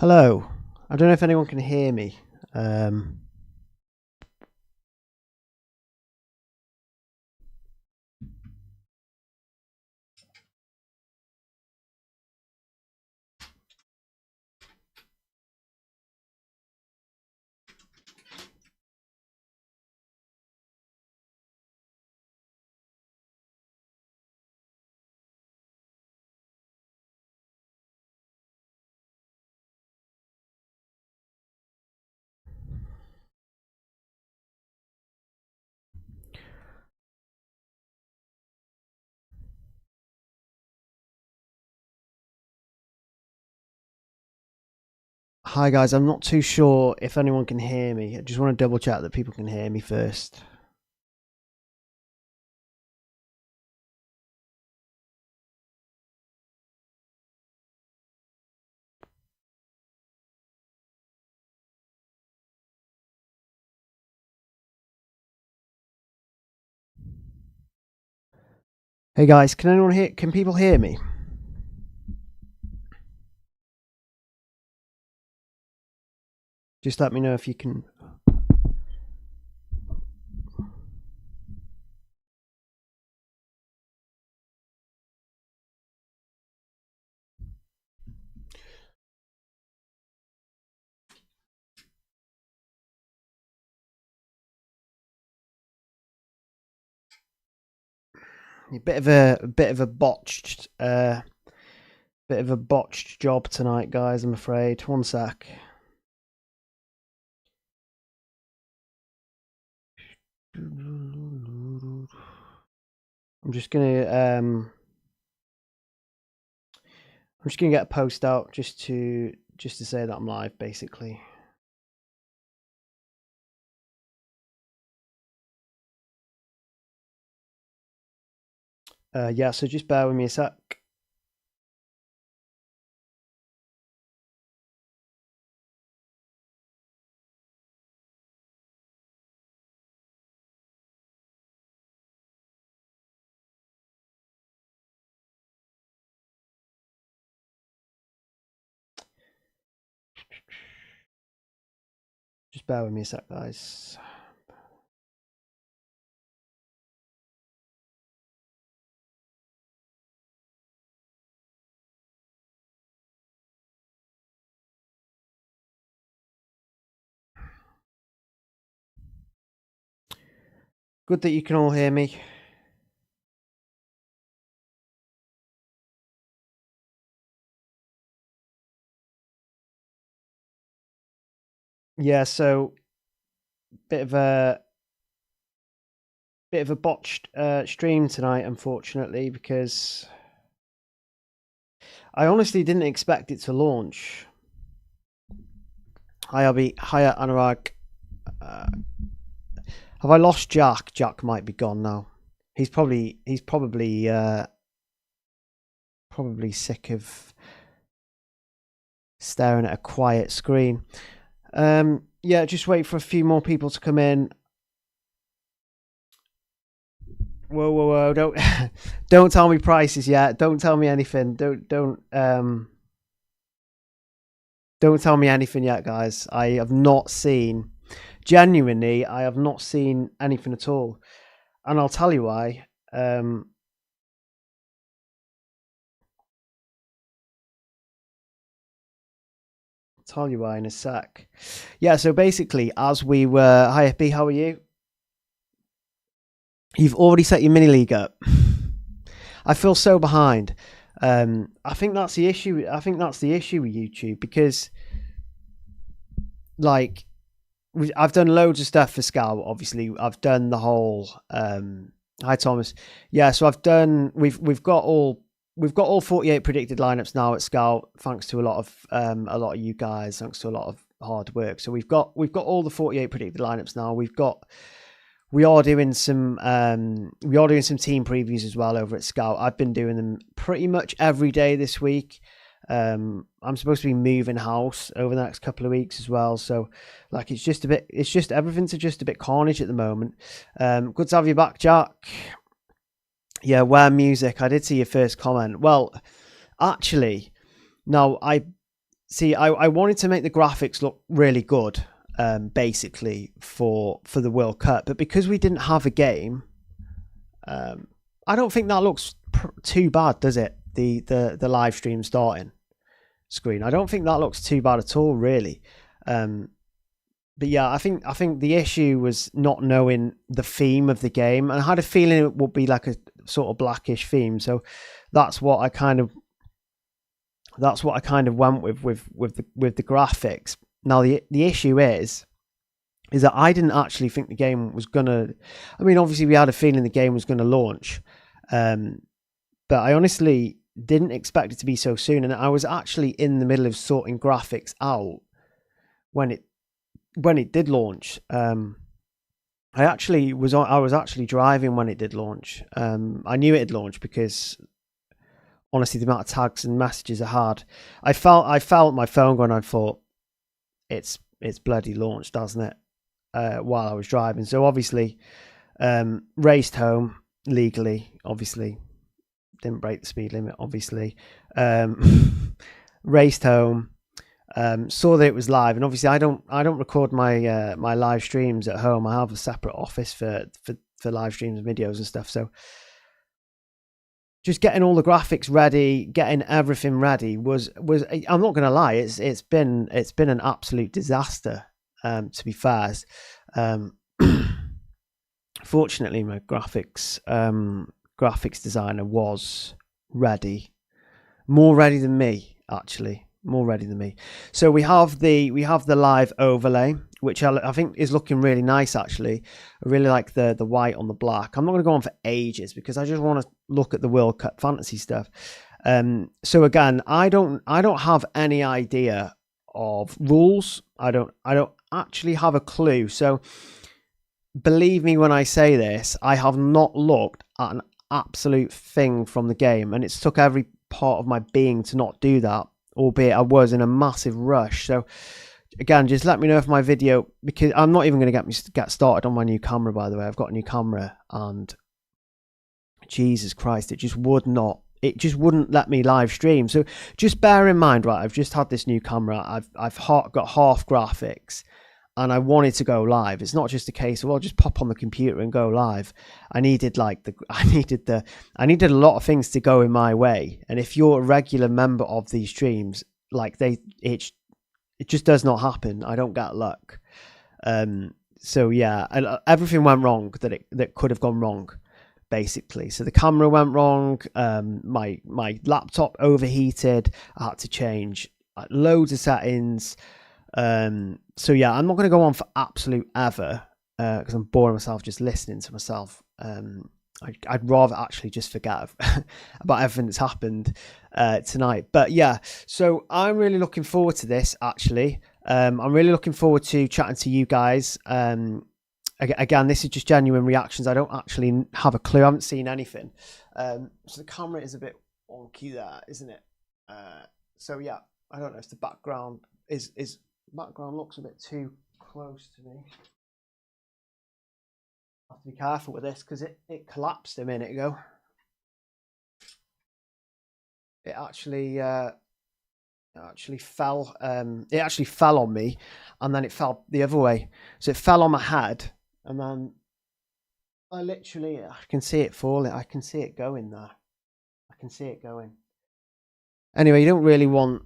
Hello. I don't know if anyone can hear me. Hi guys, I'm not too sure if anyone can hear me. I just want to double check that people can hear me first. Hey guys, can people hear me? Just let me know if you can. A bit of a botched Bit of a botched job tonight, guys, I'm afraid. One sec. I'm just gonna get a post out just to say that I'm live, basically. Yeah, so just bear with me a sec. Just bear with me a sec, guys. Good that you can all hear me. Yeah, so bit of a botched stream tonight, unfortunately, because I honestly didn't expect it to launch. Hi, Abby. Hiya, Anurag. Have I lost Jack? Jack might be gone now. He's probably sick of staring at a quiet screen. Yeah, just wait for a few more people to come in. Whoa! Don't tell me prices yet. Don't tell me anything. Don't tell me anything yet, guys. I have not seen. Genuinely, I have not seen anything at all, and I'll tell you why. I'll tell you why in a sec. Yeah, so basically, as we were, hi FB, how are you? You've already set your mini league up. I feel so behind. I think that's the issue. I think that's the issue with YouTube, because, like, I've done loads of stuff for Scout. Obviously, I've done the whole. Hi Thomas. Yeah, so I've done. We've got all 48 predicted lineups now at Scout, thanks to a lot of you guys, thanks to a lot of hard work. So we've got all the 48 predicted lineups now. We are doing some team previews as well over at Scout. I've been doing them pretty much every day this week. I'm supposed to be moving house over the next couple of weeks as well. So, like, everything's just a bit carnage at the moment. Good to have you back, Jack. Yeah, Where Music. I did see your first comment. Well, actually, no, I wanted to make the graphics look really good, basically for the World Cup, but because we didn't have a game, I don't think that looks too bad, does it? The live stream starting screen. I don't think that looks too bad at all, really. But yeah, I think the issue was not knowing the theme of the game, and I had a feeling it would be like a sort of blackish theme. So that's what I kind of went with the graphics. Now the issue is that I didn't actually think the game was gonna. I mean, obviously we had a feeling the game was gonna launch, but I honestly didn't expect it to be so soon. And I was actually in the middle of sorting graphics out when it did launch. I was actually driving when it did launch. I knew it had launched because, honestly, the amount of tags and messages I had, I felt my phone going. I thought, it's bloody launched, doesn't it? While I was driving. So obviously, raced home legally. Obviously, didn't break the speed limit. Obviously, raced home. Saw that it was live, and obviously I don't record my my live streams at home. I have a separate office for live streams and videos and stuff. So just getting all the graphics ready, getting everything ready was I'm not gonna lie, it's been an absolute disaster, to be fair. Fortunately my graphics designer was ready more ready than me, actually. More ready than me. So we have the live overlay, which I think is looking really nice, actually. I really like the white on the black. I'm not going to go on for ages because I just want to look at the World Cup Fantasy stuff. So again, I don't have any idea of rules. I don't actually have a clue. So believe me when I say this, I have not looked at an absolute thing from the game, and it's took every part of my being to not do that, albeit I was in a massive rush. So again, just let me know if my video, because I'm not even going to get started on my new camera, by the way. I've got a new camera, and Jesus Christ, it just wouldn't let me live stream. So just bear in mind, right, I've just had this new camera. I've got half graphics, and I wanted to go live. It's not just a case of, I'll just pop on the computer and go live. I needed a lot of things to go in my way. And if you're a regular member of these streams, like it just does not happen. I don't get luck. So yeah, everything went wrong that could have gone wrong, basically. So the camera went wrong. My laptop overheated. I had to change loads of settings. So yeah, I'm not going to go on for absolute ever because I'm boring myself just listening to myself. I'd rather actually just forget about everything that's happened tonight. But yeah, so I'm really looking forward to this, actually. I'm really looking forward to chatting to you guys. Again, this is just genuine reactions. I don't actually have a clue. I haven't seen anything. So the camera is a bit wonky there, isn't it? So yeah, I don't know if the background background looks a bit too close to me. I have to be careful with this because it collapsed a minute ago. It actually fell. It actually fell on me, and then it fell the other way. So it fell on my head, and then I can see it falling. I can see it going there. I can see it going. Anyway, you don't really want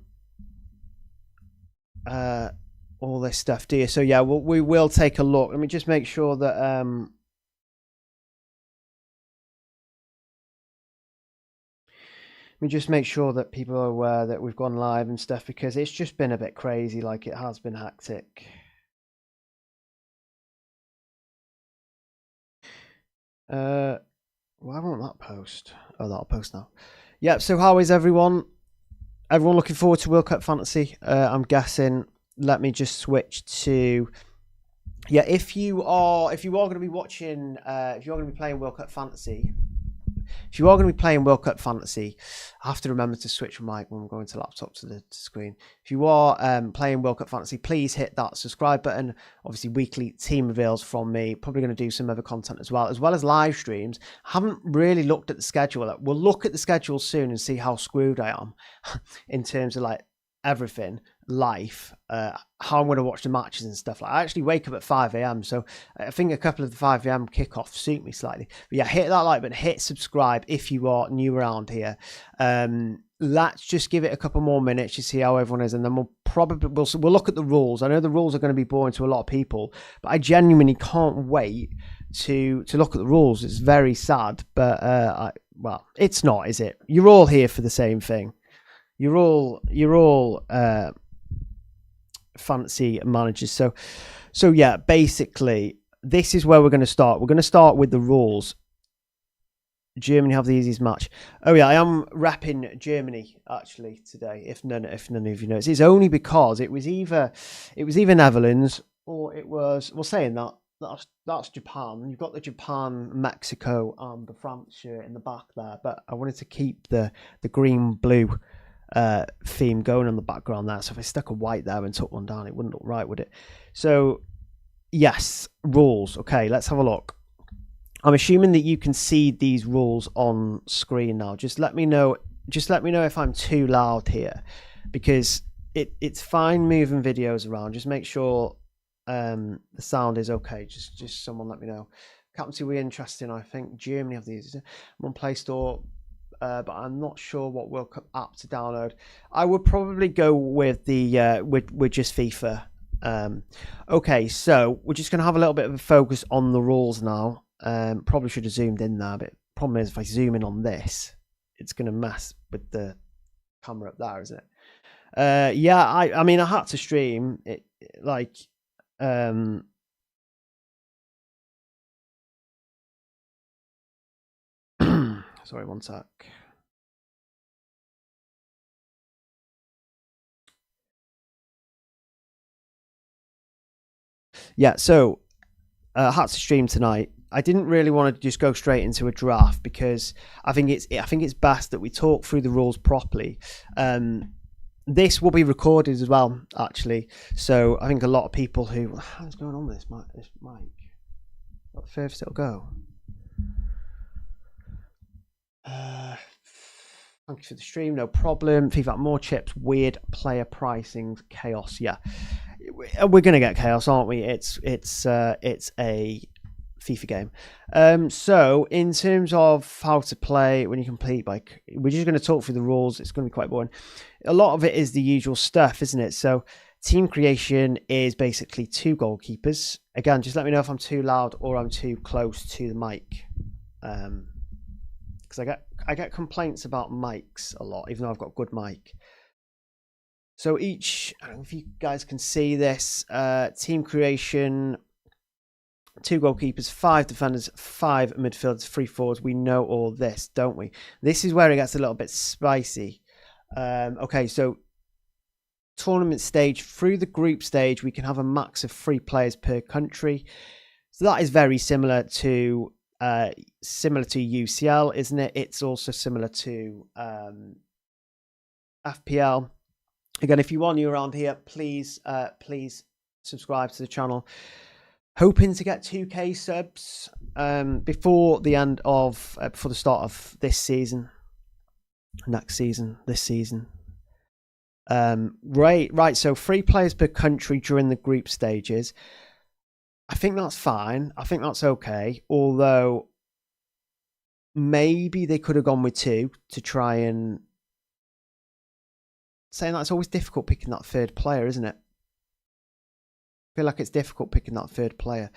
all this stuff, do you? So yeah, we will take a look. Let me just make sure that let me just make sure that people are aware that we've gone live and stuff, because it's just been a bit crazy. Like, it has been hectic. Why won't that post? Oh, that'll post now. Yeah, so how is everyone? Everyone looking forward to World Cup Fantasy? I'm guessing. Let me just switch to, yeah, if you are going to be watching, if you're going to be playing World Cup Fantasy, I have to remember to switch my mic when I'm going to laptop to the screen. If you are playing World Cup Fantasy, please hit that subscribe button. Obviously, weekly team reveals from me. Probably going to do some other content as well as live streams. I haven't really looked at the schedule. We'll look at the schedule soon and see how screwed I am in terms of like everything, life, how I'm going to watch the matches and stuff. Like, I actually wake up at 5 a.m. so I think a couple of the 5 a.m. kickoffs suit me slightly. But yeah, hit that like button, hit subscribe if you are new around here. Let's just give it a couple more minutes to see how everyone is, and then we'll look at the rules. I know the rules are going to be boring to a lot of people, but I genuinely can't wait to look at the rules. It's very sad, but well, it's not, is it? You're all here for the same thing. You're all fantasy managers. So yeah, basically, this is where we're going to start. We're going to start with the rules. Germany have the easiest match. Oh yeah, I am repping Germany actually today. If none of you know, it's only because it was either Netherlands or it was, well, saying that's Japan. You've got the Japan, Mexico, and the France shirt in the back there. But I wanted to keep the green blue theme going on the background there. So if I stuck a white there and took one down, it wouldn't look right, would it? So yes, rules. Okay, let's have a look. I'm assuming that you can see these rules on screen now. Just let me know if I'm too loud here, because it's fine moving videos around. Just make sure the sound is okay. Just someone let me know. Captaincy will be interesting. I think Germany have these. I'm on Play Store, but I'm not sure what World Cup app to download. I would probably go with the with just FIFA. Okay, so we're just going to have a little bit of a focus on the rules now. Probably should have zoomed in there, but problem is if I zoom in on this, it's going to mess with the camera up there, isn't it? Yeah, I mean, I had to stream it, like, sorry, one sec. Yeah, so I had to stream tonight. I didn't really want to just go straight into a draft because I think it's best that we talk through the rules properly. This will be recorded as well, actually. So I think a lot of people who what's going on with this mic? What furthest it'll go? Thank you for the stream, no problem. FIFA, more chips, weird player pricing, chaos. Yeah, we're gonna get chaos, aren't we? It's a FIFA game. So in terms of how to play when you complete, like, we're just going to talk through the rules. It's going to be quite boring. A lot of it is the usual stuff, isn't it? So team creation is basically 2 goalkeepers. Again, just let me know if I'm too loud or I'm too close to the mic, because I get complaints about mics a lot, even though I've got a good mic. So each, I don't know if you guys can see this, team creation, 2 goalkeepers, 5 defenders, 5 midfielders, 3 forwards. We know all this, don't we? This is where it gets a little bit spicy. Okay, so tournament stage, through the group stage, we can have a max of 3 players per country. So that is very similar to UCL, isn't it? It's also similar to FPL. Again, if you are new around here, please subscribe to the channel. Hoping to get 2K subs before the start of this season, next season, this season. Right. So 3 players per country during the group stages. I think that's fine. I think that's okay. Although maybe they could have gone with 2 to try and saying that it's always difficult picking that 3rd player, isn't it? I feel like it's difficult picking that 3rd player.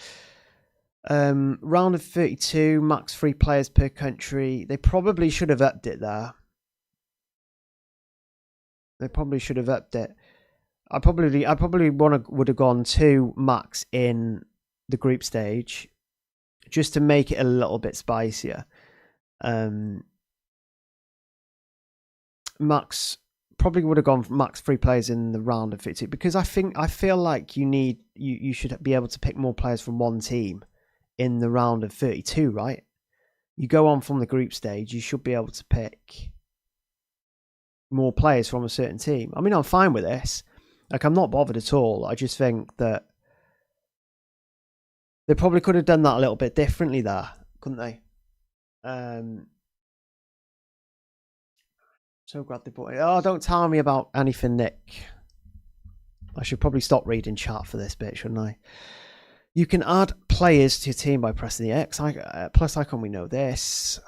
Round of 32, max 3 players per country. They probably should have upped it there. They probably should have upped it. I probably would have gone 2 max in the group stage, just to make it a little bit spicier. Max. Probably would have gone for max 3 players in the round of 52, because I feel like you should be able to pick more players from one team in the round of 32, right? You go on from the group stage, you should be able to pick more players from a certain team. I mean, I'm fine with this. Like, I'm not bothered at all. I just think that they probably could have done that a little bit differently there, couldn't they? So glad they brought it. Oh, don't tell me about anything, Nick. I should probably stop reading chat for this bit, shouldn't I? You can add players to your team by pressing the X plus icon. We know this.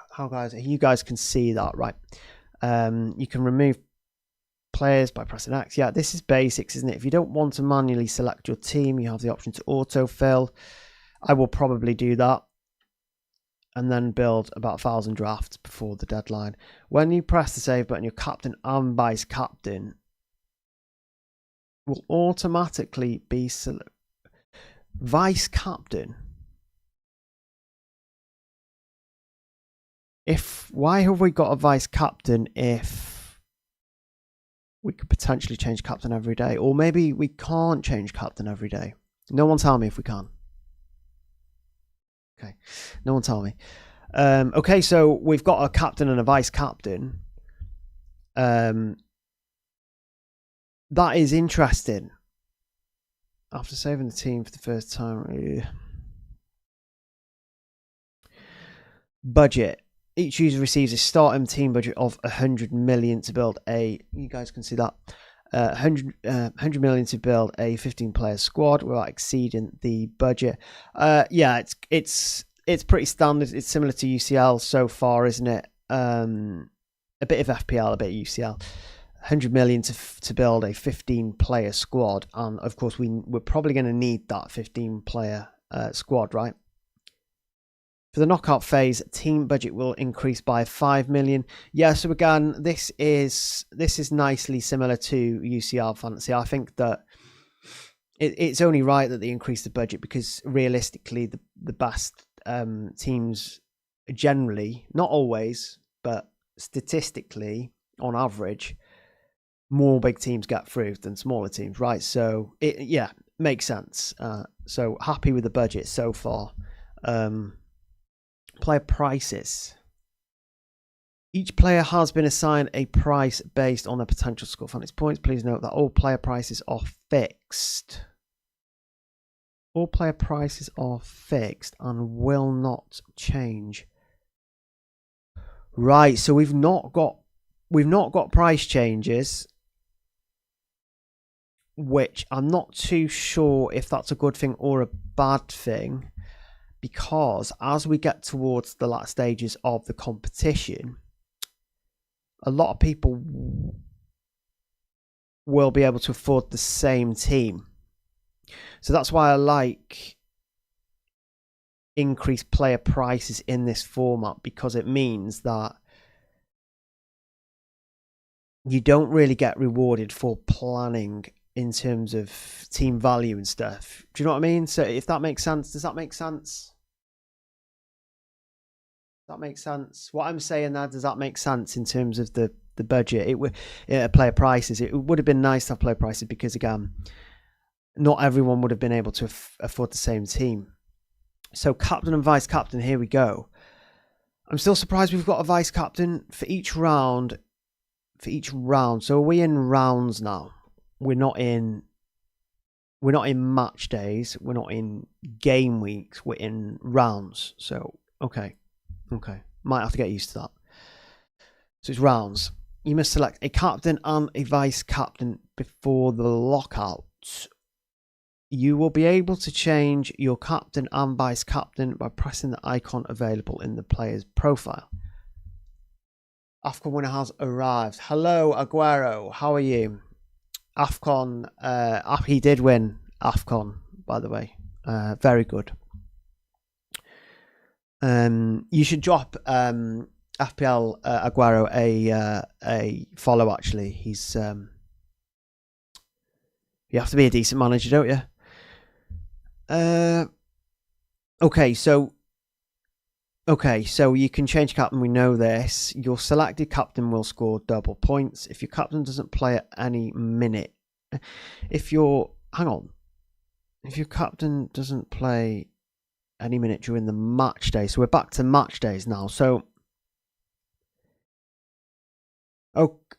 You guys can see that, right? You can remove players by pressing X. Yeah, this is basics, isn't it? If you don't want to manually select your team, you have the option to autofill. I will probably do that, and then build about 1,000 drafts before the deadline. When you press the save button, your captain and vice captain will automatically be selected. Vice captain? Why have we got a vice captain if we could potentially change captain every day? Or maybe we can't change captain every day. No one tell me if we can. Okay, no one tell me. Okay, so we've got a captain and a vice captain. That is interesting. After saving the team for the first time. Budget. Each user receives a starting team budget of 100 million to build you guys can see that, 100 million to build a 15-player squad without exceeding the budget. Yeah, it's pretty standard. It's similar to UCL so far, isn't it? A bit of FPL, a bit of UCL. 100 million to build a 15-player squad, and of course we're probably going to need that 15-player squad, right? For the knockout phase, team budget will increase by 5 million. Yeah, so again, this is nicely similar to UCL Fantasy. I think that it's only right that they increase the budget because realistically, the best teams generally, not always, but statistically, on average, more big teams get through than smaller teams, right? So it makes sense. So happy with the budget so far. Player prices. Each player has been assigned a price based on their potential score fantasy points. Please note that all player prices are fixed. All player prices are fixed and will not change. Right, so we've not got price changes, which I'm not too sure if that's a good thing or a bad thing, because as we get towards the last stages of the competition, a lot of people will be able to afford the same team. So that's why I like increased player prices in this format, because it means that you don't really get rewarded for planning in terms of team value and stuff. Do you know what I mean? So if that makes sense, does that make sense? That makes sense. What I'm saying there, does that make sense in terms of the budget? Player prices. It would have been nice to have player prices because, again, not everyone would have been able to afford the same team. So captain and vice captain, here we go. I'm still surprised we've got a vice captain for each round. So are we in rounds now? We're not in match days. We're not in game weeks. We're in rounds. So okay. Might have to get used to that. So it's rounds. You must select a captain and a vice captain before the lockout. You will be able to change your captain and vice captain by pressing the icon available in the player's profile. AFCON winner has arrived. Hello, Aguero. How are you? AFCON. He did win AFCON, by the way. Very good. You should drop FPL Aguero a follow. Actually, he's you have to be a decent manager, don't you? Okay, so you can change captain. We know this. Your selected captain will score double points if your captain doesn't play at any minute. If your captain doesn't play any minute during the match day. So we're back to match days now. So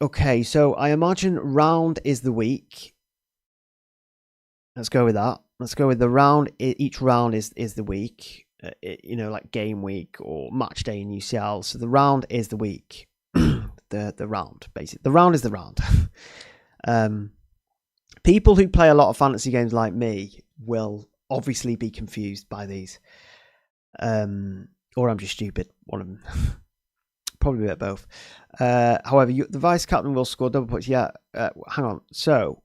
okay, so I imagine round is the week. Let's go with that. Let's go with the round. Each round is the week. Like game week or match day in UCL. So the round is the week. the round, basically. The round is the round. People who play a lot of fantasy games like me will obviously be confused by these. Or I'm just stupid. One of them. Probably a bit of both. However, the vice captain will score double points. Yeah, hang on. So,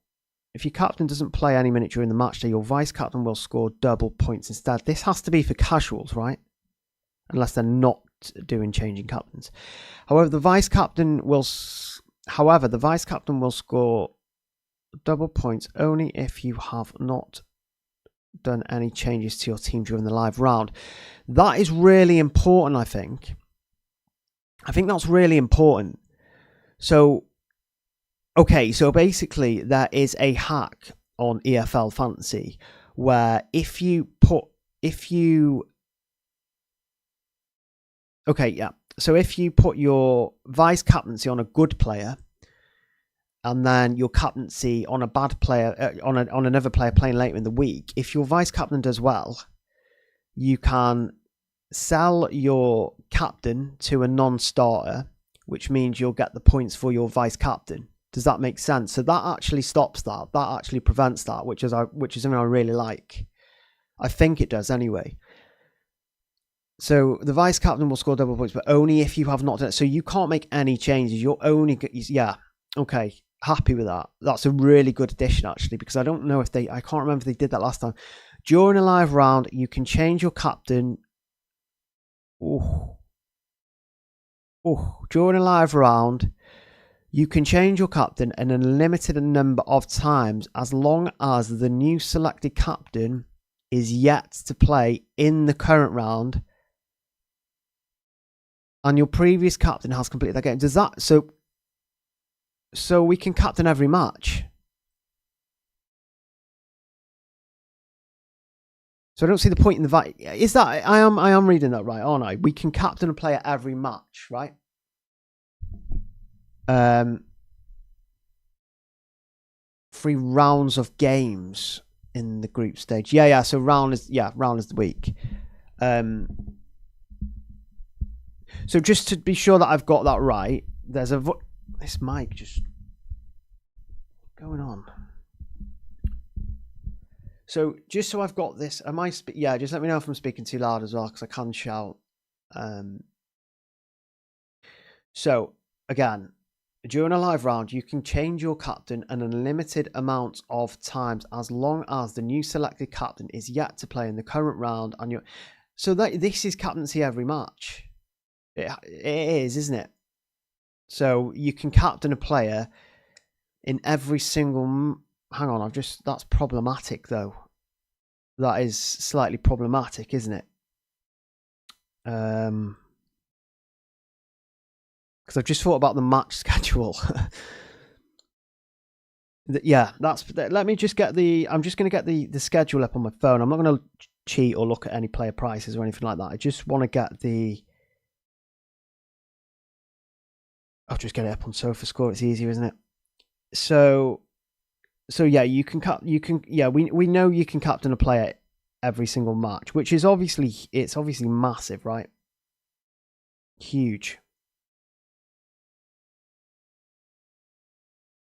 if your captain doesn't play any minute during the match day, your vice captain will score double points instead. This has to be for casuals, right? Unless they're not doing changing captains. However, the vice captain will score double points only if you have not done any changes to your team during the live round. That is really important, I think. I think that's really important. So, okay, so basically there is a hack on EFL Fantasy where if you put your vice captaincy on a good player and then your captaincy on a bad player, on another player playing later in the week, if your vice captain does well, you can sell your captain to a non-starter, which means you'll get the points for your vice captain. Does that make sense? So that actually stops that. That actually prevents that, which is something I really like. I think it does anyway. So the vice captain will score double points, but only if you have not done it. So you can't make any changes. You're only, okay. Happy with that. That's a really good addition, actually, because I don't know if I can't remember if they did that last time. During a live round, you can change your captain Ooh. During a live round, you can change your captain an unlimited number of times as long as the new selected captain is yet to play in the current round and your previous captain has completed that game. Does that so we can captain every match? So I don't see the point in the is that I am reading that right, aren't I? We can captain a player every match, right? 3 rounds of games in the group stage. Yeah. So round is the week. So just to be sure that I've got that right, there's this mic just going on. So just so I've got this, just let me know if I'm speaking too loud as well, because I can shout. So again, during a live round, you can change your captain an unlimited amount of times as long as the new selected captain is yet to play in the current round. So this is captaincy every match. It is, isn't it? So you can captain a player in every single. Hang on, that's problematic though. That is slightly problematic, isn't it? Because I've just thought about the match schedule. Let me just get I'm just going to get the schedule up on my phone. I'm not going to cheat or look at any player prices or anything like that. I just want to get I'll just get it up on SofaScore. It's easier, isn't it? So yeah, we know you can captain a player every single match, which is obviously massive, right? Huge.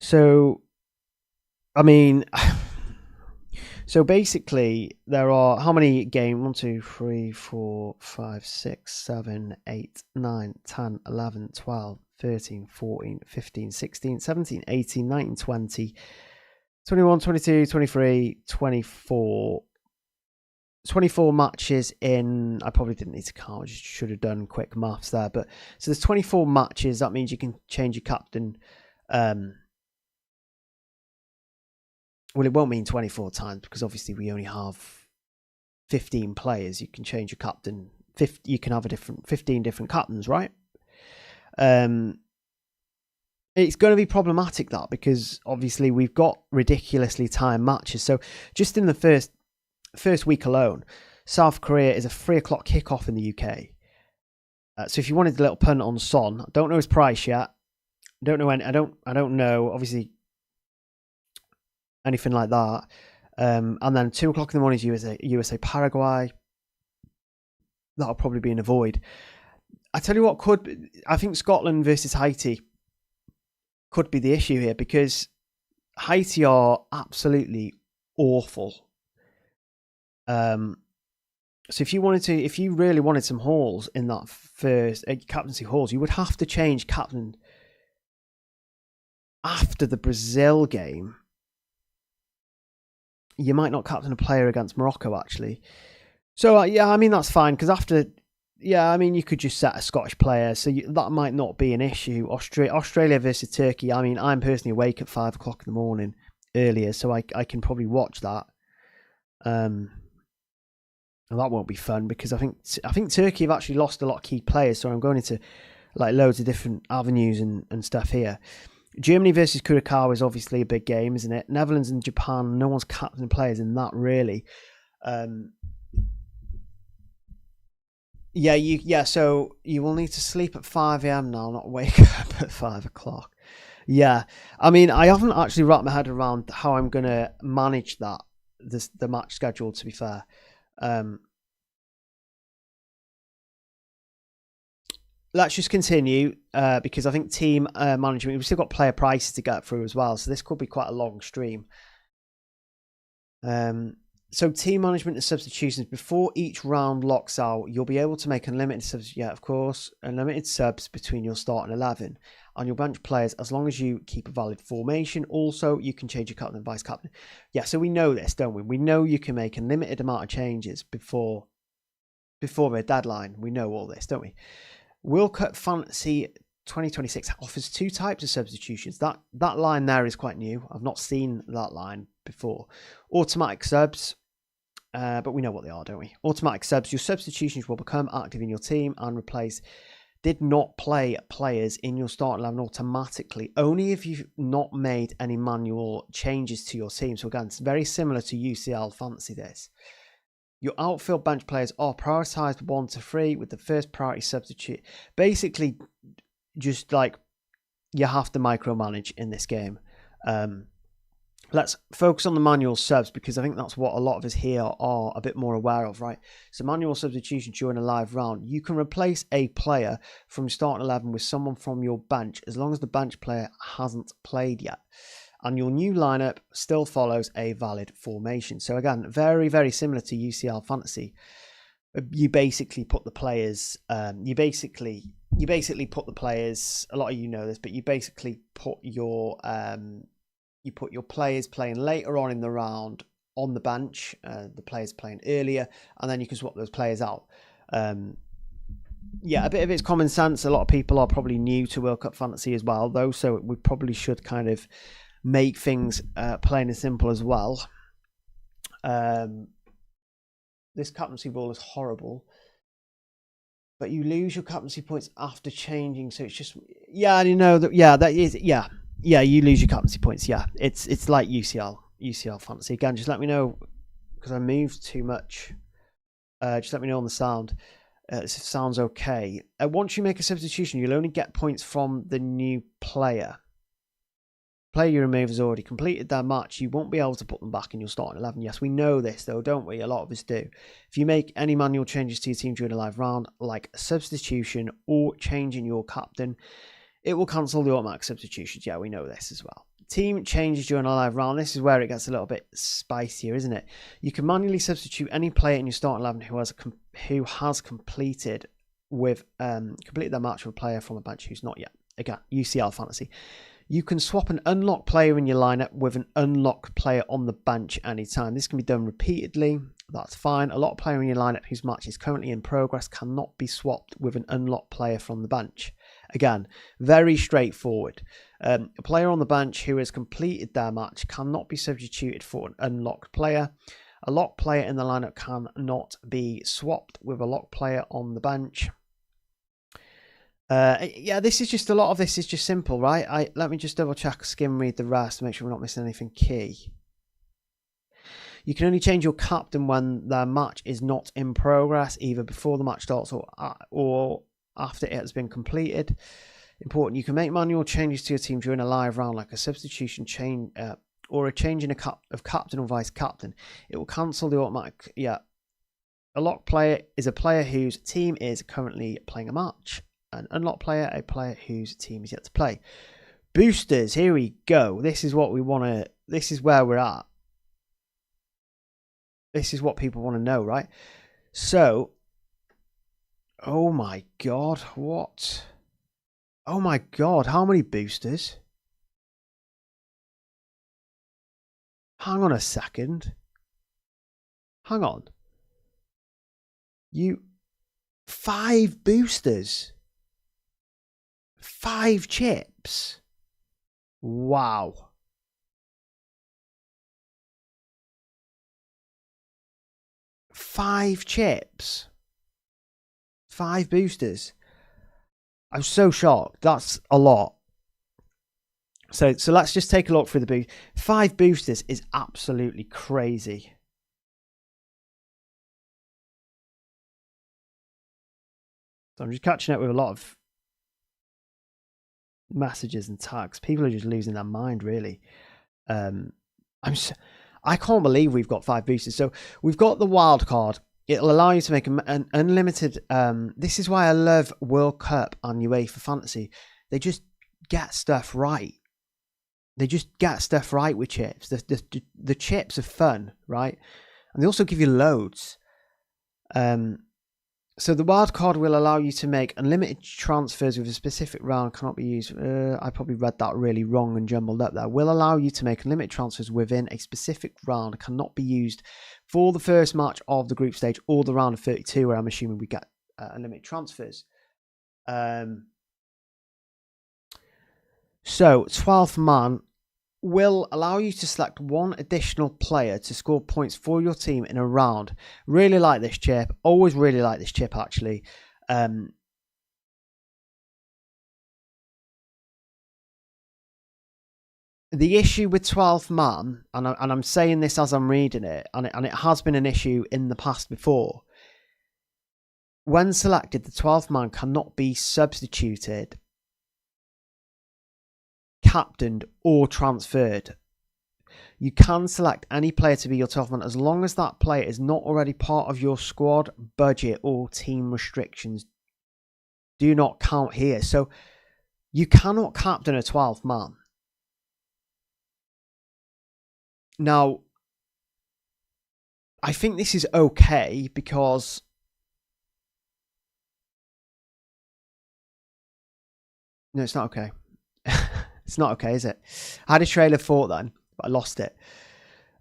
So, I mean, so basically there are how many games? 1, 2, 3, 4, 5, 6, 7, 8, 9, 10, 11, 12, 13, 14, 15, 16, 17, 18, 19, 20, 21, 22, 23, 24. 24 matches in. I probably didn't need to count. I just should have done quick maths there. But so there's 24 matches. That means you can change your captain. Well, it won't mean 24 times because obviously we only have 15 players. You can change your captain. You can have 15 different captains, right? It's going to be problematic that because obviously we've got ridiculously timed matches. So just in the first week alone, South Korea is a 3:00 kickoff in the UK. So if you wanted a little punt on Son, I don't know his price yet. Don't know I don't know obviously anything like that. And then 2:00 in the morning is USA Paraguay. That'll probably be an avoid. I tell you what I think Scotland versus Haiti could be the issue here because Haiti are absolutely awful. So if you really wanted some hauls in that first captaincy hauls, you would have to change captain after the Brazil game. You might not captain a player against Morocco actually. So I mean that's fine because you could just set a Scottish player, so that might not be an issue. Australia versus Turkey. I mean, I'm personally awake at 5:00 in the morning earlier, so I can probably watch that. And that won't be fun because I think Turkey have actually lost a lot of key players, so I'm going into like loads of different avenues and stuff here. Germany versus Curacao is obviously a big game, isn't it? Netherlands and Japan, no one's captain players in that really. So you will need to sleep at 5 a.m. now, not wake up at 5:00. Yeah, I mean, I haven't actually wrapped my head around how I'm going to manage the match schedule, to be fair. Let's just continue because I think team management, we've still got player prices to get through as well, so this could be quite a long stream. So team management and substitutions. Before each round locks out, you'll be able to make unlimited subs. Yeah, of course, unlimited subs between your starting 11 and your bench players as long as you keep a valid formation. Also, you can change your captain and vice captain. Yeah, so we know this, don't we? We know you can make a limited amount of changes before before the deadline. We know all this, don't we? World Cup Fantasy 2026 offers 2 types of substitutions. That line there is quite new. I've not seen that line before. Automatic subs, but we know what they are, don't we? Automatic subs. Your substitutions will become active in your team and replace did not play players in your starting 11 automatically, only if you've not made any manual changes to your team. So again, it's very similar to UCL Fantasy this. Your outfield bench players are prioritized 1 to 3 with the first priority substitute. Basically, just like you have to micromanage in this game. Let's focus on the manual subs because I think that's what a lot of us here are a bit more aware of, right? So manual substitution during a live round. You can replace a player from starting 11 with someone from your bench as long as the bench player hasn't played yet. And your new lineup still follows a valid formation. So again, very, very similar to UCL Fantasy. You basically put the players, you basically put the players, a lot of you know this, but you basically put your players playing later on in the round on the bench, the players playing earlier, and then you can swap those players out. Yeah, a bit of it's common sense. A lot of people are probably new to World Cup Fantasy as well, though, so we probably should kind of make things plain and simple as well. This captaincy rule is horrible, but you lose your captaincy points after changing. So it's just, yeah, you know that. Yeah, that is, yeah, you lose your captaincy points. Yeah, it's like UCL Fantasy. Again, just let me know because I moved too much. Just let me know on the sound. If it sounds okay. Once you make a substitution, you'll only get points from the new player. Player you remove has already completed their match. You won't be able to put them back in your starting 11. Yes, we know this though, don't we? A lot of us do. If you make any manual changes to your team during a live round, like a substitution or changing your captain, it will cancel the automatic substitutions. Yeah, we know this as well. Team changes during a live round. This is where it gets a little bit spicier, isn't it? You can manually substitute any player in your starting 11 who has completed their match with a player from a bench who's not yet. Again, UCL Fantasy. You can swap an unlocked player in your lineup with an unlocked player on the bench anytime. This can be done repeatedly. That's fine. A locked player in your lineup whose match is currently in progress cannot be swapped with an unlocked player from the bench. Again, very straightforward. A player on the bench who has completed their match cannot be substituted for an unlocked player. A locked player in the lineup cannot be swapped with a locked player on the bench. Yeah, this is just a lot of this is just simple, right? Let me just double check, skim read the rest, make sure we're not missing anything key. You can only change your captain when their match is not in progress, either before the match starts or after it has been completed. Important, you can make manual changes to your team during a live round, like a substitution change or a change in of captain or vice captain. It will cancel the automatic. Yeah, a locked player is a player whose team is currently playing a match. An unlocked player, a player whose team is yet to play. Boosters, here we go. This is what we want to, this is where we're at. This is what people want to know, right? So, oh my God, what? Oh my God, how many boosters? Hang on a second. Hang on. 5 boosters. 5 chips. Wow. Five chips. 5 boosters. I'm so shocked. That's a lot. So let's just take a look through the boost. 5 boosters is absolutely crazy. So I'm just catching up with a lot of messages and tags. People are just losing their mind, really. I can't believe we've got 5 boosters. So we've got the wild card. It'll allow you to make an unlimited. This is why I love World Cup and UEFA Fantasy. They just get stuff right. They just get stuff right with chips. The chips are fun, right? And they also give you loads. So So the wild card will allow you to make unlimited transfers with a specific round, cannot be used. I probably read that really wrong and jumbled up there. Will allow you to make unlimited transfers within a specific round, cannot be used for the first match of the group stage or the round of 32, where I'm assuming we get unlimited transfers. So 12th man will allow you to select one additional player to score points for your team in a round. Really like this chip. Always really like this chip, actually. The issue with 12th man, and I'm saying this as I'm reading it, and it has been an issue in the past before. When selected, the 12th man cannot be substituted, captained, or transferred. You can select any player to be your 12th man as long as that player is not already part of your squad, budget, or team restrictions. Do not count here. So you cannot captain a 12th man. Now, I think this is okay because no, it's not okay. It's not okay, is it? I had a trailer for then, but I lost it.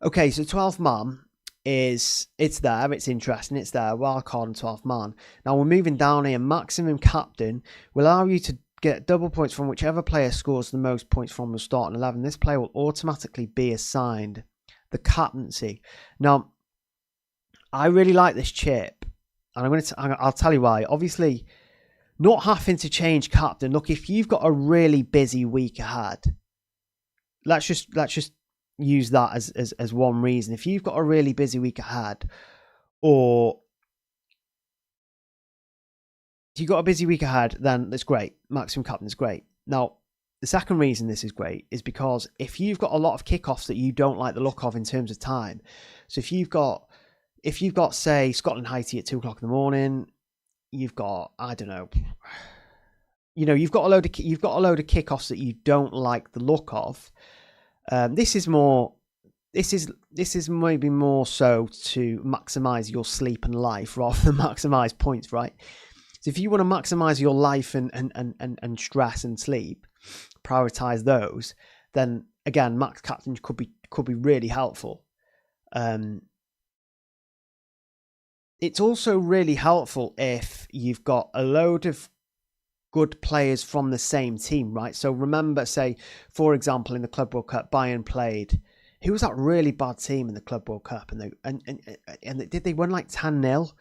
Okay, so 12th man it's there, it's interesting, it's there, wildcard and 12th man. Now we're moving down here. Maximum captain will allow you to get double points from whichever player scores the most points from the starting 11. This player will automatically be assigned the captaincy. Now, I really like this chip, and I'll tell you why. Obviously, not having to change captain. Look, if you've got a really busy week ahead, let's just use that as one reason. If you've got a really busy week ahead, or if you've got a busy week ahead, then that's great. Maximum captain is great. Now, the second reason this is great is because if you've got a lot of kickoffs that you don't like the look of in terms of time, so if you've got say Scotland Haiti at 2:00 in the morning. You've got, I don't know, you've got a load of kickoffs that you don't like the look of. This is maybe more so to maximize your sleep and life rather than maximize points, right? So if you want to maximize your life and stress and sleep, prioritize those, then again, max captain could be really helpful. It's also really helpful if you've got a load of good players from the same team, right? So remember, say, for example, in the Club World Cup, Bayern played. Who was that really bad team in the Club World Cup? And they won like 10-0.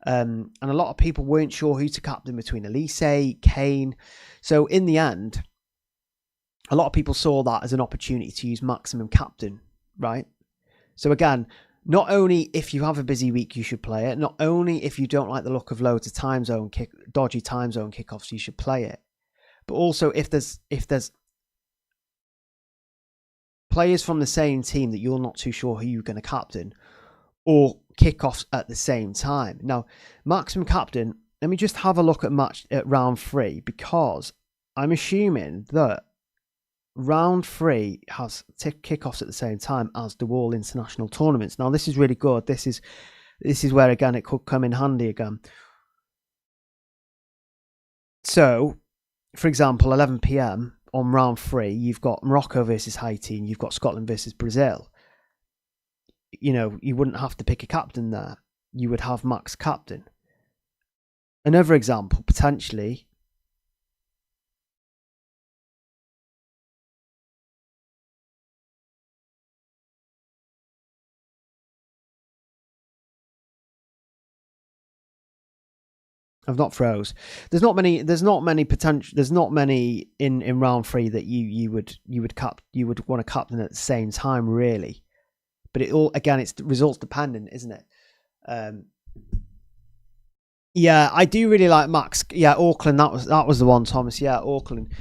And a lot of people weren't sure who to captain between Elise, Kane. So in the end, a lot of people saw that as an opportunity to use maximum captain, right? So again, not only if you have a busy week, you should play it. Not only if you don't like the look of loads of dodgy time zone kickoffs, you should play it. But also if there's players from the same team that you're not too sure who you're going to captain, or kickoffs at the same time. Now, maximum captain, let me just have a look at round 3, because I'm assuming that round 3 has kickoffs at the same time as do all international tournaments. Now, this is really good. This is where, again, it could come in handy again. So, for example, 11 p.m. on round 3, you've got Morocco versus Haiti and you've got Scotland versus Brazil. You wouldn't have to pick a captain there. You would have max captain. Another example, potentially, I've not froze. There's not many in round 3 that you would want to captain at the same time, really. But it all, again, it's results dependent, isn't it? Yeah, I do really like Max. Yeah, Auckland. That was the one, Thomas. Yeah, Auckland.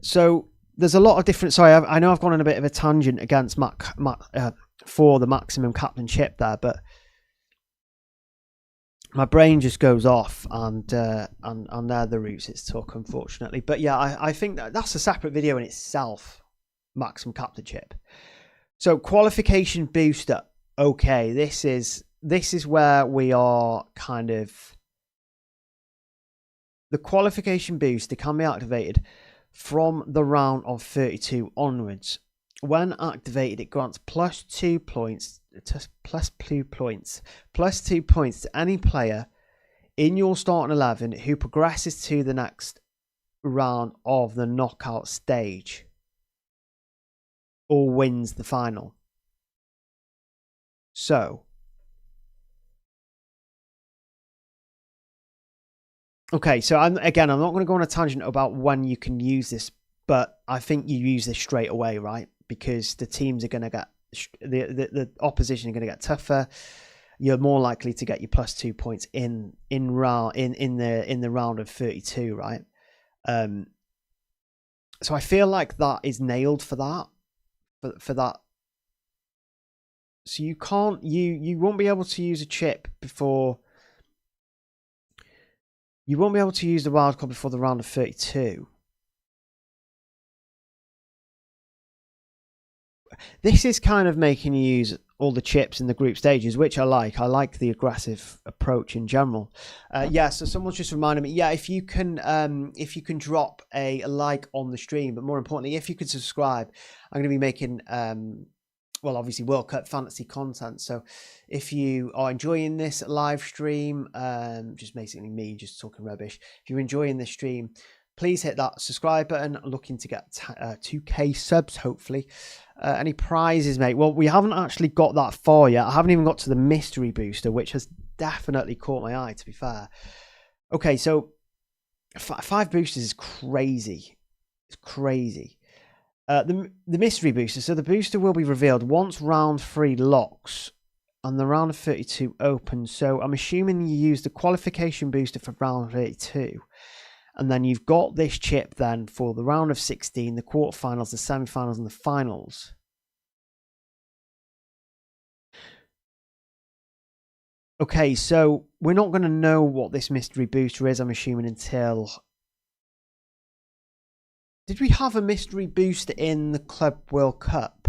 So there's a lot of different. Sorry, I know I've gone on a bit of a tangent against for the maximum captain chip there, but my brain just goes off, and they're the routes it took, unfortunately. But yeah, I think that's a separate video in itself. Maximum captain chip. So qualification booster. Okay, this is where we are kind of The qualification booster can be activated from the round of 32 onwards. When activated, it grants plus 2 points to any player in your starting 11 who progresses to the next round of the knockout stage or wins the final. So, okay, so I'm not going to go on a tangent about when you can use this, but I think you use this straight away, right? Because the teams are going to get the opposition are going to get tougher. You're more likely to get your plus 2 points in the round of 32, right? So I feel like that is nailed for that. For that. So you won't be able to use a chip before. You won't be able to use the wildcard before the round of 32. This is kind of making you use all the chips in the group stages, which I like. I like the aggressive approach in general. So someone's just reminded me. Yeah, if you can drop a like on the stream, but more importantly, if you could subscribe, I'm going to be making obviously World Cup Fantasy content. So if you are enjoying this live stream, just basically me just talking rubbish. If you're enjoying this stream, please hit that subscribe button. I'm looking to get 2K subs, hopefully. Any prizes, mate? Well, we haven't actually got that far yet. I haven't even got to the mystery booster, which has definitely caught my eye, to be fair. Okay, so 5 boosters is crazy. It's crazy. The mystery booster. So the booster will be revealed once round 3 locks and the round of 32 opens. So I'm assuming you use the qualification booster for round 32. And then you've got this chip then for the round of 16, the quarterfinals, the semi-finals, and the finals. Okay, so we're not going to know what this mystery booster is, I'm assuming, until... Did we have a mystery booster in the Club World Cup?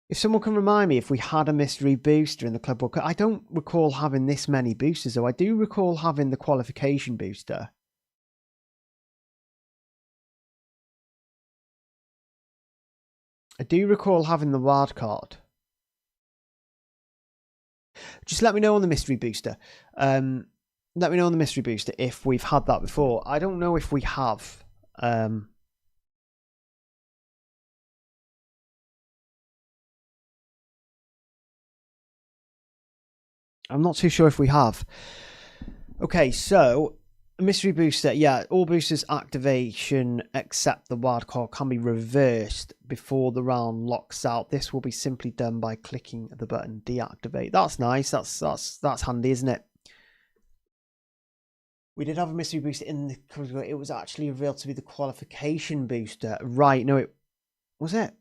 If someone can remind me if we had a mystery booster in the Club World Cup. I don't recall having this many boosters, though. I do recall having the qualification booster. I do recall having the wild card. Just let me know on the mystery booster. Let me know on the mystery booster if we've had that before. I don't know if we have. I'm not too sure if we have. Okay, so mystery booster. Yeah, all boosters activation except the wildcard can be reversed before the round locks out. This will be simply done by clicking the button deactivate. That's nice. That's handy, isn't it? We did have a mystery booster in the... It was actually revealed to be the qualification booster. Right, no, it... Was it?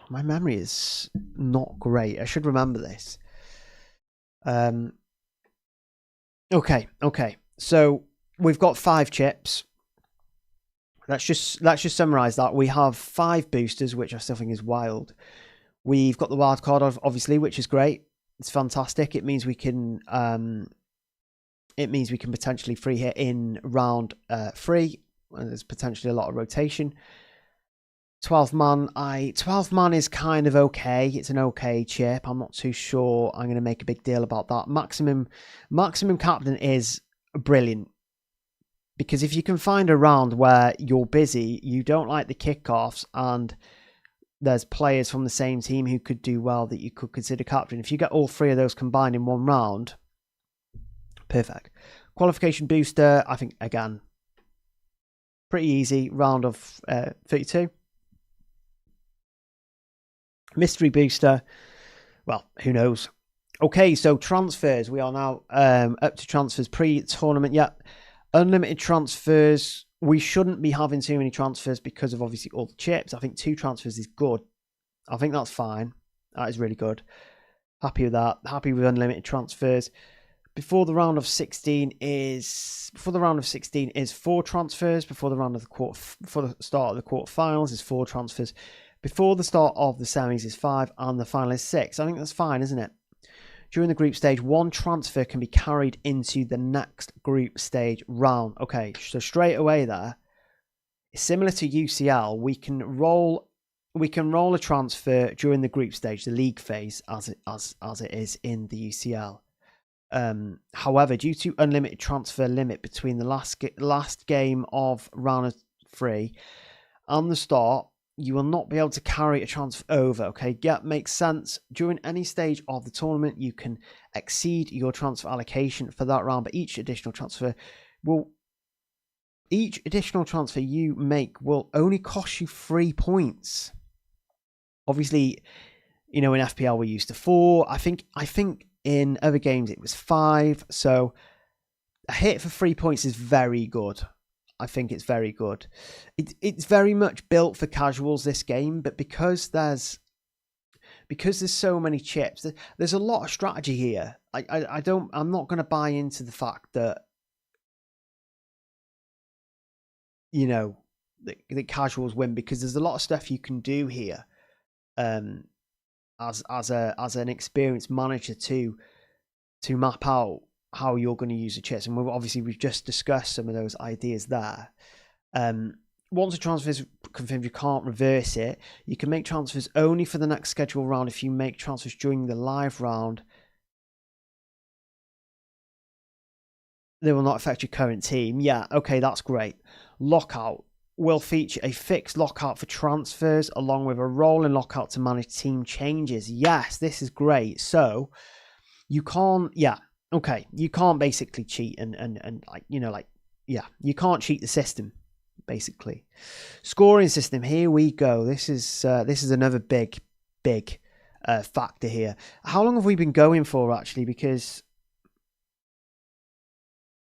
My memory is not great. I should remember this. Okay. So we've got 5 chips. Let's just summarize that. We have 5 boosters, which I still think is wild. We've got the wild card, obviously, which is great. It's fantastic. It means we can potentially free hit in round 3. And there's potentially a lot of rotation. 12 man is kind of okay. It's an okay chip. I'm not too sure I'm going to make a big deal about that. Maximum captain is brilliant, because if you can find a round where you're busy, you don't like the kickoffs, and there's players from the same team who could do well that you could consider captain. If you get all 3 of those combined in one round, perfect. Qualification booster, I think, again, pretty easy. Round of 32. Mystery booster, well, who knows? Okay, so transfers. We are now up to transfers pre-tournament. Yeah, unlimited transfers. We shouldn't be having too many transfers because of obviously all the chips. I think 2 transfers is good. I think that's fine. That is really good. Happy with that. Happy with unlimited transfers. Before the round of 16 is 4 transfers. Before the start of the quarterfinals is 4 transfers. Before the start of the semis is 5 and the final is 6. I think that's fine, isn't it? During the group stage, 1 transfer can be carried into the next group stage round. Okay, so straight away there, similar to UCL, we can roll a transfer during the group stage, the league phase, as it is in the UCL. However, due to unlimited transfer limit between the last game of round of 3 and the start, you will not be able to carry a transfer over. Okay, yeah, makes sense. During any stage of the tournament, you can exceed your transfer allocation for that round, but each additional transfer you make will only cost you 3 points. Obviously, in FPL we're used to 4. I think in other games it was 5. So a hit for 3 points is very good. I think it's very good. It's very much built for casuals, this game, but because there's so many chips, there's a lot of strategy here. I'm not going to buy into the fact that the casuals win, because there's a lot of stuff you can do here as an experienced manager to map out how you're going to use the chips. And we've just discussed some of those ideas there. Once a transfer is confirmed, you can't reverse it. You can make transfers only for the next scheduled round. If you make transfers during the live round, they will not affect your current team. Yeah, okay, that's great. Lockout will feature a fixed lockout for transfers along with a rolling lockout to manage team changes. Yes, this is great. So you can't, you can't basically cheat and you can't cheat the system, basically. Scoring system, here we go. This is another big factor here. How long have we been going for, actually? Because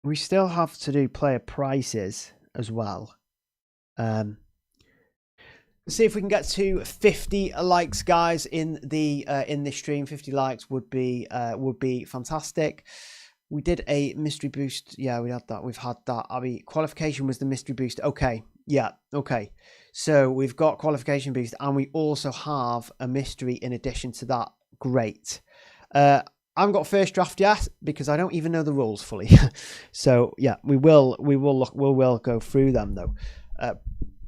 we still have to do player prices as well. Let's see if we can get to 50 likes, guys, in this stream. 50 likes would be fantastic. We did a mystery boost. Yeah, we had that. We've had that. I mean, qualification was the mystery boost. Okay. Yeah. Okay. So we've got qualification boost, and we also have a mystery in addition to that. Great. I haven't got first draft yet because I don't even know the rules fully. So yeah, we will go through them though,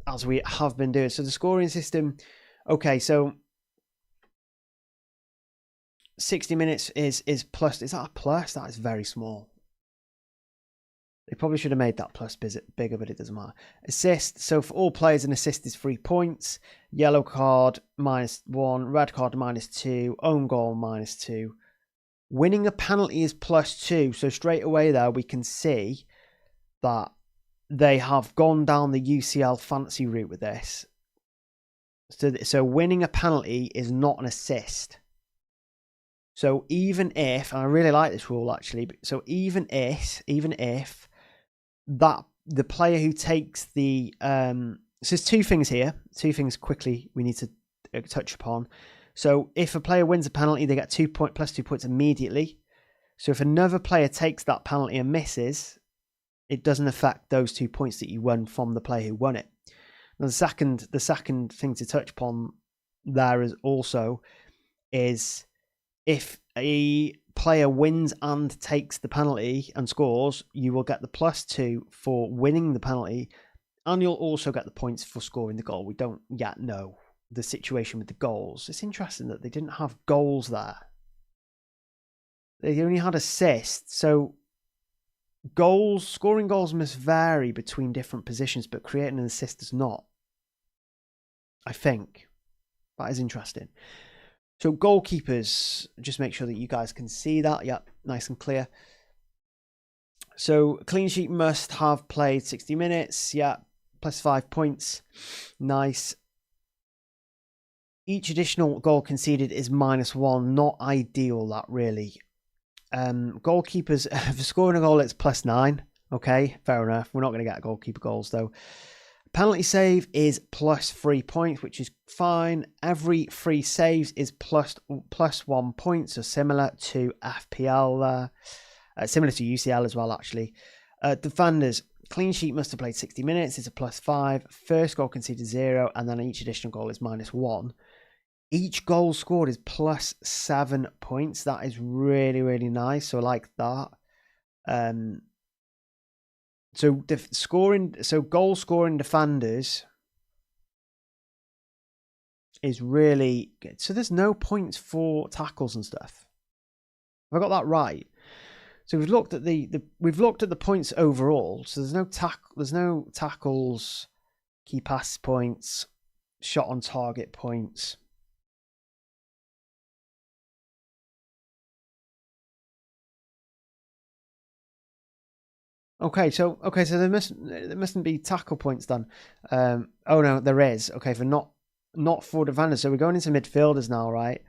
as we have been doing. So the scoring system. Okay, so 60 minutes is plus. Is that a plus? That is very small. They probably should have made that plus bigger, but it doesn't matter. Assist. So for all players, an assist is 3 points. Yellow card -1. Red card -2. Own goal -2. Winning a penalty is +2. So straight away there, we can see that they have gone down the UCL fantasy route with this. So winning a penalty is not an assist. So even if, and I really like this rule actually, so even if that the player who takes the, so there's 2 things here, 2 things quickly we need to touch upon. So if a player wins a penalty, they get +2 points immediately. So if another player takes that penalty and misses, it doesn't affect those 2 points that you won from the player who won it. Now the second thing to touch upon there is also if a player wins and takes the penalty and scores, you will get the +2 for winning the penalty, and you'll also get the points for scoring the goal. We don't yet know the situation with the goals. It's interesting that they didn't have goals there. They only had assists. So scoring goals must vary between different positions, but creating an assist does not. I think that is interesting. So goalkeepers, just make sure that you guys can see that. Yep, nice and clear. So clean sheet must have played 60 minutes. Yeah, +5 points. Nice. Each additional goal conceded is -1. Not ideal, that really. Goalkeepers, for scoring a goal, it's +9. Okay, fair enough. We're not going to get goalkeeper goals, though. Penalty save is +3 points, which is fine. Every 3 saves is +1 point, so similar to FPL there. Similar to UCL as well, actually. Defenders, Clean sheet must have played 60 minutes is a +5. First goal conceded 0, and then each additional goal is -1. Each goal scored is +7 points. That is really, really nice. So I like that. So goal scoring defenders is really good. So there's no points for tackles and stuff. Have I got that right? So we've looked at the points overall. So there's no tackles, key pass points, shot on target points. Okay, so there mustn't be tackle points then. Oh no, there is. Okay, for not for defenders. So we're going into midfielders now, right?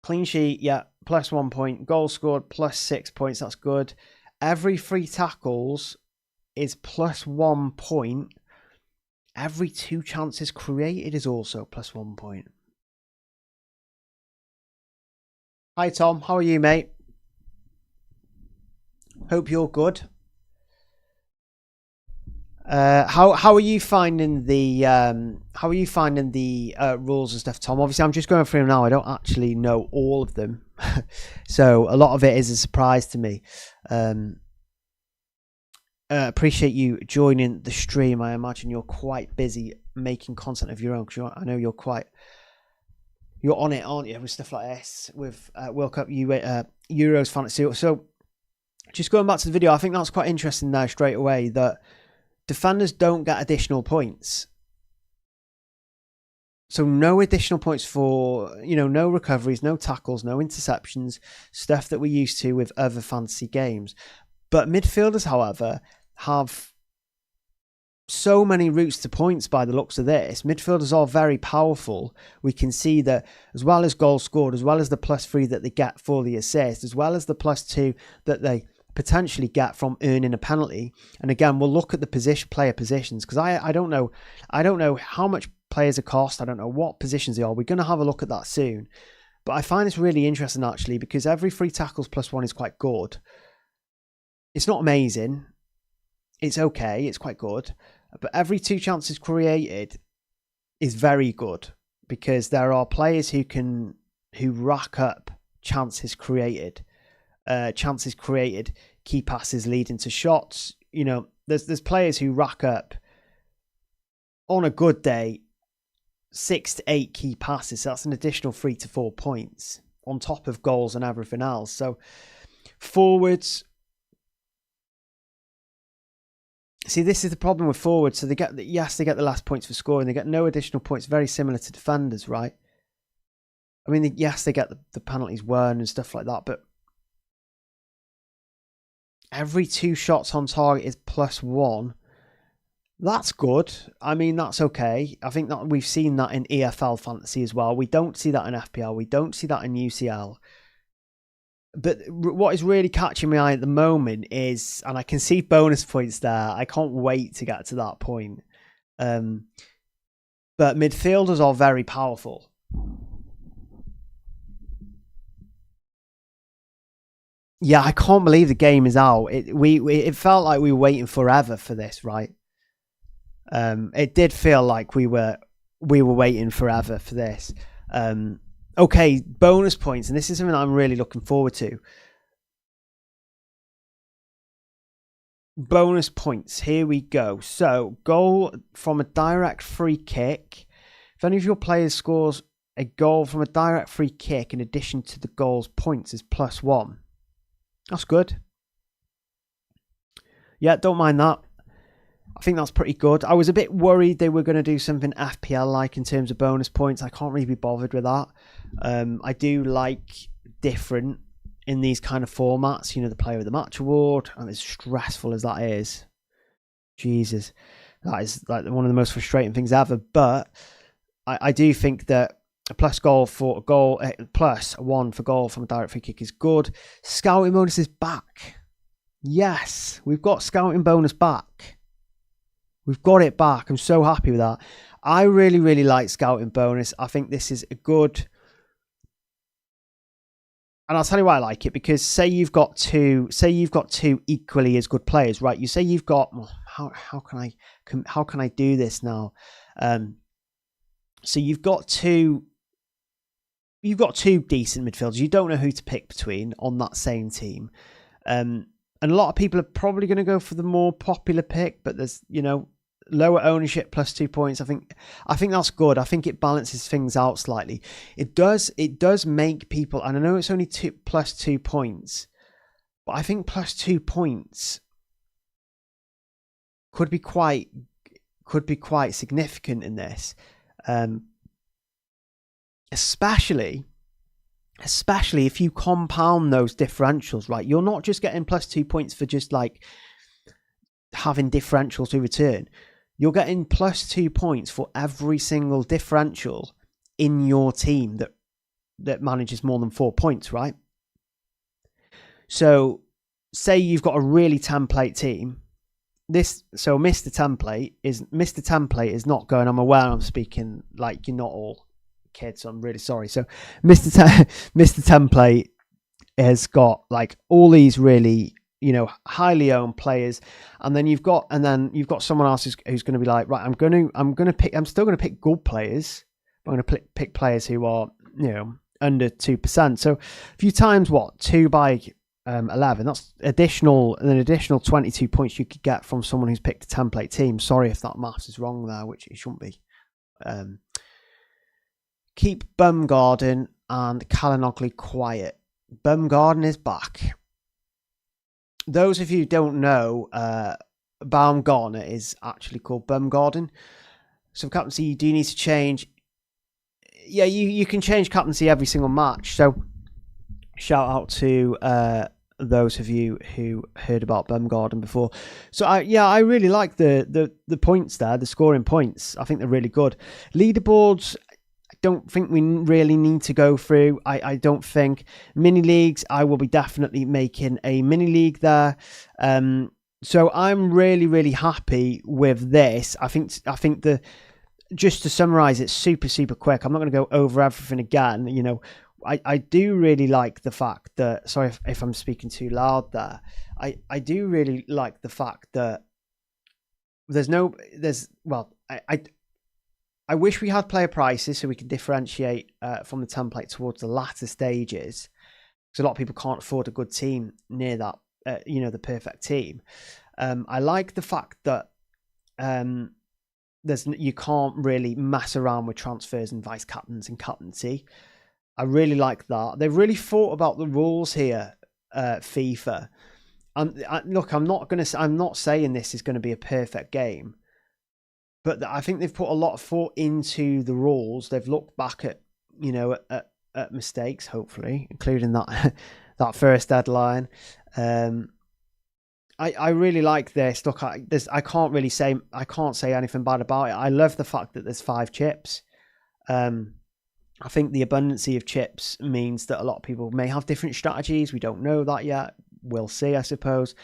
Clean sheet, yeah, +1 point. Goal scored, +6 points. That's good. Every 3 tackles is +1 point. Every 2 chances created is also +1 point. Hi Tom, how are you, mate? Hope you're good. How are you finding the rules and stuff, Tom? Obviously, I'm just going through them now. I don't actually know all of them, so a lot of it is a surprise to me. Appreciate you joining the stream. I imagine you're quite busy making content of your own, because I know you're on it, aren't you, with stuff like this, with World Cup Euros Fantasy. So just going back to the video, I think that's quite interesting now straight away, that defenders don't get additional points. So no additional points for, no recoveries, no tackles, no interceptions, stuff that we're used to with other fantasy games. But midfielders, however, have so many routes to points by the looks of this. Midfielders are very powerful. We can see that as well as goals scored, as well as the +3 that they get for the assist, as well as the +2 that they potentially get from earning a penalty. And again, we'll look at the player positions, because I don't know how much players are cost. I don't know what positions they are. We're going to have a look at that soon. But I find this really interesting, actually, because every 3 tackles +1 is quite good. It's not amazing. It's okay. It's quite good. But every 2 chances created is very good, because there are players who rack up chances created. Key passes leading to shots. There's players who rack up, on a good day, 6 to 8 key passes. So that's an additional 3 to 4 points on top of goals and everything else. So forwards, see, this is the problem with forwards. So they get the last points for scoring. They get no additional points, very similar to defenders, right? I mean, yes, they get the penalties won and stuff like that, but every 2 shots on target is +1. That's good. I mean, that's okay. I think that we've seen that in EFL fantasy as well. We don't see that in FPL. We don't see that in UCL. But what is really catching my eye at the moment is, and I can see bonus points there. I can't wait to get to that point. But midfielders are very powerful. Yeah, I can't believe the game is out. It felt like we were waiting forever for this, right? It did feel like we were waiting forever for this. Okay, bonus points, and this is something I'm really looking forward to. Bonus points, here we go. So, goal from a direct free kick. If any of your players scores a goal from a direct free kick in addition to the goal's points, is +1. That's good. Yeah, don't mind that. I think that's pretty good. I was a bit worried they were going to do something FPL-like in terms of bonus points. I can't really be bothered with that. I do like different in these kind of formats. The player of the match award, and as stressful as that is, Jesus, that is like one of the most frustrating things ever. But I do think that a +1 for goal from a direct free kick is good. Scouting bonus is back. Yes, we've got scouting bonus back. We've got it back. I'm so happy with that. I really, really like scouting bonus. I think this is a good And I'll tell you why I like it, because say you've got two equally as good players, right? You say you've got, how can I do this now? So you've got two decent midfielders. You don't know who to pick between on that same team. And a lot of people are probably going to go for the more popular pick, but there's, lower ownership plus 2 points. I think that's good. I think it balances things out slightly. It does make people, and I know it's only plus 2 points, but I think plus 2 points could be quite significant in this. Especially if you compound those differentials, right? You're not just getting plus 2 points for just like having differentials to return. You're getting plus 2 points for every single differential in your team that manages more than 4 points, right? So say you've got a really template team. Mr. Template is not going, I'm aware I'm speaking like you're not all kids, so I'm really sorry. So Mr. Template has got like all these really, highly owned players, and then you've got someone else who's going to be like, right, I'm still going to pick good players. I'm going to pick players who are, under 2%. So if you times 2 by 11, that's an additional 22 points you could get from someone who's picked a template team. Sorry if that maths is wrong there, which it shouldn't be. Keep Bumgarden and Kalinoglu quiet. Bumgarden is back. Those of you who don't know, Baumgartner is actually called Bumgarden. So captaincy, you do need to change. Yeah, you can change captaincy every single match. So shout out to those of you who heard about Bumgarden before. So I really like the points there, the scoring points. I think they're really good. Leaderboards, don't think we really need to go through. I don't think. Mini leagues, I will be definitely making a mini league there. So I'm really, really happy with this. I think just to summarize it super, super quick, I'm not going to go over everything again. I do really like the fact that, sorry if I'm speaking too loud there. I do really like the fact that I wish we had player prices so we could differentiate from the template towards the latter stages, because a lot of people can't afford a good team near that, the perfect team. I like the fact that you can't really mess around with transfers and vice captains and captaincy. I really like that. They've really thought about the rules here, FIFA. Look, I'm not saying this is going to be a perfect game. But I think they've put a lot of thought into the rules. They've looked back at, at mistakes, hopefully, including that first deadline. I really like this. Look, I can't say anything bad about it. I love the fact that there's 5 chips. I think the abundancy of chips means that a lot of people may have different strategies. We don't know that yet. We'll see, I suppose.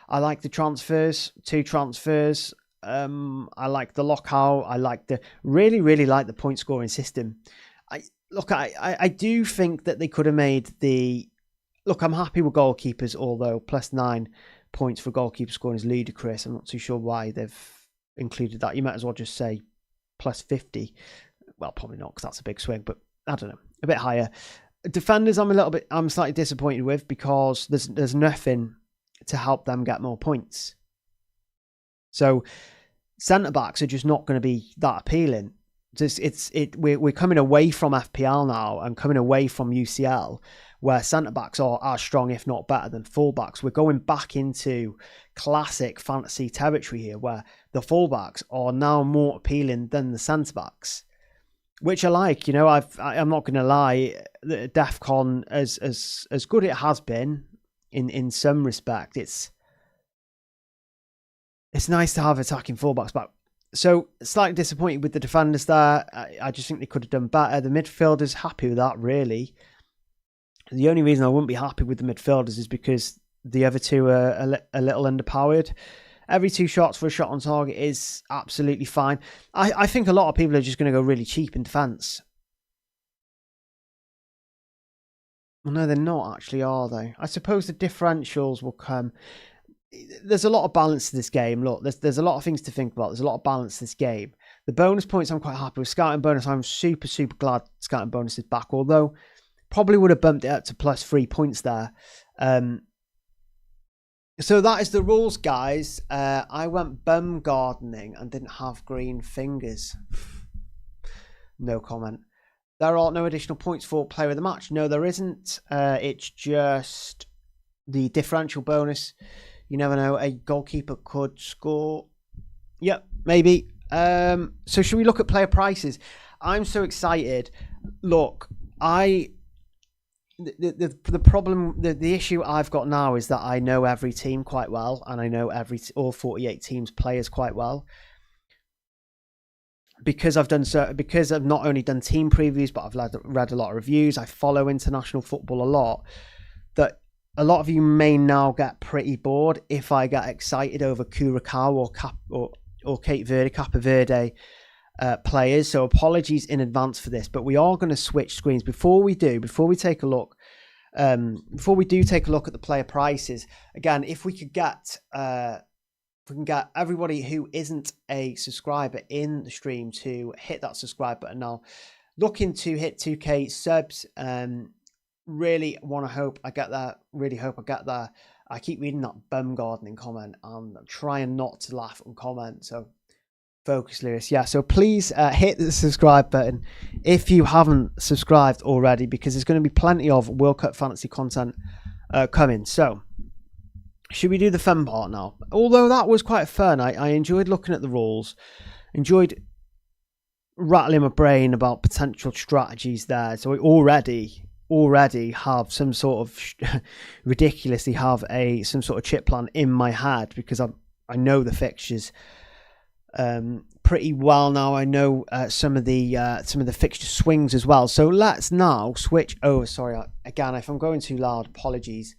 I like the transfers, 2 transfers. I like the lockout. I like really like the point scoring system. I do think that they could have made I'm happy with goalkeepers, although plus 9 points for goalkeeper scoring is ludicrous. I'm not too sure why they've included that. You might as well just say plus 50. Well, probably not, because that's a big swing, but I don't know, a bit higher. Defenders, I'm slightly disappointed with, because there's nothing to help them get more points. So centre-backs are just not going to be that appealing. We're coming away from FPL now and coming away from UCL, where centre-backs are as strong, if not better, than full-backs. We're going back into classic fantasy territory here, where the full-backs are now more appealing than the centre-backs, which I like. I'm not going to lie, DEFCON, as good it has been in some respect, it's nice to have attacking fullbacks back. So slightly disappointed with the defenders there. I just think they could have done better. The midfielders, happy with that, really. The only reason I wouldn't be happy with the midfielders is because the other two are a little underpowered. Every 2 shots for a shot on target is absolutely fine. I think a lot of people are just going to go really cheap in defence. Well, no, they're not actually, are they? I suppose the differentials will come. There's a lot of balance to this game. Look, there's a lot of things to think about. There's a lot of balance to this game. The bonus points, I'm quite happy with. Scouting bonus, I'm super, super glad scouting bonus is back. Although, probably would have bumped it up to plus 3 points there. So that is the rules, guys. I went bum gardening and didn't have green fingers. No comment. There are no additional points for player of the match. No, there isn't. It's just the differential bonus. You never know. A goalkeeper could score. Yep, maybe. So should we look at player prices? I'm so excited. Look, the problem, the issue I've got now is that I know every team quite well, and I know all 48 teams players quite well. Because I've not only done team previews, but I've read a lot of reviews. I follow international football a lot. That a lot of you may now get pretty bored if I get excited over Curacao or Cape Verde players. So apologies in advance for this, but we are going to switch screens before we do take a look at the player prices. Again, if we could get we can get everybody who isn't a subscriber in the stream to hit that subscribe button now. Looking to hit 2K subs. Really hope I get there. I keep reading that bum gardening comment and I'm trying not to laugh on comment. So focus, Lewis. Yeah, so please hit the subscribe button if you haven't subscribed already, because there's going to be plenty of World Cup Fantasy content coming. So should we do the fun part now? Although that was quite fun. I enjoyed looking at the rules. Enjoyed rattling my brain about potential strategies there. So we already have some sort of ridiculously have some sort of chip plan in my head, because I know the fixtures pretty well now. I know some of the fixture swings as well. So let's now switch over. Sorry, again, if I'm going too loud, apologies.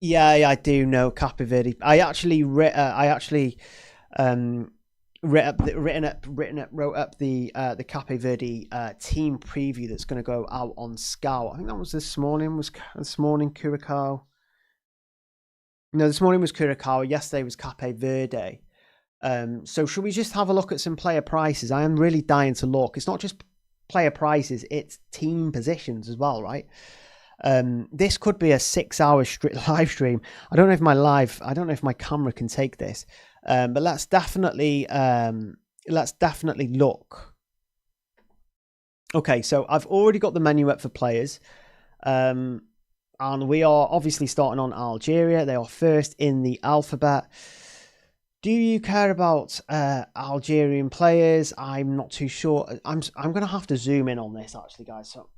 Yeah, I do know Cape Verde. I actually wrote up the Cape Verde team preview that's going to go out on Scout. I think that was this morning. Curacao. No, this morning was Curacao. Yesterday was Cape Verde. So should we just have a look at some player prices? I am really dying to look. It's not just player prices; it's team positions as well, right? This could be a 6-hour live stream. I don't know if my camera can take this, but let's definitely look. Okay, so I've already got the menu up for players, and we are obviously starting on Algeria. They are first in the alphabet. Do you care about Algerian players? I'm not too sure. I'm going to have to zoom in on this actually, guys. So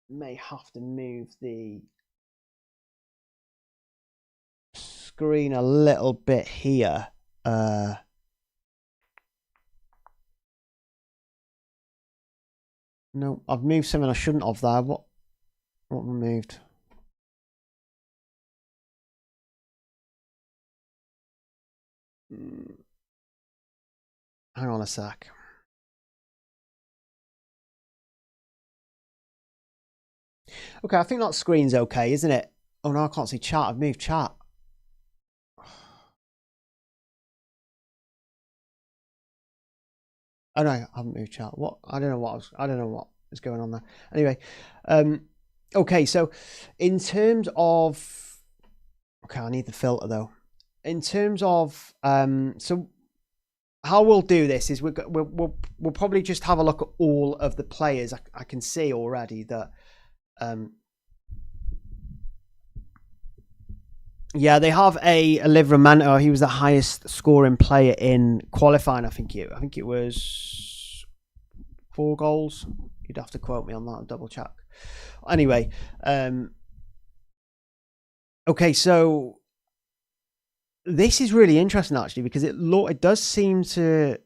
may have to move the screen a little bit here. No, I've moved something I shouldn't have there. What moved? Hang on a sec. Okay, I think that screen's okay, isn't it? Oh no, I can't see chat. I've moved chat. Oh no, I haven't moved chat. What? I don't know what is going on there. Anyway, okay, so in terms of, okay, I need the filter though. In terms of, so how we'll do this is we'll probably just have a look at all of the players. I can see already that, yeah, they have a Livramento. He was the highest scoring player in qualifying. I think it was 4 goals. You'd have to quote me on that. I'll double check. Anyway, okay, so this is really interesting actually, because it does seem to.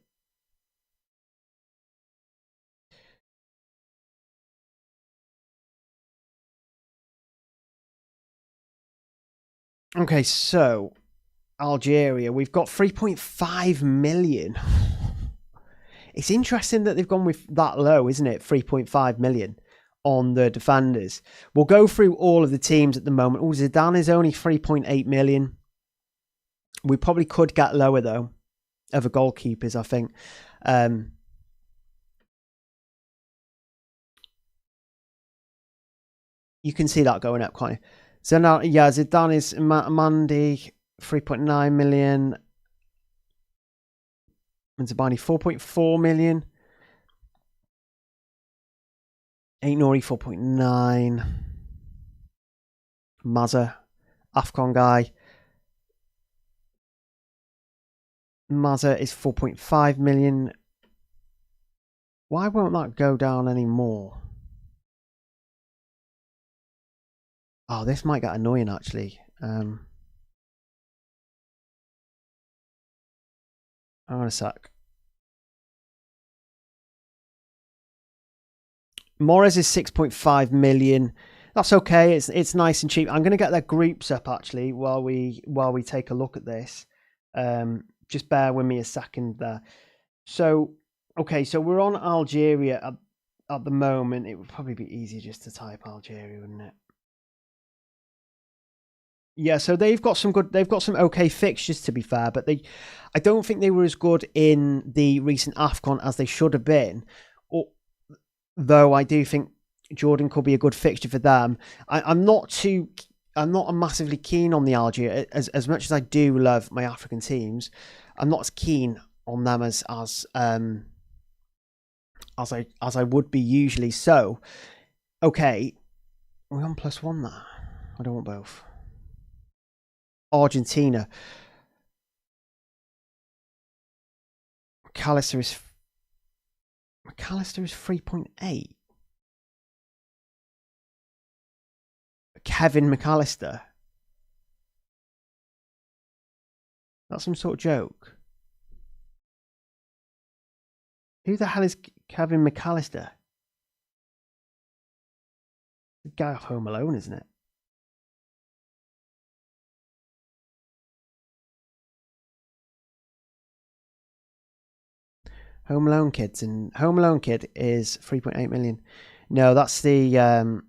Okay, so Algeria, we've got 3.5 million It's interesting that they've gone with that low, isn't it? 3.5 million on the defenders. We'll go through all of the teams at the moment. Oh, Zidane is only 3.8 million. We probably could get lower, though, of the goalkeepers, I think. You can see that going up quite. So now, yeah, Zidane is Mandy, 3.9 million. And Zabani, 4.4 million. Ain't Nori, 4.9. Mazza, AFCON guy. Mazza is 4.5 million. Why won't that go down anymore? Oh, this might get annoying, actually. Hang on a sec. Morris is 6.5 million. That's okay. It's nice and cheap. I'm going to get their groups up, actually, while we take a look at this. Just bear with me a second there. So, okay, so we're on Algeria at the moment. It would probably be easier just to type Algeria, wouldn't it? Yeah, so they've got some okay fixtures, to be fair, but I don't think they were as good in the recent AFCON as they should have been. Though I do think Jordan could be a good fixture for them. I'm not massively keen on the Algeria as much as I do love my African teams. I'm not as keen on them as I would be usually. So, okay, we're on +1 there. I don't want both. Argentina. McAllister is 3.8. Kevin McAllister. That's some sort of joke. Who the hell is Kevin McAllister? The guy off Home Alone, isn't it? Home Alone Kids, and Home Alone Kid is 3.8 million. No, that's the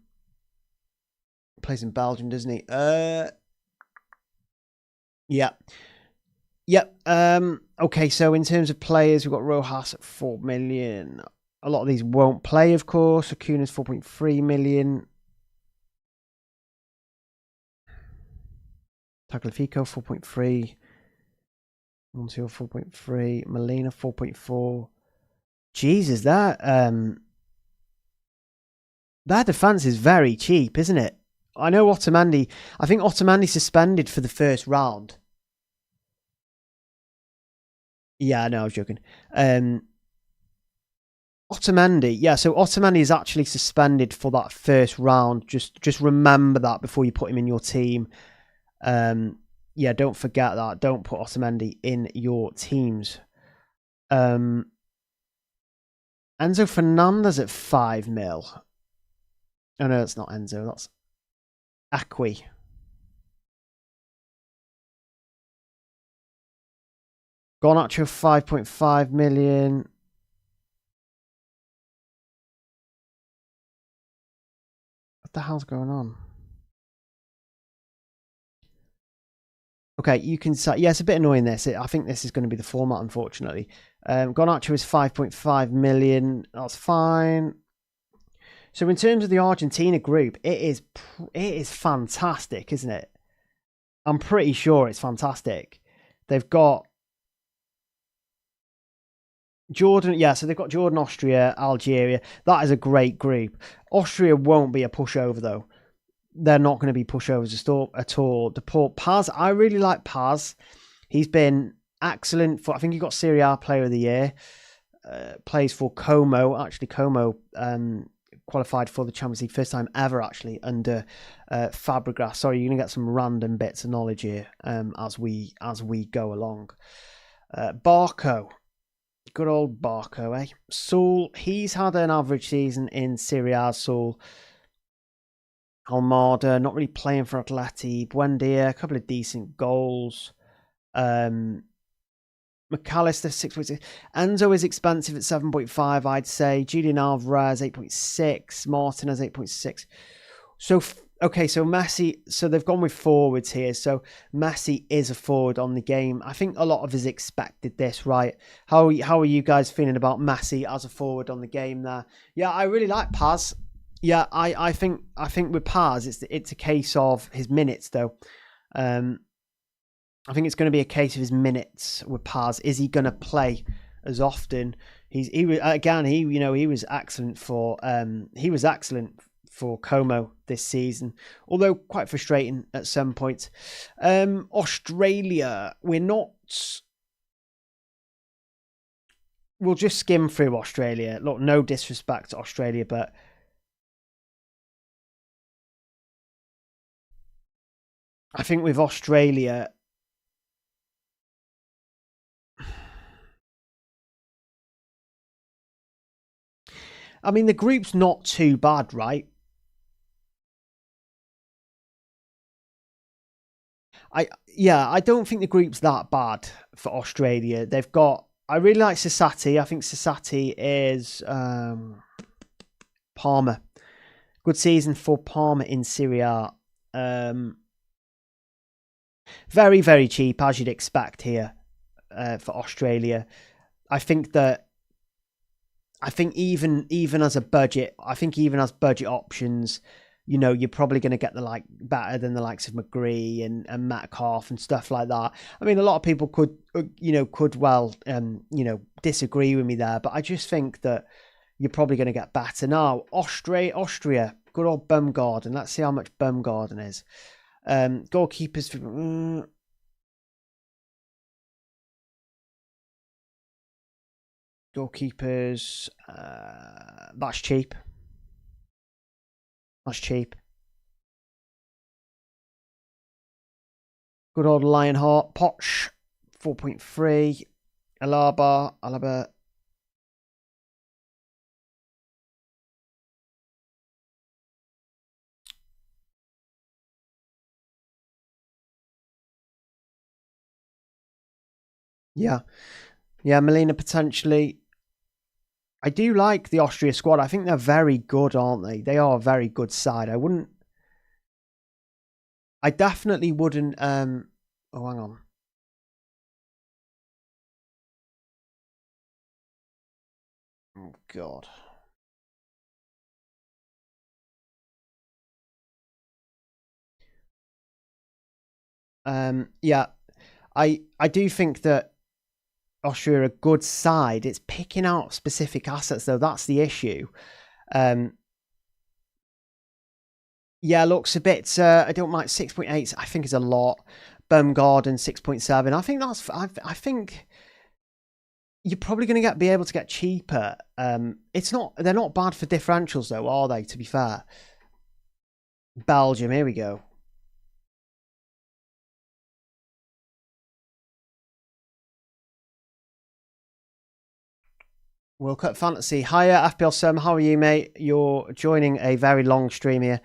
plays in Belgium, doesn't he? Yeah. Yep. Okay, so in terms of players, we've got Rojas at 4 million. A lot of these won't play, of course. Acuna's 4.3 million. Tagliafico 4.3. Montiel 4.3. Molina 4.4. Jesus, that defense is very cheap, isn't it? I know Otamendi. I think Otamendi suspended for the first round. Yeah, no, I was joking. Otamendi, yeah. So Otamendi is actually suspended for that first round. Just remember that before you put him in your team. Yeah, don't forget that. Don't put Otamendi in your teams. Enzo Fernandez at 5 mil. Oh no, that's not Enzo. That's Acqui. Garnacho 5.5 million. What the hell's going on? Okay, you can say, yeah, it's a bit annoying this. I think this is going to be the format, unfortunately. Garnacho is 5.5 million. That's fine. So in terms of the Argentina group, it is fantastic, isn't it? I'm pretty sure it's fantastic. They've got Jordan, yeah, so they've got Jordan, Austria, Algeria. That is a great group. Austria won't be a pushover, though. They're not going to be pushovers at all. Deport Paz, I really like Paz. He's been excellent for, I think he got Serie A Player of the Year. Plays for Como. Actually, Como qualified for the Champions League first time ever, actually, under Fabregas. Sorry, you're going to get some random bits of knowledge here as we go along. Barco. Good old Barco, eh? Saul, he's had an average season in Serie A, Saul. Almada, not really playing for Atleti. Buendia, a couple of decent goals. McAllister 6.6. Enzo is expensive at 7.5, I'd say. Julian Alvarez 8.6. Martinez 8.6. So okay, so Messi. So they've gone with forwards here. So Messi is a forward on the game. I think a lot of us expected this, right? How are you guys feeling about Messi as a forward on the game there? Yeah, I really like Paz. Yeah, I think with Paz, it's a case of his minutes though. I think it's going to be a case of his minutes with Paz. Is he going to play as often? He was excellent for Como this season, although quite frustrating at some points. Australia, we'll just skim through Australia. Look, no disrespect to Australia, but I think with Australia, I mean, the group's not too bad, right? I don't think the group's that bad for Australia. I really like Sasati. I think Sasati is Palmer. Good season for Palmer in Serie A. Very, very cheap, as you'd expect here for Australia. I think even as budget options, you're probably going to get better than the likes of McGree and Metcalf and stuff like that. I mean, a lot of people could disagree with me there, but I just think that you're probably going to get better. Now, Austria, good old Baumgarten. Let's see how much Baumgarten is. Goalkeepers. Goalkeepers. That's cheap. That's cheap. Good old Lionheart. Poch, 4.3. Alaba. Yeah. Molina potentially. I do like the Austria squad. I think they're very good, aren't they? They are a very good side. I definitely wouldn't. Hang on. Oh God. Yeah, I do think that Austria are a good side. It's picking out specific assets though. That's the issue. Yeah, looks a bit. I don't like 6.8. I think is a lot. Baumgarten 6.7. I think you're probably going to be able to get cheaper. They're not bad for differentials though, are they? To be fair, Belgium. Here we go. World Cup Fantasy. Hiya, FPL Sam. How are you, mate? You're joining a very long stream here.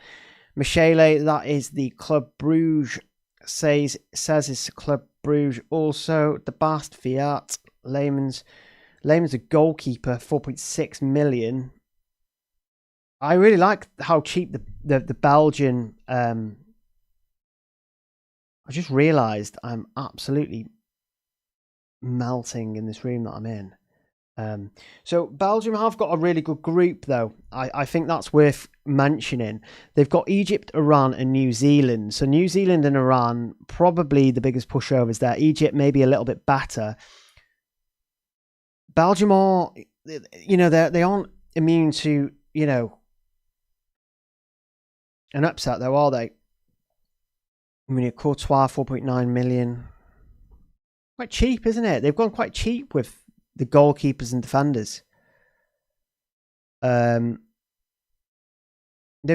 Michele, that is the Club Bruges. Says it's Club Bruges. Also, the Bast Fiat. Lehman's a goalkeeper, 4.6 million. I really like how cheap the Belgian. I just realised I'm absolutely melting in this room that I'm in. So Belgium have got a really good group, though. I think that's worth mentioning. They've got Egypt, Iran, and New Zealand. So New Zealand and Iran, probably the biggest pushovers there. Egypt maybe a little bit better. Belgium are, they aren't immune to, an upset, though, are they? I mean, Courtois, 4.9 million. Quite cheap, isn't it? They've gone quite cheap with the goalkeepers and defenders. They've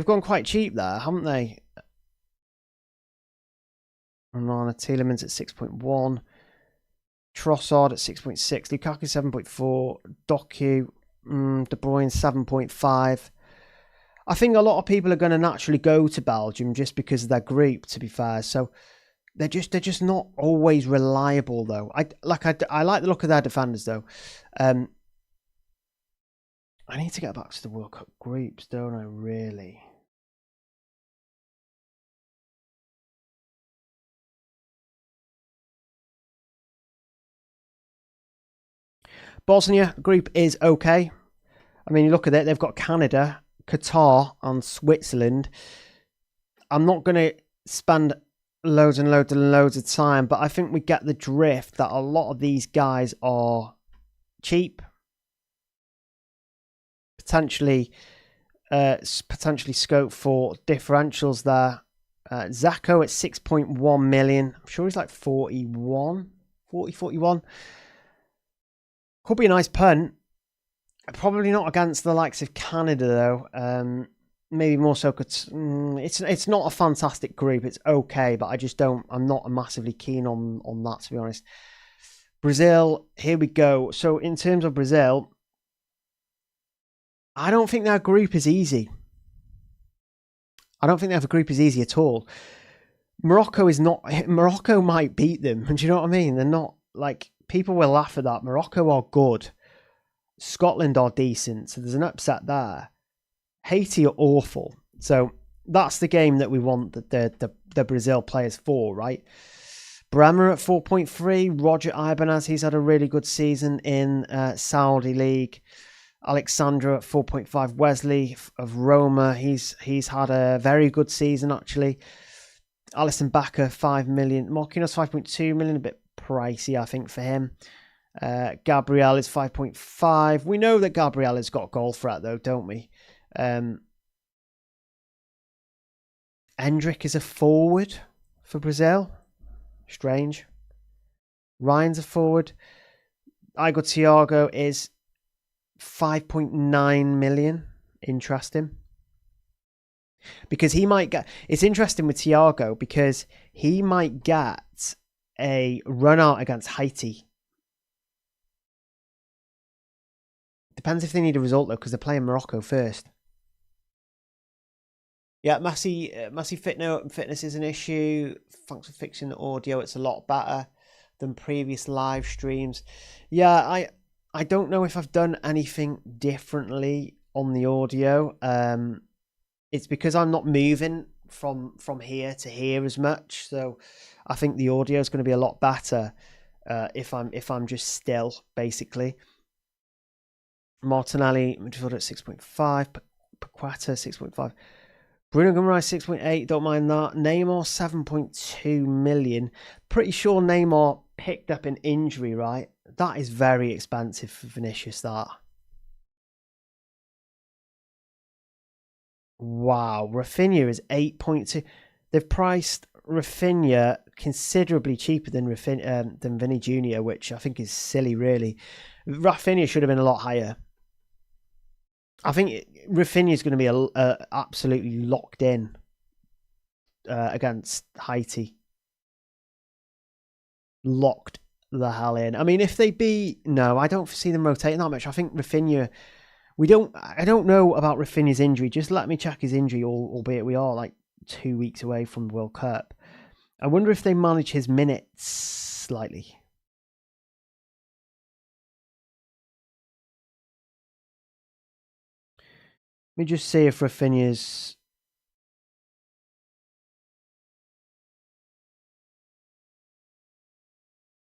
gone quite cheap there, haven't they? Onana, Tielemans at 6.1. Trossard at 6.6. Lukaku 7.4. Doku, De Bruyne 7.5. I think a lot of people are going to naturally go to Belgium just because of their group, to be fair. So they're just not always reliable though. I like the look of their defenders though. I need to get back to the World Cup groups, don't I? Really. Bosnia group is okay. I mean, you look at it, they've got Canada, Qatar, and Switzerland. I'm not going to spend loads and loads and loads of time, but I think we get the drift that a lot of these guys are cheap. Potentially scope for differentials there. Zacco at 6.1 million. I'm sure he's like 41. Could be a nice punt. Probably not against the likes of Canada though. Maybe more so. It's not a fantastic group. It's okay, but I'm not massively keen on that, to be honest. Brazil, here we go. So in terms of Brazil, I don't think their group is easy. I don't think they have a group is easy at all. Morocco might beat them. Do you know what I mean? They're not like, people will laugh at that. Morocco are good. Scotland are decent. So there's an upset there. Haiti are awful. So that's the game that we want the Brazil players for, right? Bremer at 4.3. Roger Ibanez, he's had a really good season in Saudi League. Alexandra at 4.5. Wesley of Roma, he's had a very good season actually. Alisson Becker 5 million. Marquinhos 5.2 million, a bit pricey I think for him. Gabriel is 5.5. We know that Gabriel has got goal threat though, don't we? Endrick is a forward for Brazil. Strange. Ryan's a forward. Igor Thiago is 5.9 million. Interesting. Because he might get... It's interesting with Thiago because he might get a run out against Haiti. Depends if they need a result though, because they're playing Morocco first. Yeah, Massey fitness is an issue. Thanks for fixing the audio. It's a lot better than previous live streams. Yeah, I don't know if I've done anything differently on the audio. It's because I'm not moving from here to here as much. So I think the audio is going to be a lot better if I'm just still, basically. Martinelli, midfielder at 6.5. Paqueta, 6.5. Bruno Guimaraes, 6.8. Don't mind that. Neymar, 7.2 million. Pretty sure Neymar picked up an injury, right? That is very expensive for Vinicius, that. Wow. Rafinha is 8.2. They've priced Rafinha considerably cheaper than Vinny Jr., which I think is silly, really. Rafinha should have been a lot higher. I think Rafinha is going to be absolutely locked in against Haiti. Locked the hell in. I mean, if they beat... No, I don't see them rotating that much. I think Rafinha... I don't know about Rafinha's injury. Just let me check his injury, albeit we are like 2 weeks away from the World Cup. I wonder if they manage his minutes slightly. Let me just see if Rafinha's...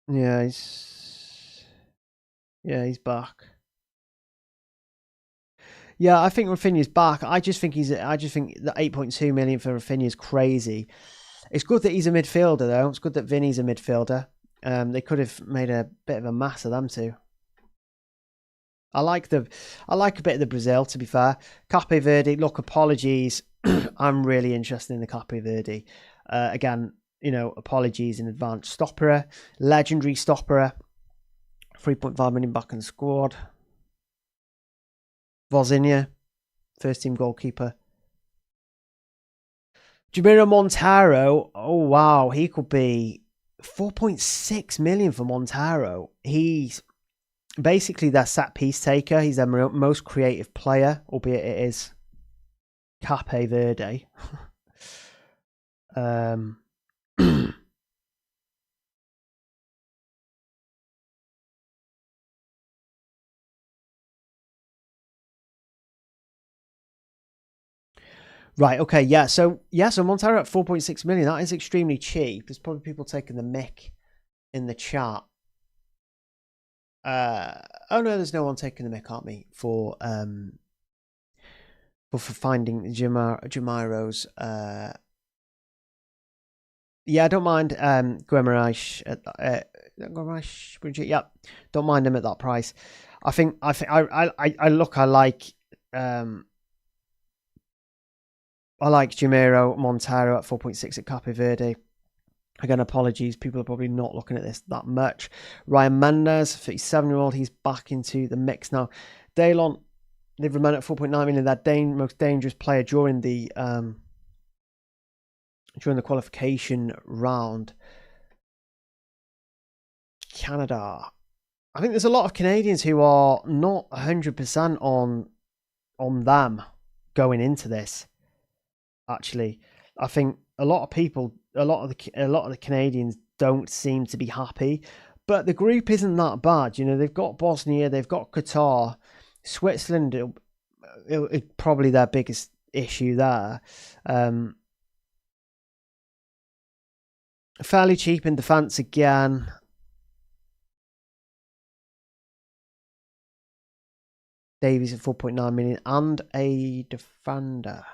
Yeah, he's back. Yeah, I think Rafinha's back. I just think the 8.2 million for Rafinha is crazy. It's good that he's a midfielder though. It's good that Vinny's a midfielder. They could have made a bit of a mess of them too. I like a bit of the Brazil, to be fair. Cape Verde, look, apologies. I'm really interested in the Cape Verde. Again, apologies in advance. Stopperer, legendary Stopperer. 3.5 million back in the squad. Vozinha, first team goalkeeper. Jamiro Montero, oh wow, he could be 4.6 million for Montero. He's basically their set piece taker. He's their most creative player, albeit it is Cape Verde. Right, okay, yeah. So Montero at 4.6 million, that is extremely cheap. There's probably people taking the mick in the chat. Oh no, there's no one taking the mick, aren't we? For finding Jamiro's yeah, I don't mind Guimaraes at Guimaraes, yeah, don't mind him at that price. I like Jamiro Montero at 4.6 at Cape Verde. Again, apologies, people are probably not looking at this that much. Ryan Mendes, 37-year-old, he's back into the mix now. Daylon, they've remained at 4.9 million. Their most dangerous player during the qualification round. Canada. I think there's a lot of Canadians who are not 100% on them going into this. Actually, I think a lot of the Canadians don't seem to be happy, but the group isn't that bad. You know, they've got Bosnia, they've got Qatar, Switzerland, probably their biggest issue there. Fairly cheap in defence again. Davies at 4.9 million and a defender.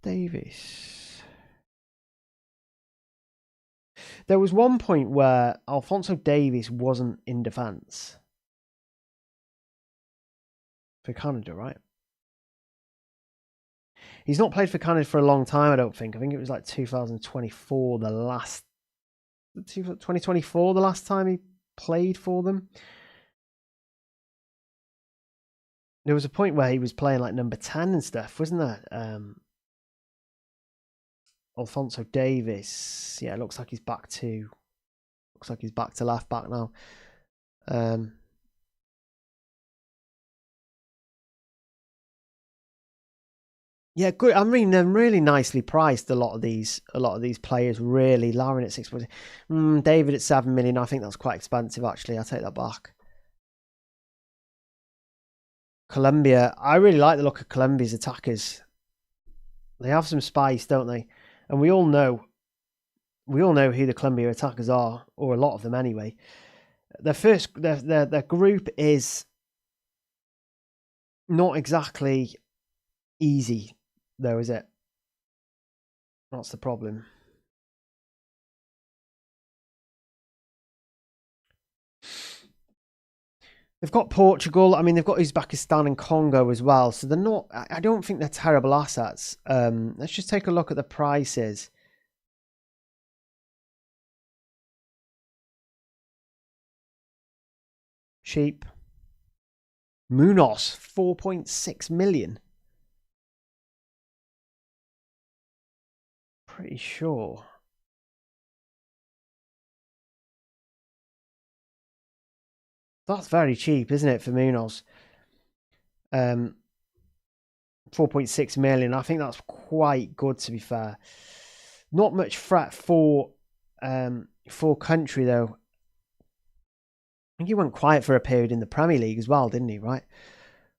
Davies. There was one point where Alphonso Davies wasn't in defence for Canada, right? He's not played for Canada for a long time, I don't think. I think it was like 2024, 2024, the last time he played for them. There was a point where he was playing like number 10 and stuff, wasn't there? Alphonso Davies. Yeah, it looks like he's back to left back now. Yeah, good. I mean, they're really nicely priced. A lot of these players, really. Lauren at 6. David at 7 million. I think that's quite expensive. Actually, I take that back. Colombia. I really like the look of Colombia's attackers. They have some spice, don't they? And we all know who the Colombia attackers are, or a lot of them anyway. Their group is not exactly easy, though, is it? That's the problem. They've got Portugal. I mean, they've got Uzbekistan and Congo as well. So they're not. I don't think they're terrible assets. Let's just take a look at the prices. Cheap. Munoz, 4.6 million. Pretty sure. That's very cheap, isn't it, for Munoz? 4.6 million. I think that's quite good, to be fair. Not much threat for country, though. I think he went quiet for a period in the Premier League as well, didn't he? Right?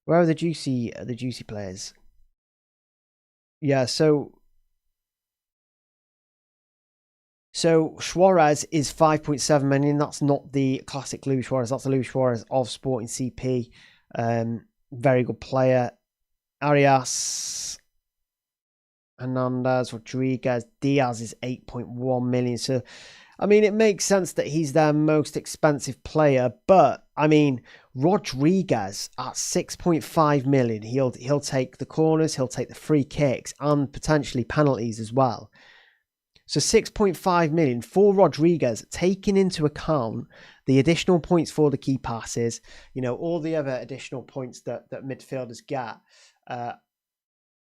Where are the juicy players? Yeah, so Suarez is 5.7 million. That's not the classic Luis Suarez. That's the Luis Suarez of Sporting CP. Very good player. Arias, Hernandez, Rodriguez, Diaz is 8.1 million. So, I mean, it makes sense that he's their most expensive player. But, I mean, Rodriguez at 6.5 million, he'll take the corners, he'll take the free kicks and potentially penalties as well. So 6.5 million for Rodriguez, taking into account the additional points for the key passes, all the other additional points that midfielders get.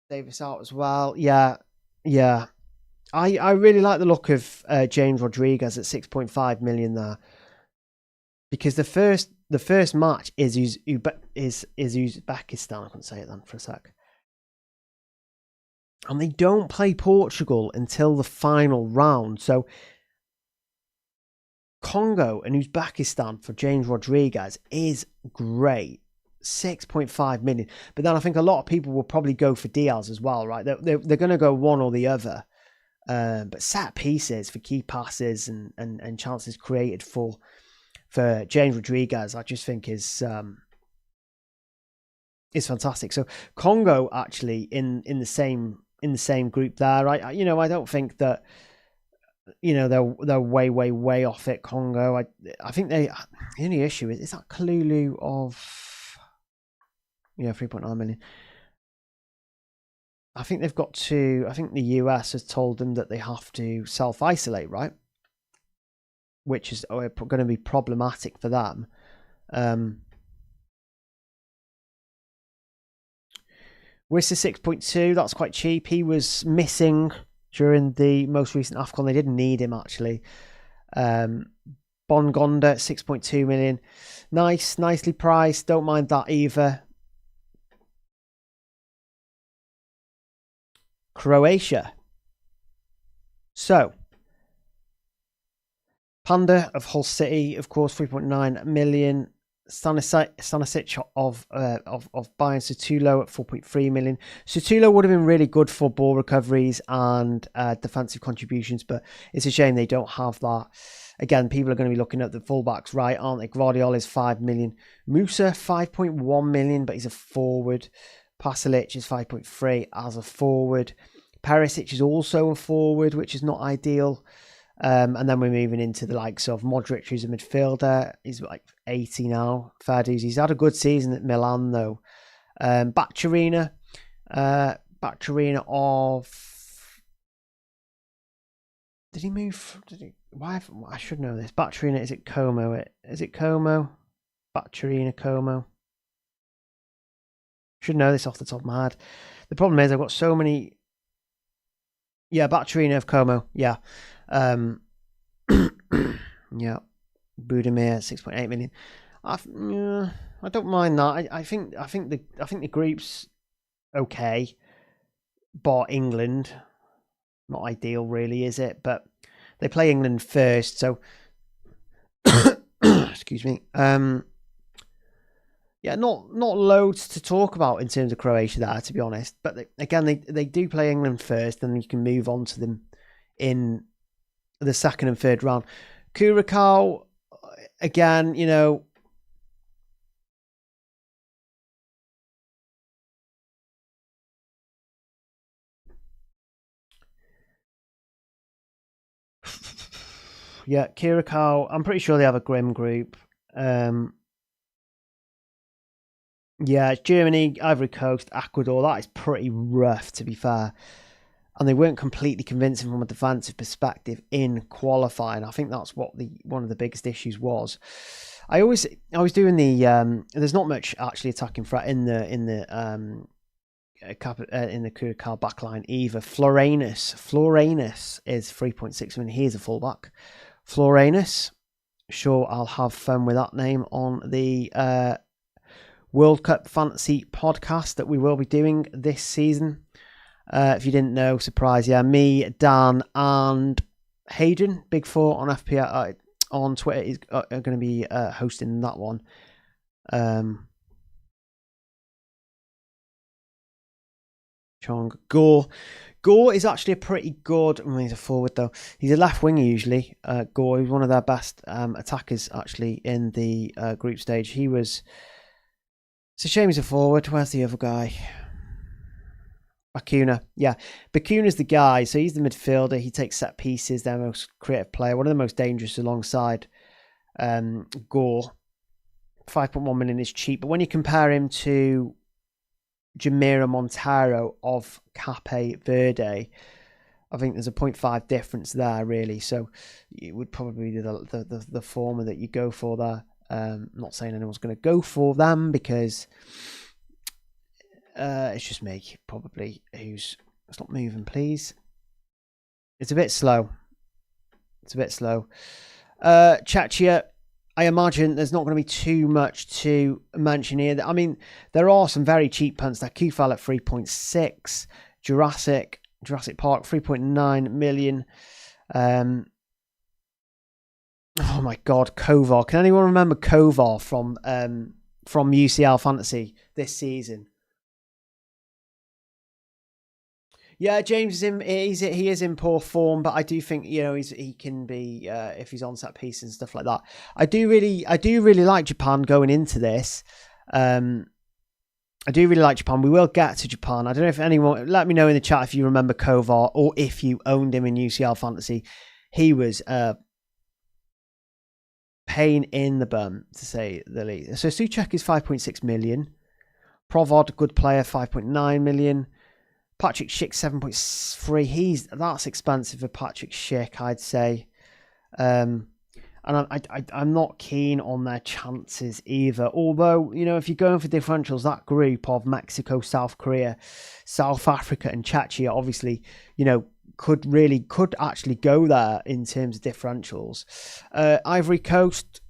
Davis out as well. Yeah. I really like the look of James Rodriguez at 6.5 million there, because the first match is Uzbekistan. I couldn't say it then for a sec. And they don't play Portugal until the final round. So Congo and Uzbekistan for James Rodriguez is great. 6.5 million. But then I think a lot of people will probably go for Diaz as well, right? They're going to go one or the other. But set pieces for key passes and chances created for James Rodriguez, I just think is fantastic. So Congo actually in the same group there. I don't think that they're way off it. Congo. I think the only issue is that Kalulu of 3.9 million. I think they've got to. I think the US has told them that they have to self-isolate, right? Which is going to be problematic for them. Wissa 6.2. That's quite cheap. He was missing during the most recent AFCON. They didn't need him actually. Bongonda 6.2 million. Nicely priced. Don't mind that either. Croatia. So, Panda of Hull City, of course, 3.9 million. Stanisic of Bayern Sutulo at 4.3 million. Sutulo would have been really good for ball recoveries and defensive contributions, but it's a shame they don't have that. Again, people are going to be looking at the fullbacks, right, aren't they? Guardiola is 5 million. Musa, 5.1 million, but he's a forward. Pasalic is 5.3 as a forward. Perisic is also a forward, which is not ideal. And then we're moving into the likes of Modric, who's a midfielder. He's like 80 now. Fair dues. He's had a good season at Milan, though. Bacciarina of... Did he move? Why? I should know this. Bacciarina, is it Como? Is it Como? Bacciarina, Como. Should know this off the top of my head. The problem is I've got so many... Yeah, Bacciarina of Como. Yeah. Yeah. Budimir 6.8 million. I don't mind that. I think the group's okay, but England not ideal really, is it? But they play England first, so excuse me. Yeah, not loads to talk about in terms of Croatia there, to be honest. But they do play England first, and you can move on to them in the second and third round. Curacao, again, yeah, Curacao, I'm pretty sure they have a grim group. Yeah, Germany, Ivory Coast, Ecuador. That is pretty rough, to be fair. And they weren't completely convincing from a defensive perspective in qualifying. I think that's what one of the biggest issues was. I was doing the there's not much actually attacking threat in the Curacao backline either. Floranus is 3.6 million. He's a fullback. Floranus, sure, I'll have fun with that name on the World Cup Fantasy podcast that we will be doing this season. If you didn't know, surprise, yeah, me, Dan, and Hayden, Big Four on FPL on Twitter are going to be hosting that one. Chong Gore is actually a pretty good. He's a forward though. He's a left winger usually. Gore, he's one of their best attackers actually in the group stage. It's a shame he's a forward. Where's the other guy? Bakuna. Yeah, Bakuna's the guy. So he's the midfielder. He takes set pieces. Their most creative player. One of the most dangerous alongside Gore. 5.1 million is cheap. But when you compare him to Jamiro Montero of Cape Verde, I think there's a 0.5 difference there, really. So it would probably be the former that you go for there. I'm not saying anyone's going to go for them because it's just me, probably, stop moving, please. It's a bit slow. Chechia, I imagine there's not going to be too much to mention here. I mean, there are some very cheap punts there. Kufal at 3.6, Jurassic Park 3.9 million. Oh my God, Kovar. Can anyone remember Kovar from from UCL Fantasy this season. Yeah, James he is in poor form, but I do think he can be if he's on set piece and stuff like that. I do really like Japan going into this. I do really like Japan. We will get to Japan. I don't know if anyone, let me know in the chat if you remember Kovar or if you owned him in UCL Fantasy. He was a pain in the bum, to say the least. So Souček is 5.6 million. Provod, good player, 5.9 million. Patrick Schick, 7.3. That's expensive for Patrick Schick, I'd say. And I'm not keen on their chances either. Although, if you're going for differentials, that group of Mexico, South Korea, South Africa, and Czechia, obviously, could actually go there in terms of differentials. Ivory Coast,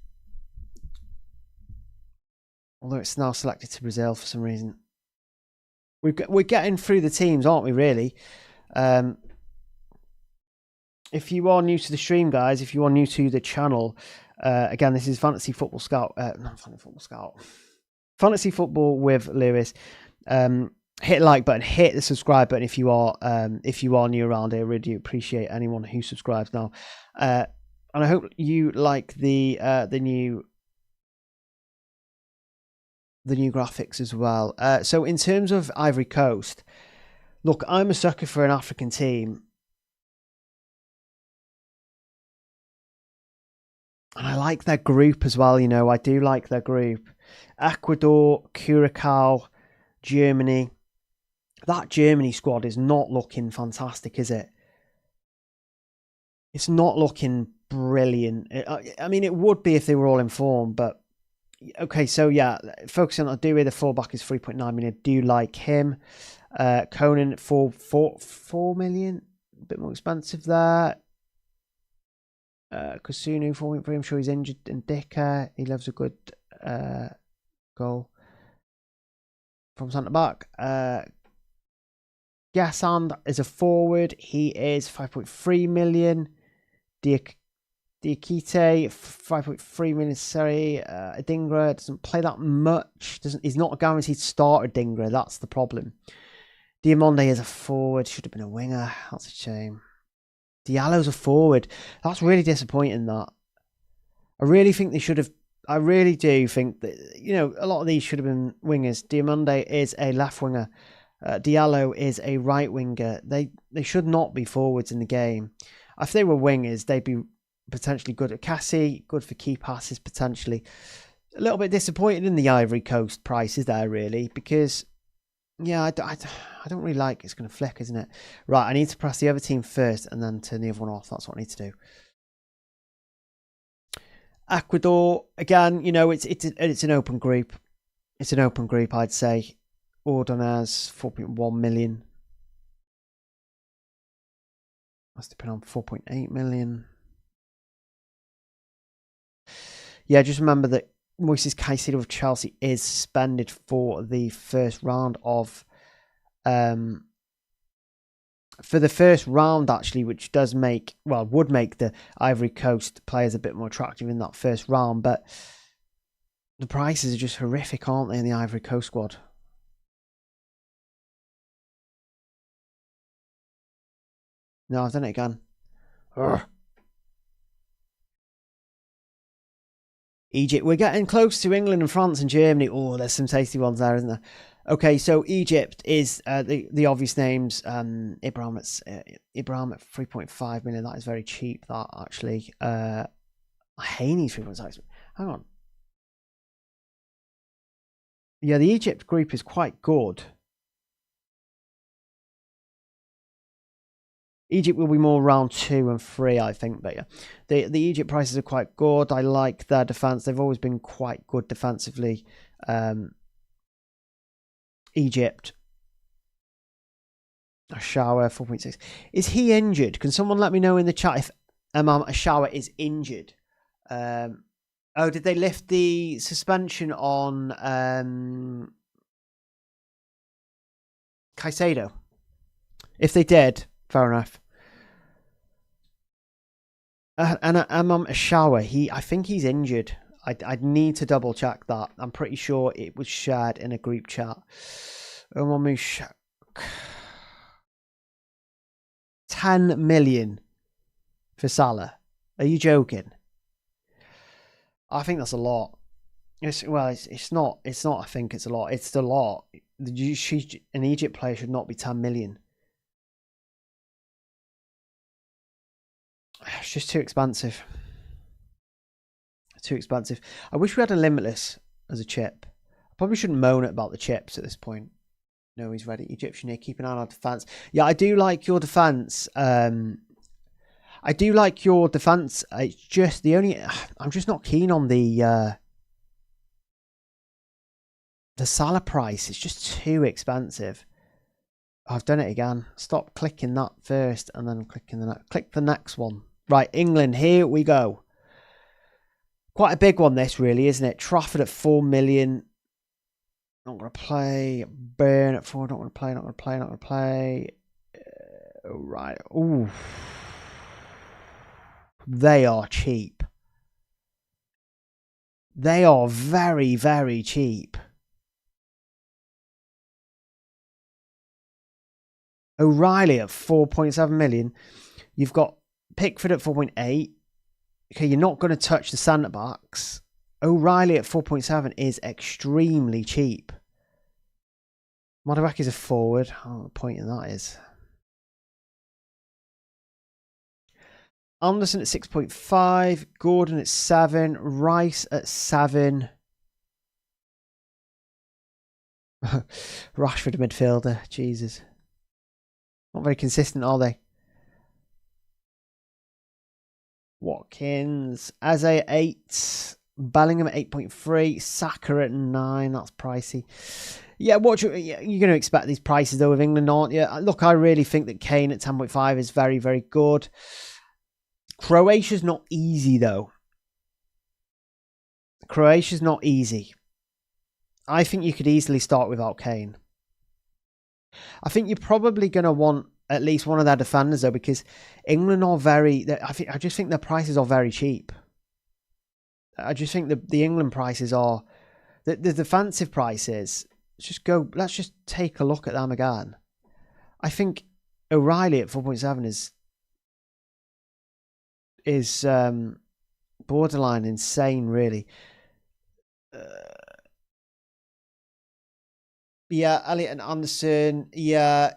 although it's now selected to Brazil for some reason. We're getting through the teams, aren't we, really? If you are new to the stream, guys, if you are new to the channel, again, this is Fantasy Football Scout. Not Fantasy Football Scout. Fantasy Football with Lewis. Hit the like button, hit the subscribe button if you are new around here. I really do appreciate anyone who subscribes now. And I hope you like the new graphics as well. So in terms of Ivory Coast, look, I'm a sucker for an African team. And I like their group as well, I do like their group. Ecuador, Curacao, Germany. That Germany squad is not looking fantastic, is it? It's not looking brilliant. I mean, it would be if they were all in form, but okay, so yeah, focusing on Adue, the fullback is 3.9 million. I do like him. Conan, 4 million. A bit more expensive there. Kusunu, 4.3. I'm sure he's injured. And Dicker, he loves a good goal from centre back. Gassand is a forward. He is 5.3 million. Diakite, 5.3 million. Sorry, Adingra doesn't play that much. He's not a guaranteed starter. Adingra, that's the problem. Diamonde is a forward. Should have been a winger. That's a shame. Diallo's a forward. That's really disappointing. That I really think they should have. I really do think that a lot of these should have been wingers. Diamonde is a left winger. Diallo is a right winger. They should not be forwards in the game. If they were wingers, they'd be potentially good at Cassie, good for key passes potentially. A little bit disappointed in the Ivory Coast prices there, really, because I don't really like it's going to flick, isn't it? Right, I need to press the other team first and then turn the other one off. That's what I need to do. Ecuador, again, it's an open group. It's an open group, I'd say. Ordonez, 4.1 million. Must have been on 4.8 million. Yeah, just remember that Moises Caicedo of Chelsea is suspended for the first round of actually, which does would make the Ivory Coast players a bit more attractive in that first round, but the prices are just horrific, aren't they, in the Ivory Coast squad? No, I've done it again. Ugh. Egypt. We're getting close to England and France and Germany. Oh, there's some tasty ones there, isn't there? Okay, so Egypt is the obvious names. Ibrahim at 3.5 million. That is very cheap, that, actually. Haney, 3.6. Hang on. Yeah, the Egypt group is quite good. Egypt will be more round 2 and 3, I think. But yeah, the Egypt prices are quite good. I like their defense. They've always been quite good defensively. Egypt. Ashawa, 4.6. Is he injured? Can someone let me know in the chat if Ashawa is injured? Oh, did they lift the suspension on Caicedo? If they did, fair enough. And Ashawa, I think he's injured. I'd need to double check that. I'm pretty sure it was shared in a group chat. 10 million for Salah. Are you joking? I think that's a lot. It's not. I think it's a lot. It's a lot. An Egypt player should not be 10 million. It's just too expensive. Too expensive. I wish we had a limitless as a chip. I probably shouldn't moan about the chips at this point. No, he's ready. Egyptian here. Keep an eye on our defense. Yeah, I do like your defense. I do like your defense. It's just I'm just not keen on the Salah price. It's just too expensive. I've done it again. Stop clicking that first and then clicking click the next one. Right, England, here we go. Quite a big one this really, isn't it? Trafford at 4 million. Not going to play. Burn at 4. Not going to play. Right. Ooh. They are cheap. They are very, very cheap. O'Reilly at 4.7 million. You've got Pickford at 4.8. Okay, you're not going to touch the centre backs. O'Reilly at 4.7 is extremely cheap. Madueke is a forward. I don't know what the point in that is. Anderson at 6.5. Gordon at 7. Rice at 7. Rashford midfielder. Jesus. Not very consistent, are they? Watkins. Eze at 8. Bellingham at 8.3. Saka at 9. That's pricey. Yeah, you're going to expect these prices though with England, aren't you? Look, I really think that Kane at 10.5 is very, very good. Croatia's not easy though. Croatia's not easy. I think you could easily start without Kane. I think you're probably going to want at least one of their defenders though, because England are I just think their prices are very cheap. I just think the England prices are the defensive prices. Let's just take a look at them again. I think O'Reilly at 4.7 is borderline insane, really. Yeah, Elliot and Anderson. Yeah,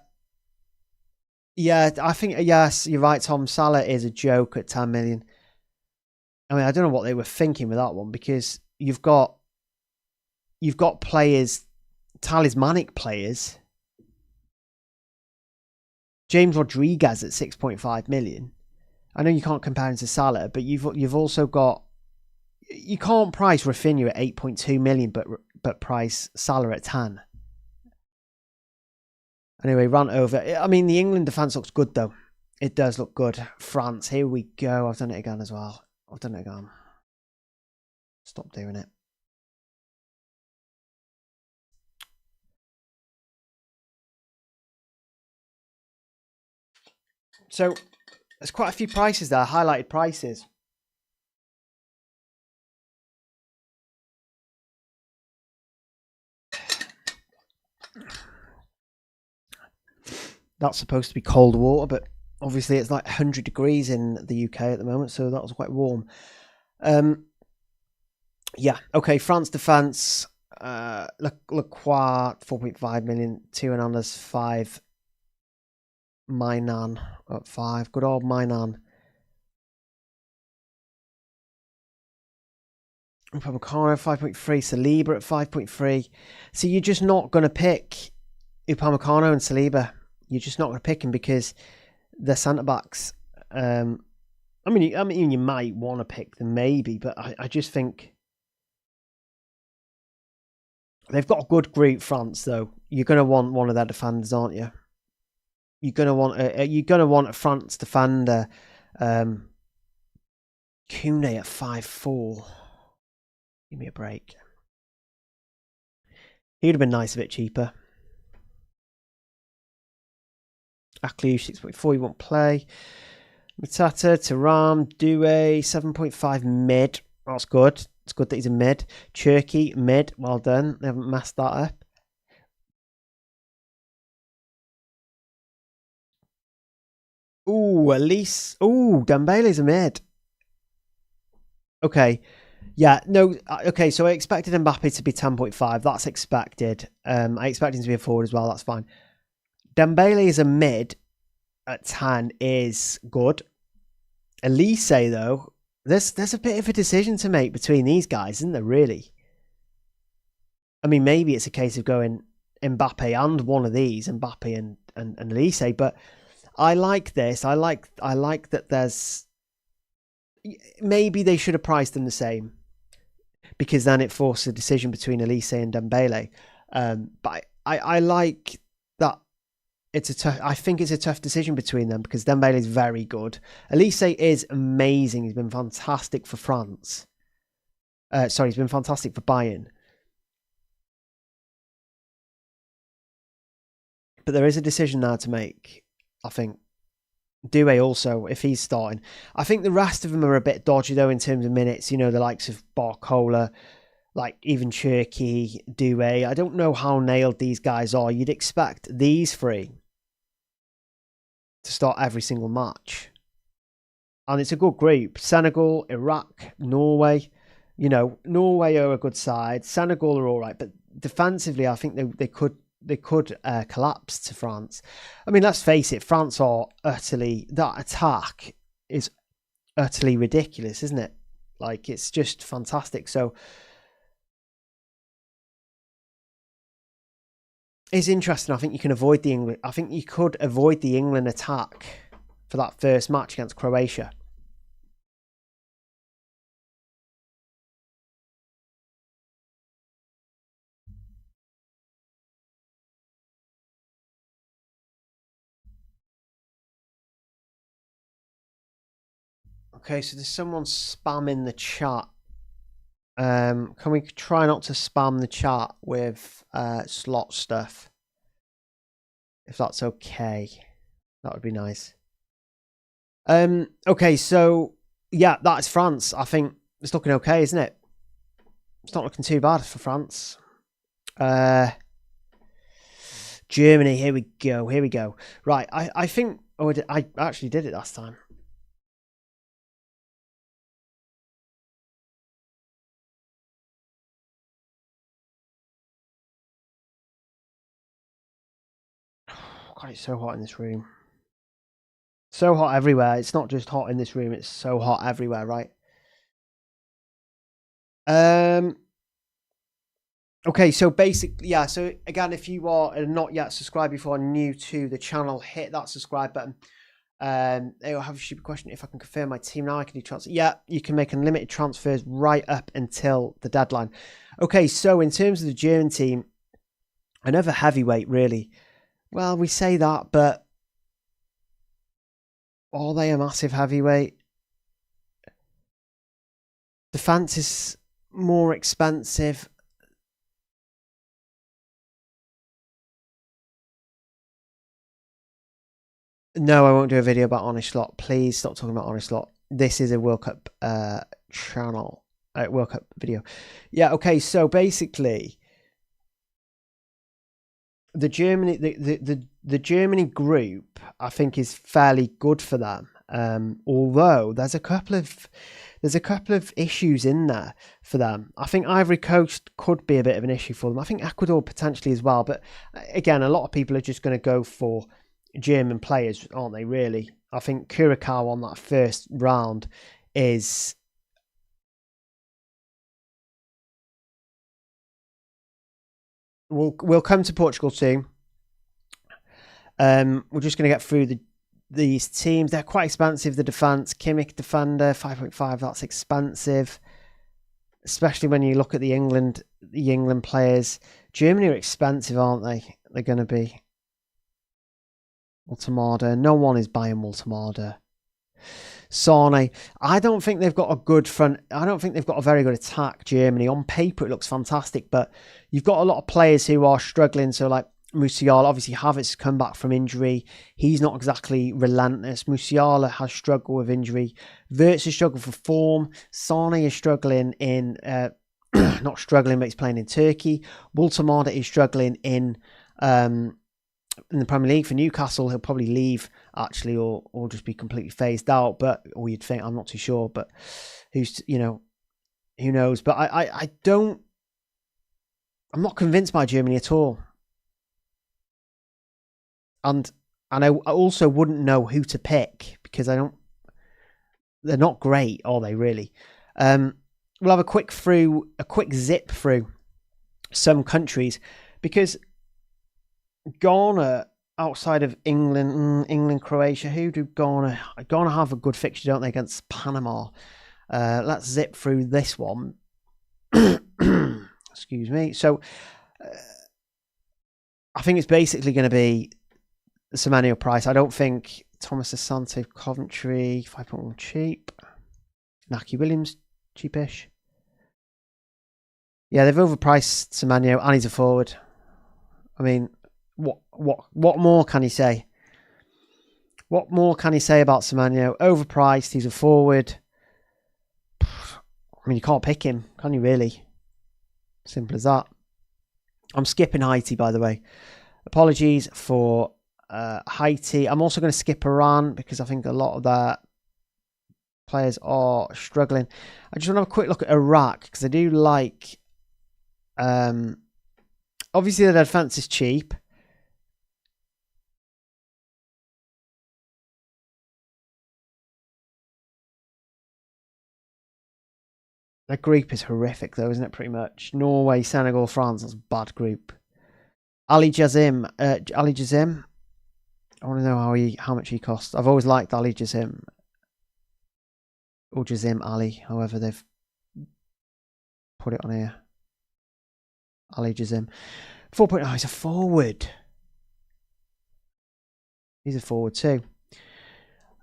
I think, yes, you're right, Tom. Salah is a joke at 10 million. I mean, I don't know what they were thinking with that one, because you've got players, talismanic players. James Rodriguez at 6.5 million. I know you can't compare him to Salah, but you've also got, you can't price Rafinha at 8.2 million, but price Salah at 10. Anyway, rant over. I mean, the England defence looks good though. It does look good. France, here we go. I've done it again as well. Stop doing it. So, there's quite a few prices there, highlighted prices. That's supposed to be cold water, but obviously it's like 100 degrees in the UK at the moment, so that was quite warm. Yeah, okay, France defence. Lacroix, 4.5 million. Two and Anders, 5. Mainan at 5. Good old Mainan. Upamecano 5.3. Saliba at 5.3. So you're just not going to pick Upamecano and Saliba. You're just not going to pick him because they're centre backs. I mean, you might want to pick them maybe, but I just think they've got a good group. France, though, you're going to want one of their defenders, aren't you? You're going to want a France defender. Koundé at 5.4. Give me a break. He'd have been nice a bit cheaper. Akliouche 6.4. You won't play. Matata, Thuram, Doué 7.5 mid. That's good. It's good that he's a mid. Turkey, mid. Well done. They haven't messed that up. Ooh, Elise. Ooh, Dembele's a mid. Okay. Yeah, no, okay, so I expected Mbappe to be 10.5. That's expected. I expect him to be a forward as well. That's fine. Dembele is a mid at 10 is good. Elise, though, there's a bit of a decision to make between these guys, isn't there, really? I mean, maybe it's a case of going Mbappe and one of these, Mbappe and Elise, but I like this. I like that there's... Maybe they should have priced them the same, because then it forced a decision between Elise and Dembele. But I like that I think it's a tough decision between them, because Dembele is very good. Elise is amazing. He's been fantastic for France. He's been fantastic for Bayern. But there is a decision now to make, I think. Doué also, if he's starting. I think the rest of them are a bit dodgy, though, in terms of minutes. You know, the likes of Barcola, like even Cherki, Doué. I don't know how nailed these guys are. You'd expect these three to start every single match. And it's a good group. Senegal, Iraq, Norway. You know, Norway are a good side. Senegal are all right. But defensively, I think they could collapse to France. I mean, let's face it, France are utterly... That attack is utterly ridiculous, isn't it? Like, it's just fantastic. So, it's interesting. I think you can avoid the England... I think you could avoid the England attack for that first match against Croatia. Okay, so there's someone spamming the chat. Can we try not to spam the chat with slot stuff? If that's okay. That would be nice. Okay, so yeah, that's France. I think it's looking okay, isn't it? It's not looking too bad for France. Germany, here we go. Right, I think... Oh, I actually did it last time. God, it's so hot in this room. So hot everywhere. It's not just hot in this room. It's so hot everywhere, right? Okay, so basically, yeah. So again, if you are not yet subscribed, if you are new to the channel, hit that subscribe button. They will have a stupid question. If I can confirm my team now, I can do transfers. Yeah, you can make unlimited transfers right up until the deadline. Okay, so in terms of the German team, another heavyweight, really. Well, we say that, but are they a massive heavyweight? Defense is more expensive. No, I won't do a video about Honest Slot. Please stop talking about Honest Slot. This is a World Cup channel, World Cup video. Yeah, okay, so basically, the Germany group, I think, is fairly good for them. Although there's a couple of issues in there for them. I think Ivory Coast could be a bit of an issue for them. I think Ecuador potentially as well. But again, a lot of people are just going to go for German players, aren't they, really? I think Curacao on that first round is... We'll come to Portugal soon. We're just going to get through these teams. They're quite expensive. The defense, Kimmich defender, 5.5. That's expensive, especially when you look at the England players. Germany are expensive, aren't they? They're going to be. Ultimada. No one is buying Ultimada. Sane. I don't think they've got a good front. I don't think they've got a very good attack, Germany. On paper, it looks fantastic, but you've got a lot of players who are struggling. So, like Musiala, obviously Havertz has come back from injury. He's not exactly relentless. Musiala has struggled with injury. Wirtz has struggled for form. Sane is struggling in, not struggling, but he's playing in Turkey. Woltemade is struggling in the Premier League for Newcastle. He'll probably leave actually, or just be completely phased out. But or you'd think, I'm not too sure. But who knows? But I don't. I'm not convinced by Germany at all. And I also wouldn't know who to pick because they're not great, are they really? We'll have a quick zip through some countries because Ghana, outside of England, Croatia, who do Ghana have a good fixture, don't they, against Panama? Let's zip through this one. Excuse me. So I think it's basically going to be Semenyo price. I don't think Thomas Asante, Coventry, 5.1 cheap. Naki Williams, cheapish. Yeah, they've overpriced Semenyo, and he's a forward. I mean, what more can he say? What more can he say about Semenyo? Overpriced, he's a forward. I mean, you can't pick him, can you really? Simple as that. I'm skipping Haiti, by the way. Apologies for Haiti. I'm also going to skip Iran because I think a lot of their players are struggling. I just want to have a quick look at Iraq because I do like. Obviously, the defense is cheap. The group is horrific, though, isn't it? Pretty much Norway, Senegal, France. That's a bad group. Ali Jazim. I want to know how much he costs. I've always liked Ali Jazim. Or Jazim Ali, however they've put it on here. Ali Jazim. 4.0, he's a forward. He's a forward too.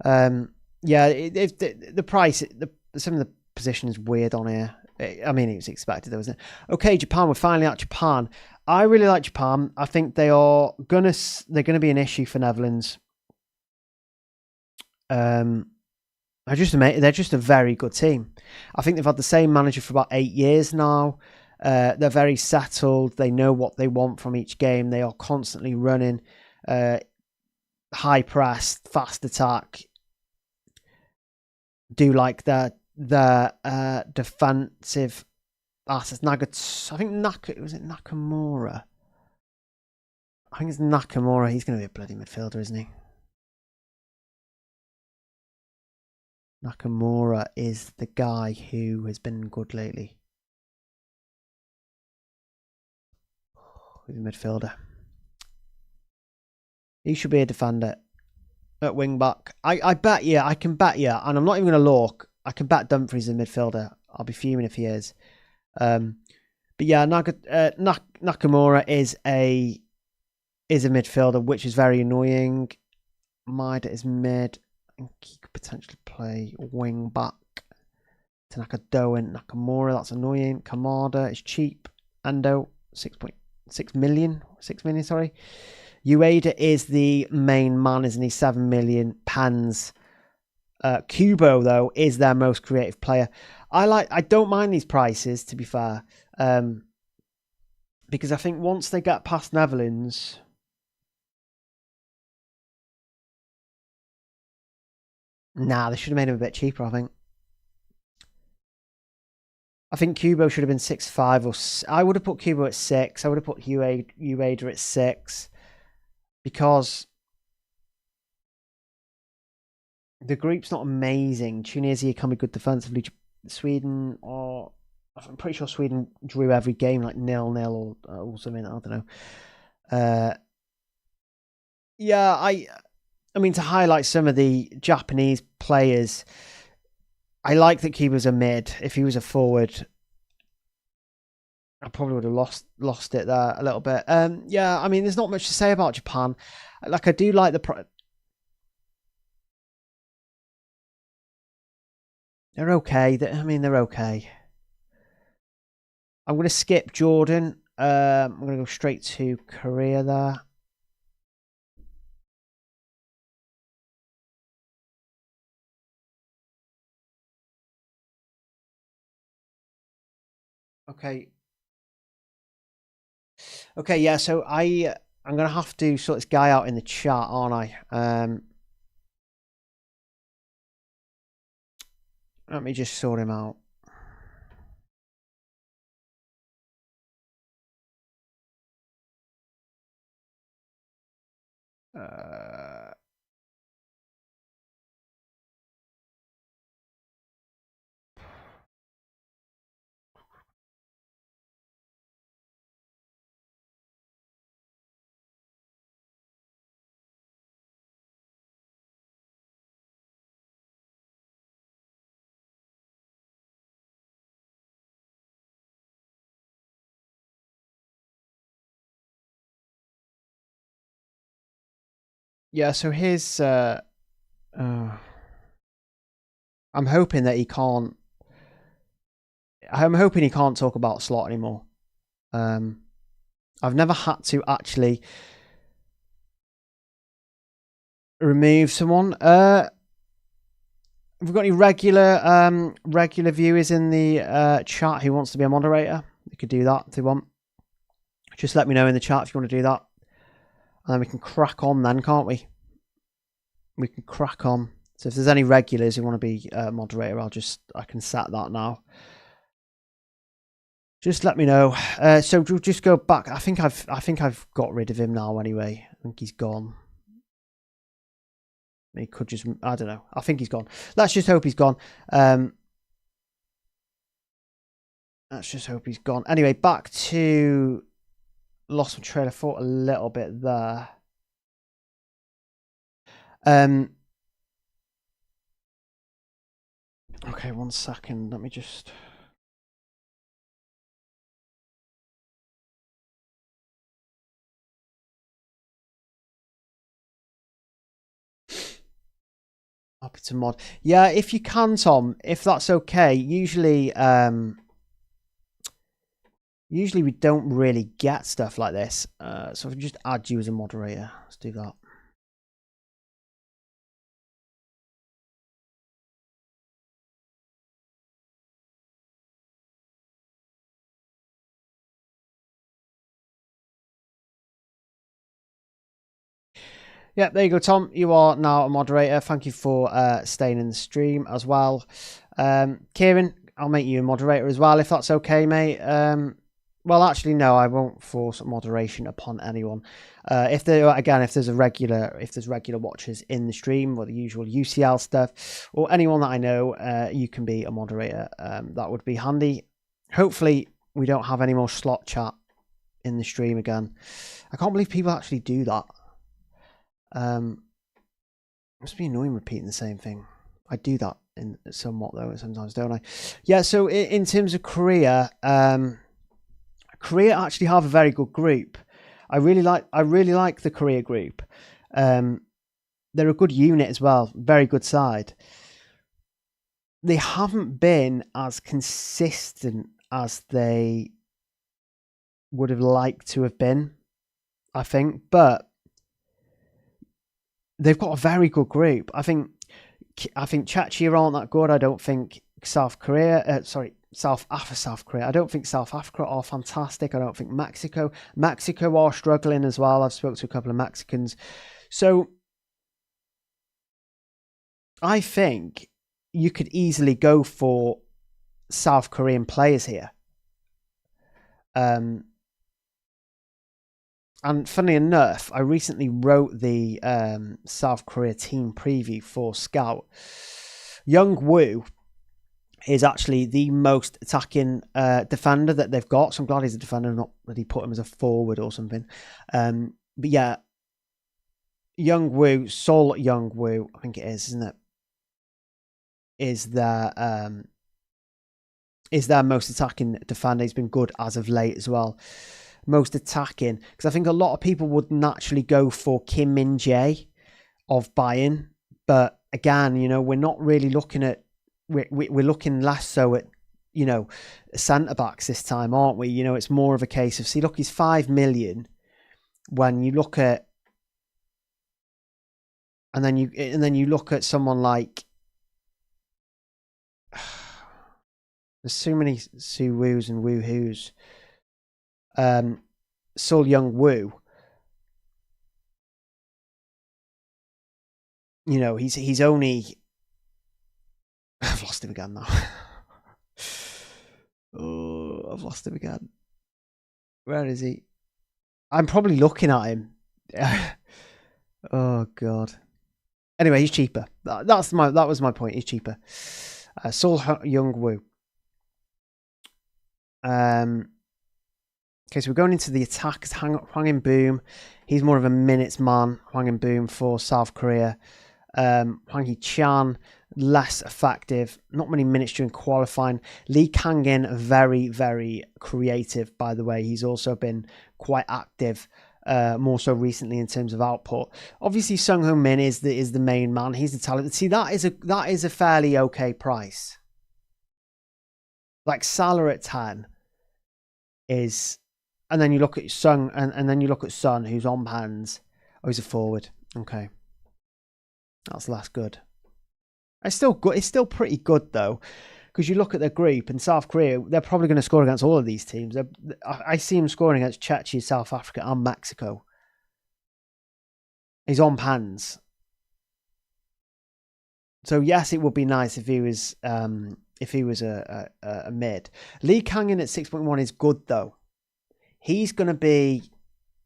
Yeah, the price, some of the position is weird on here. I mean, it was expected, though, wasn't it? Okay, Japan. We're finally at Japan. I really like Japan. I think they're gonna be an issue for Netherlands. They're just a very good team. I think they've had the same manager for about 8 years now. They're very settled. They know what they want from each game. They are constantly running, high press, fast attack. Do like their defensive assets. I think Nakamura? I think it's Nakamura. He's going to be a bloody midfielder, isn't he? Nakamura is the guy who has been good lately. He's a midfielder. He should be a defender at wing back. I bet you, I can bet you, and I'm not even going to look. I can bet Dumfries is a midfielder. I'll be fuming if he is. But yeah, Nakamura is a midfielder, which is very annoying. Maida is mid. I think he could potentially play wing back. Tanaka Doan, Nakamura, that's annoying. Kamada is cheap. Ando, 6 million, sorry. Ueda is the main man, isn't he? 7 million. Pans. Kubo, though, is their most creative player. I don't mind these prices, to be fair. Because I think once they get past Netherlands, they should have made him a bit cheaper, I think. I think Kubo should have been 6.5, or I would have put Kubo at 6. I would have put Ueda at 6 because the group's not amazing. Tunisia can be good defensively. Sweden, I'm pretty sure Sweden drew every game like 0-0 or something. I don't know. Yeah, I mean, to highlight some of the Japanese players, I like that Kubo's a mid. If he was a forward, I probably would have lost it there a little bit. Yeah, I mean, there's not much to say about Japan. Like, I do like they're okay. They're okay. I'm going to skip Jordan. I'm going to go straight to Korea there. Okay. Okay, yeah, so I'm going to have to sort this guy out in the chat, aren't I? Let me just sort him out. Yeah, so his I'm hoping that he can't. I'm hoping he can't talk about slot anymore. I've never had to actually remove someone. Have we got any regular viewers in the chat who wants to be a moderator? You could do that if they want. Just let me know in the chat if you want to do that, and then we can crack on. Then, can't we? We can crack on. So if there's any regulars who want to be a moderator, I can set that now. Just let me know. So we'll just go back. I think I've got rid of him now anyway. I think he's gone. He could just, I don't know. I think he's gone. Let's just hope he's gone. Let's just hope he's gone. Anyway, back to lost my trail of thought a little bit there. Okay, 1 second. Let me just. Happy to mod. Yeah, if you can, Tom, if that's okay. Usually we don't really get stuff like this. So if we just add you as a moderator, let's do that. Yeah, there you go, Tom. You are now a moderator. Thank you for staying in the stream as well. Kieran, I'll make you a moderator as well, if that's okay, mate. Well, actually, no, I won't force moderation upon anyone. If there's regular watchers in the stream or the usual UCL stuff, or anyone that I know, you can be a moderator. That would be handy. Hopefully, we don't have any more slot chat in the stream again. I can't believe people actually do that. Must be annoying repeating the same thing. I do that in somewhat though sometimes, don't I? Yeah, so in terms of Korea, Korea actually have a very good group. I really like the Korea group. They're a good unit as well, very good side. They haven't been as consistent as they would have liked to have been, I think, but they've got a very good group. I think Czechia aren't that good. I don't think South Korea. South Korea. I don't think South Africa are fantastic. I don't think Mexico are struggling as well. I've spoken to a couple of Mexicans. So I think you could easily go for South Korean players here. And funnily enough, I recently wrote the South Korea team preview for Scout. Young Woo is actually the most attacking defender that they've got. So I'm glad he's a defender, not that he put him as a forward or something. But yeah, Young Woo, Sol Young Woo, I think it is, isn't it? Is their most attacking defender. He's been good as of late as well. Most attacking, because I think a lot of people would naturally go for Kim Min-jae of Bayern, but again, we're not really looking at. We're looking less so at you know, centre backs this time, aren't we? You know, it's more of a case of, see, look, he's 5 million. When you look at, and then you look at someone like, there's so many Su Woos and Woo Hoos. Sol Young Woo. You know, he's only. I've lost him again now. Oh, I've lost him again. Where is he? I'm probably looking at him. Oh God. Anyway, he's cheaper. That was my point. He's cheaper. Sol Young Woo. Okay, so we're going into the attacks. Hwang In-boom. He's more of a minutes man. Hwang In-boom for South Korea. Hwang Hee-chan, less effective. Not many minutes during qualifying. Lee Kang-in, very, very creative, by the way. He's also been quite active, more so recently in terms of output. Obviously, Sung Ho Min is the main man. He's the talent. See, that is a fairly okay price. Like Salah at 10 is, and then you look at Sung, and then you look at Son, who's on pans. Oh, he's a forward. Okay. That's less good. It's still good. It's still pretty good though, because you look at their group and South Korea, they're probably going to score against all of these teams. I see him scoring against Czechia, South Africa, and Mexico. He's on pans. So yes, it would be nice if he was a mid. Lee Kang-in at 6.1 is good though. He's going to be,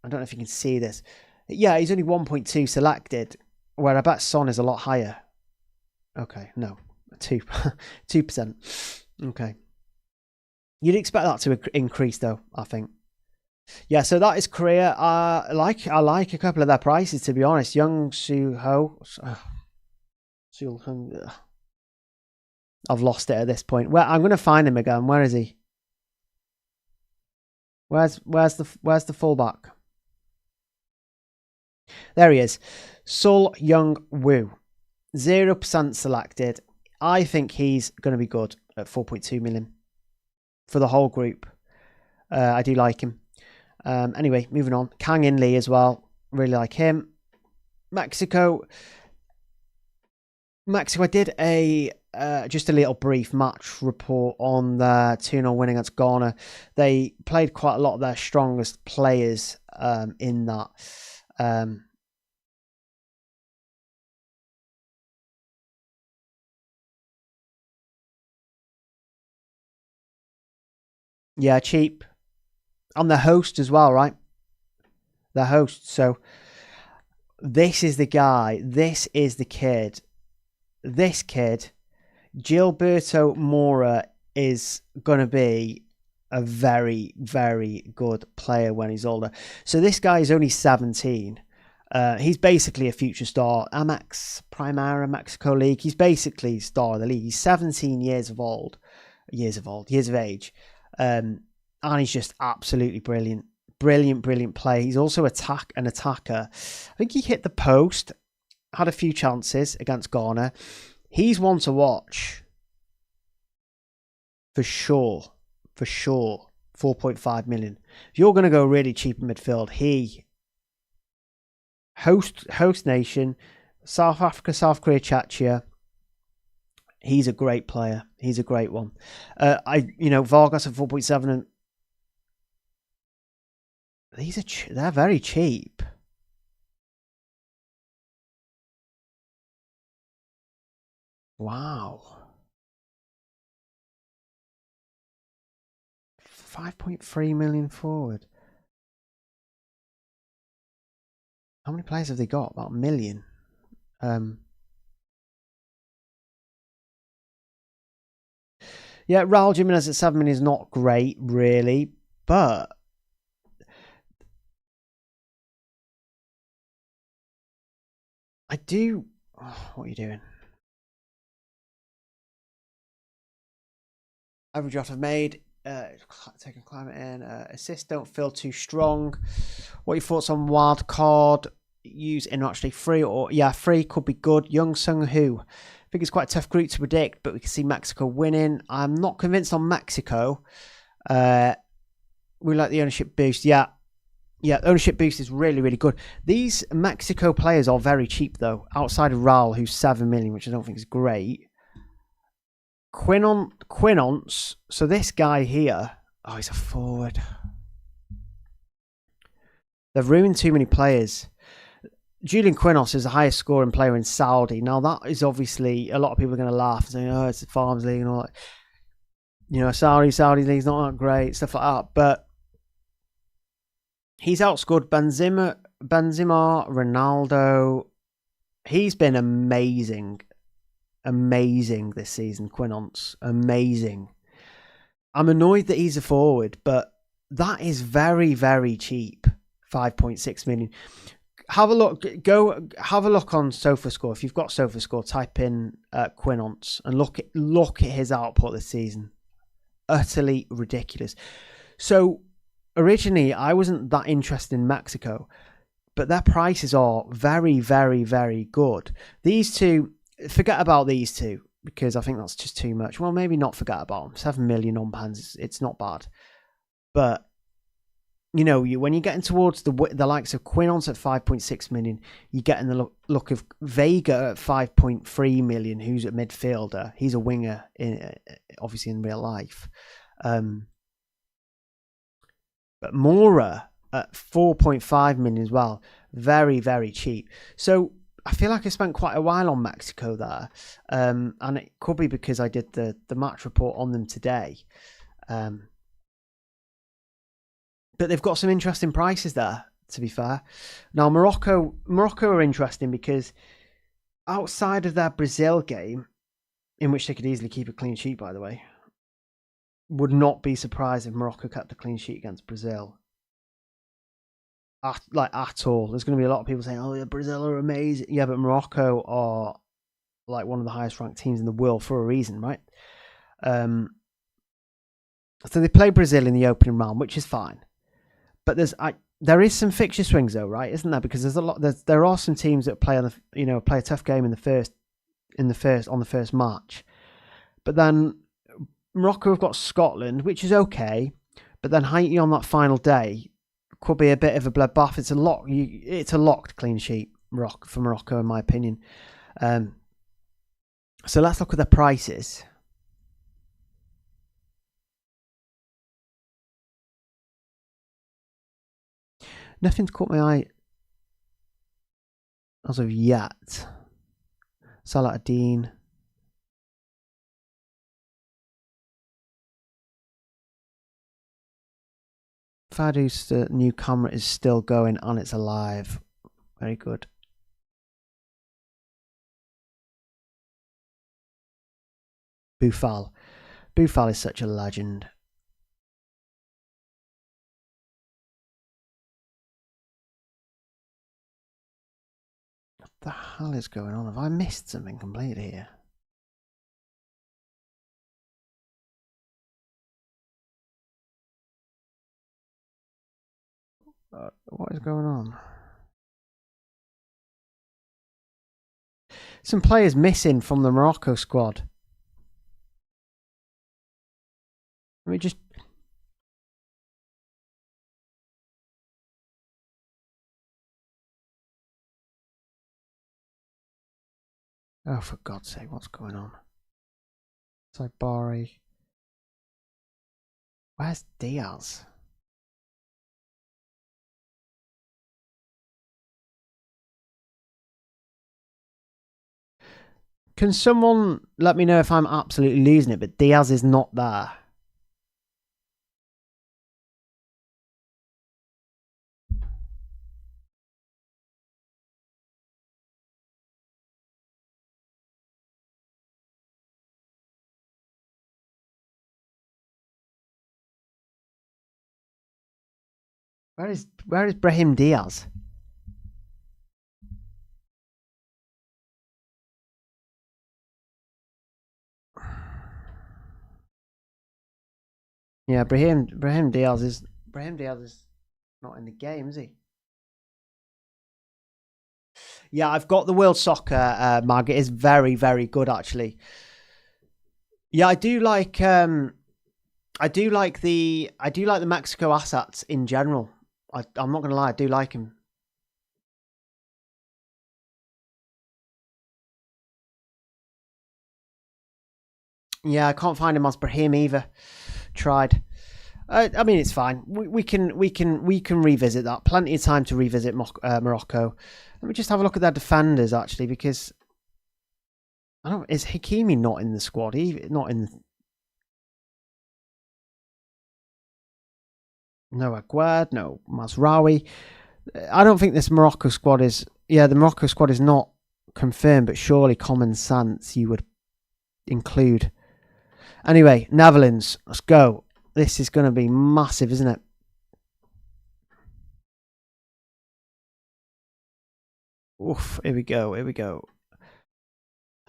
I don't know if you can see this. Yeah, he's only 1.2 selected. Where I bet Son is a lot higher. Okay, no. 2%. Okay. You'd expect that to increase though, I think. Yeah, so that is Korea. I like a couple of their prices, to be honest. Young Soo-ho. I've lost it at this point. Well, I'm gonna find him again. Where is he? Where's the fullback? There he is. Sol Young Woo. 0% selected. I think he's going to be good at 4.2 million for the whole group. I do like him. Anyway, moving on. Kang In Lee as well. Really like him. Mexico. I did just a little brief match report on their 2-0 win against Ghana. They played quite a lot of their strongest players in that. Yeah, cheap. And the host as well, right? The host. So this is the guy. This is the kid. This kid, Gilberto Mora, is going to be a very, very good player when he's older. So this guy is only 17. He's basically a future star. Amex Primera Mexico League. He's basically star of the league. He's 17 years of age. And he's just absolutely brilliant. Brilliant player. He's also an attacker. I think he hit the post, had a few chances against Ghana. He's one to watch. For sure. 4.5 million. If you're going to go really cheap in midfield, he host nation, South Africa, South Korea, Czechia. He's a great player. He's a great one. Vargas at 4.7, and they're very cheap. Wow. 5.3 million forward. How many players have they got? About a million. Yeah, Raul Jimenez at 7 million is not great, really, but I do. Oh, what are you doing? Average I've made. Taking climate in. Assists don't feel too strong. What are your thoughts on wild card? Use in actually free free could be good. Young Sung Ho think it's quite a tough group to predict, but we can see Mexico winning. I'm not convinced on Mexico. We like the ownership boost. Yeah, ownership boost is really, really good. These Mexico players are very cheap, though, outside of Raul, who's 7 million, which I don't think is great. Quinonce, so this guy here, oh, he's a forward. They've ruined too many players. Julian Quinonce is the highest scoring player in Saudi. Now, that is obviously, a lot of people are going to laugh and say, oh, it's the Farms League and all that. You know, Saudi League's not that great, stuff like that. But he's outscored Benzema, Ronaldo. He's been amazing this season, Quinonce. Amazing. I'm annoyed that he's a forward, but that is very, very cheap. 5.6 million. Have a look. Go have a look on SofaScore. If you've got SofaScore, type in Quinonce and look at his output this season. Utterly ridiculous. So originally, I wasn't that interested in Mexico, but their prices are very, very, very good. These two, forget about these two because I think that's just too much. Well, maybe not forget about them. 7 million on pans, it's not bad, but. You know, when you're getting towards the likes of Quinonce at 5.6 million, you're getting the look of Vega at 5.3 million, who's a midfielder. He's a winger, obviously in real life. But Mora at 4.5 million as well. Very, very cheap. So I feel like I spent quite a while on Mexico there. And it could be because I did the match report on them today. But they've got some interesting prices there, to be fair. Now, Morocco are interesting because outside of their Brazil game, in which they could easily keep a clean sheet, by the way, would not be surprised if Morocco kept a clean sheet against Brazil. At all. There's going to be a lot of people saying, oh, yeah, Brazil are amazing. Yeah, but Morocco are like one of the highest ranked teams in the world for a reason, right? So they play Brazil in the opening round, which is fine. But there is some fixture swings though, right? Isn't there? Because there are some teams that play play a tough game on the first match. But then Morocco have got Scotland, which is okay. But then Haiti on that final day could be a bit of a bloodbath. It's a locked clean sheet for Morocco, in my opinion. So let's look at the prices. Nothing's caught my eye as of yet. Salah Dean. Fadu's new camera is still going and it's alive. Very good. Boufal. Boufal is such a legend. What the hell is going on? Have I missed something completely here? What is going on? Some players missing from the Morocco squad. Let me just... Oh, for God's sake, what's going on? Saibari. Where's Diaz? Can someone let me know if I'm absolutely losing it, but Diaz is not there. Where is Brahim Diaz? Yeah, Brahim Diaz is not in the game, is he? Yeah, I've got the World Soccer mag. It is very, very good, actually. Yeah, I do like the Mexico assets in general. I'm not gonna lie, I do like him. Yeah, I can't find him as Brahim either. Tried. I mean, it's fine. We can revisit that. Plenty of time to revisit Morocco. Let me just have a look at their defenders actually, because I don't. Is Hakimi not in the squad? Not in. No Aguerd, no Mazraoui. I don't think this Morocco squad is. Yeah, the Morocco squad is not confirmed, but surely common sense you would include. Anyway, Netherlands, let's go. This is going to be massive, isn't it? Oof, here we go.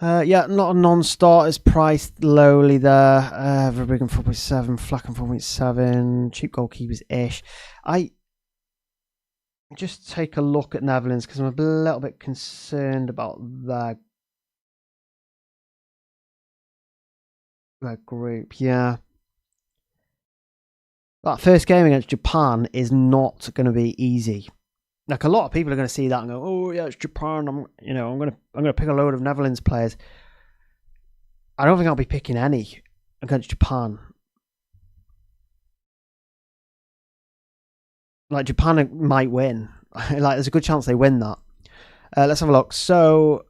Yeah, not a non-starters priced lowly there. Verbruggen 4.7, Flacken 4.7, cheap goalkeepers-ish. I just take a look at Netherlands because I'm a little bit concerned about their group. Yeah. That first game against Japan is not going to be easy. Like, a lot of people are going to see that and go, "Oh yeah, it's Japan. I'm going to pick a load of Netherlands players." I don't think I'll be picking any against Japan. Like, Japan might win. Like, there's a good chance they win that. Let's have a look. So,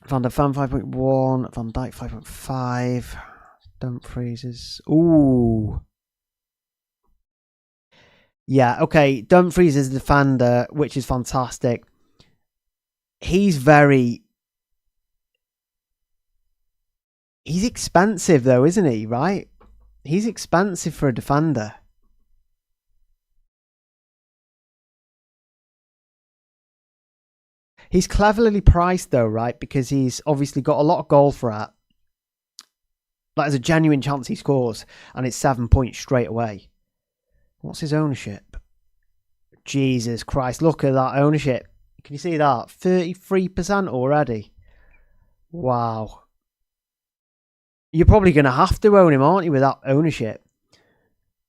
Van der Ven 5.1, Van Dijk 5.5, Dumfries is... Ooh. Yeah, okay. Dumfries is the defender, which is fantastic. He's expensive though, isn't he? Right? He's expensive for a defender. He's cleverly priced though, right? Because he's obviously got a lot of goal threat. Like, there's a genuine chance he scores, and it's 7 points straight away. What's his ownership? Jesus Christ, look at that ownership. Can you see that? 33% already. Wow. You're probably going to have to own him, aren't you, with that ownership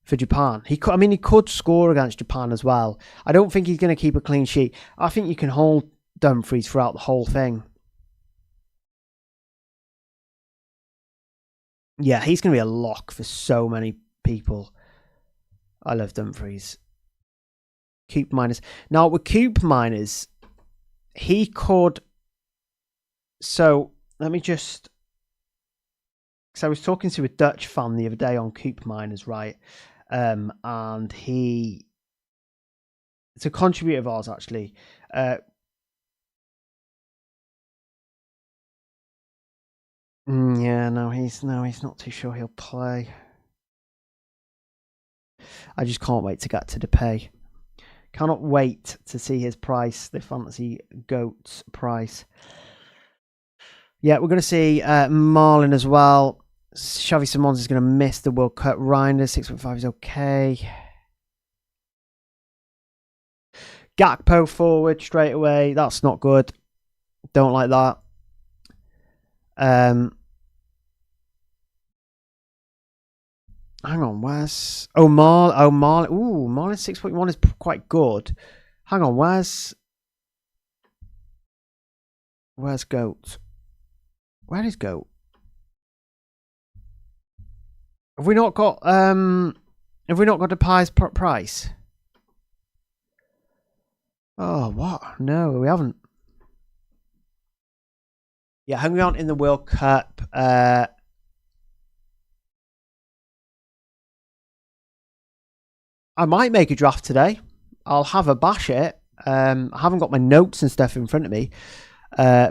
for Japan? He could score against Japan as well. I don't think he's going to keep a clean sheet. I think you can hold Dumfries throughout the whole thing. Yeah, he's going to be a lock for so many people. I love Dumfries. Coop miners. Now, with Coop miners, he could... So, let me just... Because I was talking to a Dutch fan the other day on Coop miners, right? And he... It's a contributor of ours, actually. Yeah, no, he's not too sure he'll play. I just can't wait to get to the pay. Cannot wait to see his price, the fantasy goat's price. Yeah, we're going to see Marlin as well. Xavi Simons is going to miss the World Cup. Reinders 6.5 is okay. Gakpo forward straight away. That's not good. Don't like that. Hang on, where's... Marlin. Ooh, Marlin 6.1 is quite good. Hang on, where's Goat? Where is Goat? Have we not got the Pies price? Oh, what? No, we haven't. Yeah, Hungary aren't in the World Cup. I might make a draft today. I'll have a bash it. I haven't got my notes and stuff in front of me.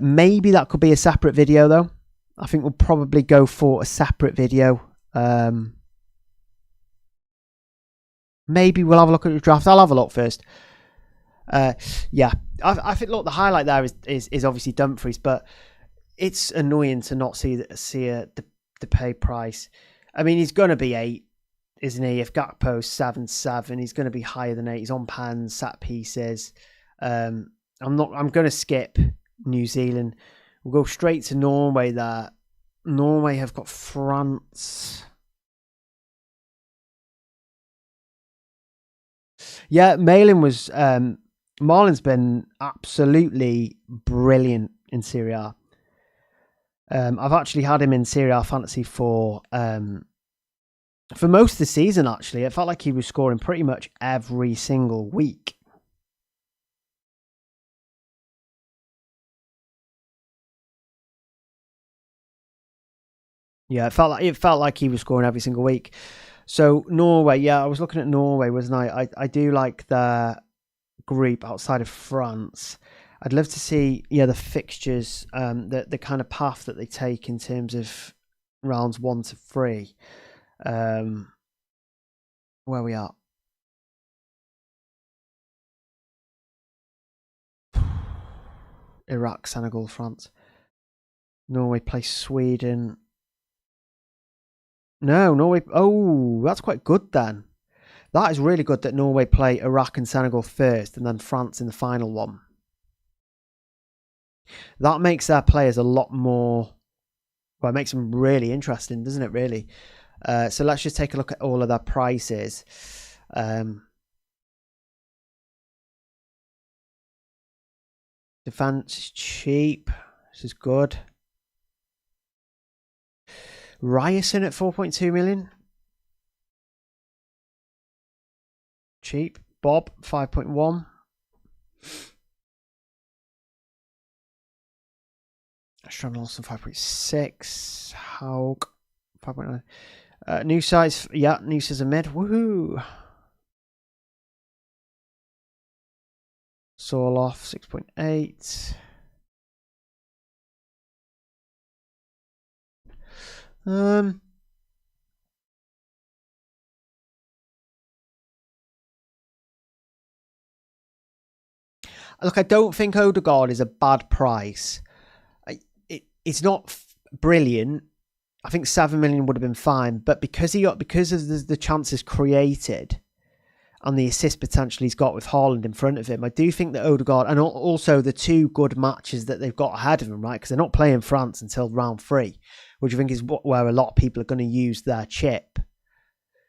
Maybe that could be a separate video, though. I think we'll probably go for a separate video. Maybe we'll have a look at the draft. I'll have a look first. Yeah, I think, look, the highlight there is obviously Dumfries, but it's annoying to not see the pay price. I mean, he's going to be 8, isn't he? If Gakpo's 7.7, he's going to be higher than 8. He's on pans, set pieces. I'm going to skip New Zealand. We'll go straight to Norway there. Norway have got France. Yeah, Marlin's been absolutely brilliant in Serie A. I've actually had him in Serie A fantasy for most of the season, actually. It felt like he was scoring pretty much every single week. Yeah, it felt like he was scoring every single week. So Norway, yeah, I was looking at Norway, wasn't I? I do like their group outside of France. I'd love to see, the fixtures, the kind of path that they take in terms of rounds 1 to 3. Where we are. Iraq, Senegal, France. Norway play Sweden. No, Norway. Oh, that's quite good then. That is really good that Norway play Iraq and Senegal first and then France in the final one. That makes their players a lot more. Well, it makes them really interesting, doesn't it, really? So let's just take a look at all of their prices. Defense is cheap. This is good. Ryerson at 4.2 million. Cheap. Bob, 5.1. Strand Olsen, 5.6. Haug, 5.9. New size, yeah, new size a mid. Woohoo. Sorloff, 6.8. Look, I don't think Odegaard is a bad price. It's not brilliant. I think 7 million would have been fine, but because of the chances created and the assist potential he's got with Haaland in front of him, I do think that Odegaard, and also the 2 good matches that they've got ahead of him, right? Because they're not playing France until round 3, which I think is where a lot of people are going to use their chip.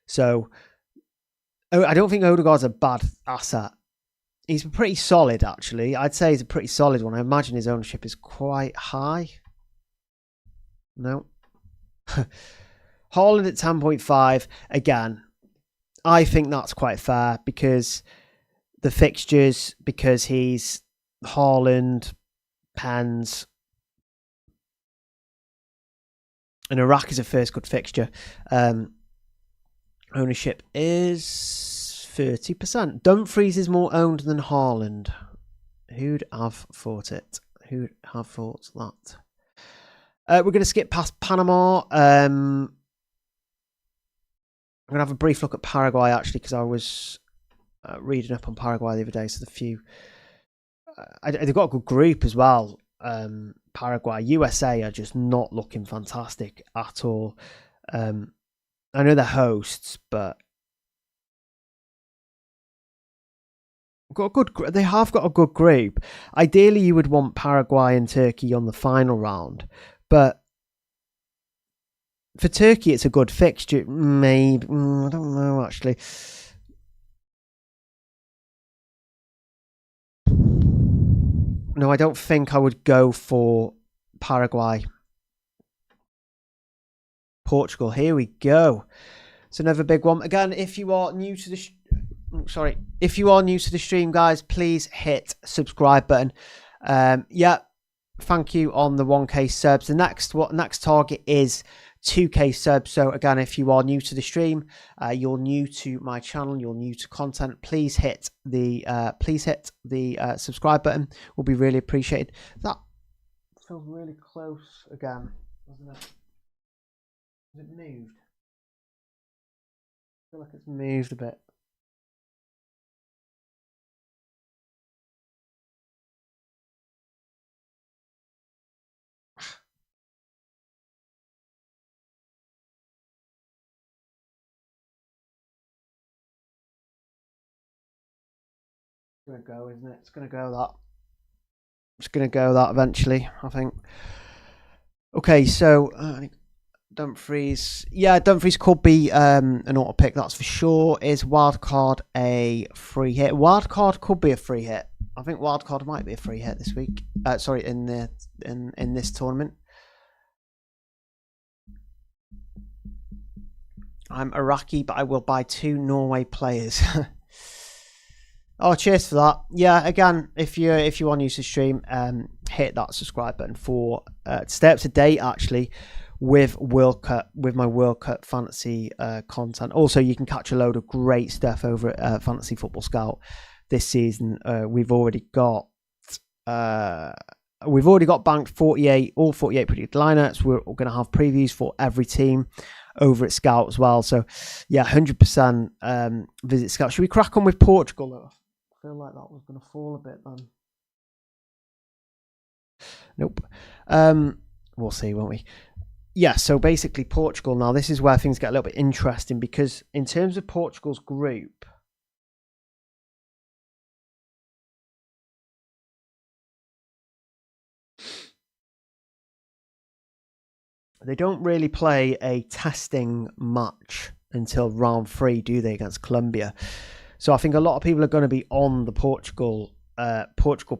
So I don't think Odegaard's a bad asset. He's pretty solid, actually. I'd say he's a pretty solid one. I imagine his ownership is quite high. No. Haaland at 10.5. Again, I think that's quite fair because the fixtures, because he's Haaland, Pens, and Iraq is a first good fixture. Ownership is 30%. Dumfries is more owned than Haaland. Who'd have thought it? Who'd have thought that? We're going to skip past Panama. I'm going to have a brief look at Paraguay, actually, because I was reading up on Paraguay the other day. So they've got a good group as well. Paraguay, USA are just not looking fantastic at all. I know they're hosts, but they have got a good group. Ideally, you would want Paraguay and Turkey on the final round, but for Turkey, it's a good fixture. Maybe I don't know actually. No, I don't think I would go for Paraguay. Portugal. Here we go. It's another big one. Again, if you are new to the if you are new to the stream, guys, please hit subscribe button. Thank you on the 1K subs. The next target is 2K subs. So again, if you are new to the stream, you're new to my channel, you're new to content, please hit the subscribe button. Will be really appreciated. That feels really close again, doesn't it? Has it moved? I feel like it's moved a bit. It's gonna go, isn't it? It's gonna go that. Just going to go that eventually, I think. Okay, so Dumfries. Yeah, Dumfries could be an auto pick, that's for sure. Is wildcard a free hit? Wildcard could be a free hit. I think wildcard might be a free hit this week. Sorry, in this tournament. I'm Iraqi, but I will buy 2 Norway players. Oh, cheers for that. Yeah, again, if you want to use the stream, hit that subscribe button for stay up to date actually with my World Cup fantasy content. Also, you can catch a load of great stuff over at Fantasy Football Scout this season. We've already got banked 48 predicted lineups. We're going to have previews for every team over at Scout as well. So yeah, 100% visit Scout. Should we crack on with Portugal though? I feel like that was going to fall a bit then. Nope. We'll see, won't we? Yeah, so basically Portugal now, this is where things get a little bit interesting, because in terms of Portugal's group, they don't really play a testing match until round 3, do they, against Colombia? So I think a lot of people are going to be on the Portugal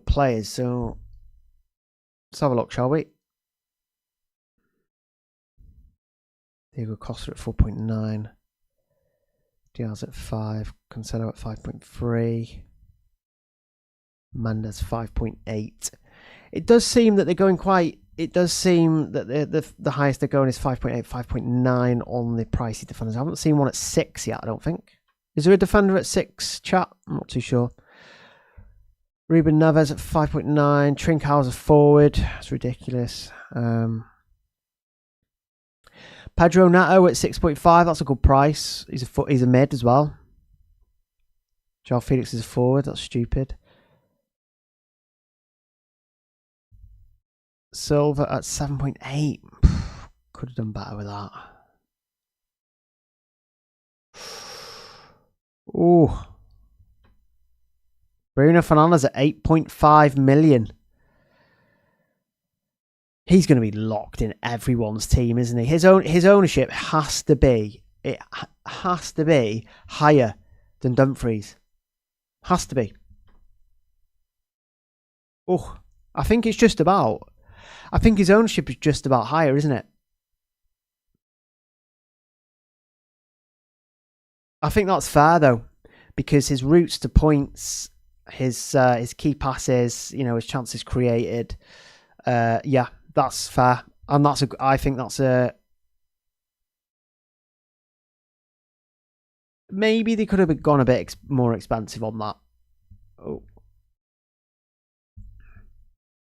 players. So let's have a look, shall we? Diego Costa at 4.9. Diaz at 5. Cancelo at 5.3. Mendes 5.8. It does seem that they're going quite... It does seem that the highest they're going is 5.8, 5.9 on the pricey defenders. I haven't seen one at 6 yet, I don't think. Is there a defender at 6, chat? I'm not too sure. Ruben Neves at 5.9. Trinkhauser forward. That's ridiculous. Pedro Neto at 6.5. That's a good price. He's a mid as well. Joao Felix is a forward. That's stupid. Silva at 7.8. Could have done better with that. Ooh. Bruno Fernandes at 8.5 million. He's going to be locked in everyone's team, isn't he? His ownership has to be higher than Dumfries. Has to be. Oh, I think it's just about. I think his ownership is just about higher, isn't it? I think that's fair though, because his routes to points, his key passes, his chances created, yeah, that's fair, and I think that's a. Maybe they could have gone a bit more expensive on that. Oh,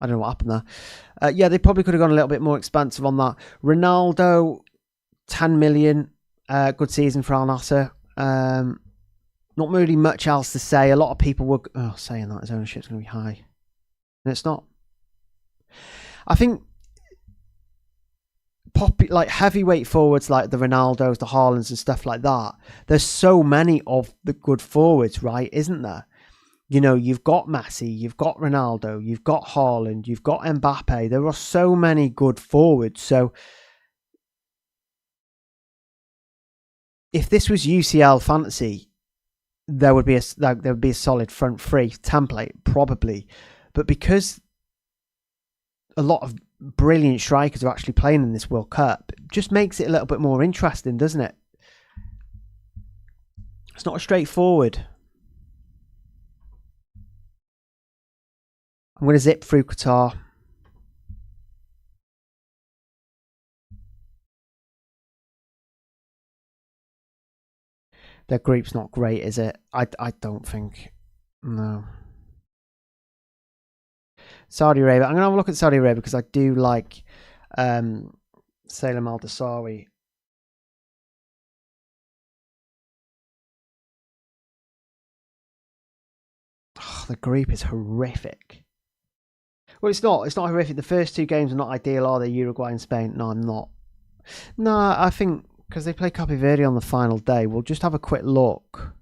I don't know what happened there. Yeah, they probably could have gone a little bit more expensive on that. Ronaldo, 10 million, good season for Al Nassr. Not really much else to say. A lot of people were saying that his ownership's going to be high, and it's not. I think like heavyweight forwards like the Ronaldos, the Haalands and stuff like that, there's so many of the good forwards, right? Isn't there? You've got Messi, you've got Ronaldo, you've got Haaland, you've got Mbappe. There are so many good forwards. So if this was UCL fantasy, there would be a solid front three template probably, but because a lot of brilliant strikers are actually playing in this World Cup, it just makes it a little bit more interesting, doesn't it? It's not as straightforward. I'm going to zip through Qatar. Their group's not great, is it? I don't think. No. Saudi Arabia. I'm going to have a look at Saudi Arabia because I do like Salem Al-Dasawi. Oh, the group is horrific. Well, it's not. It's not horrific. The first 2 games are not ideal, are they? Uruguay and Spain. No, I'm not. No, I think because they play Cape Verde on the final day. We'll just have a quick look.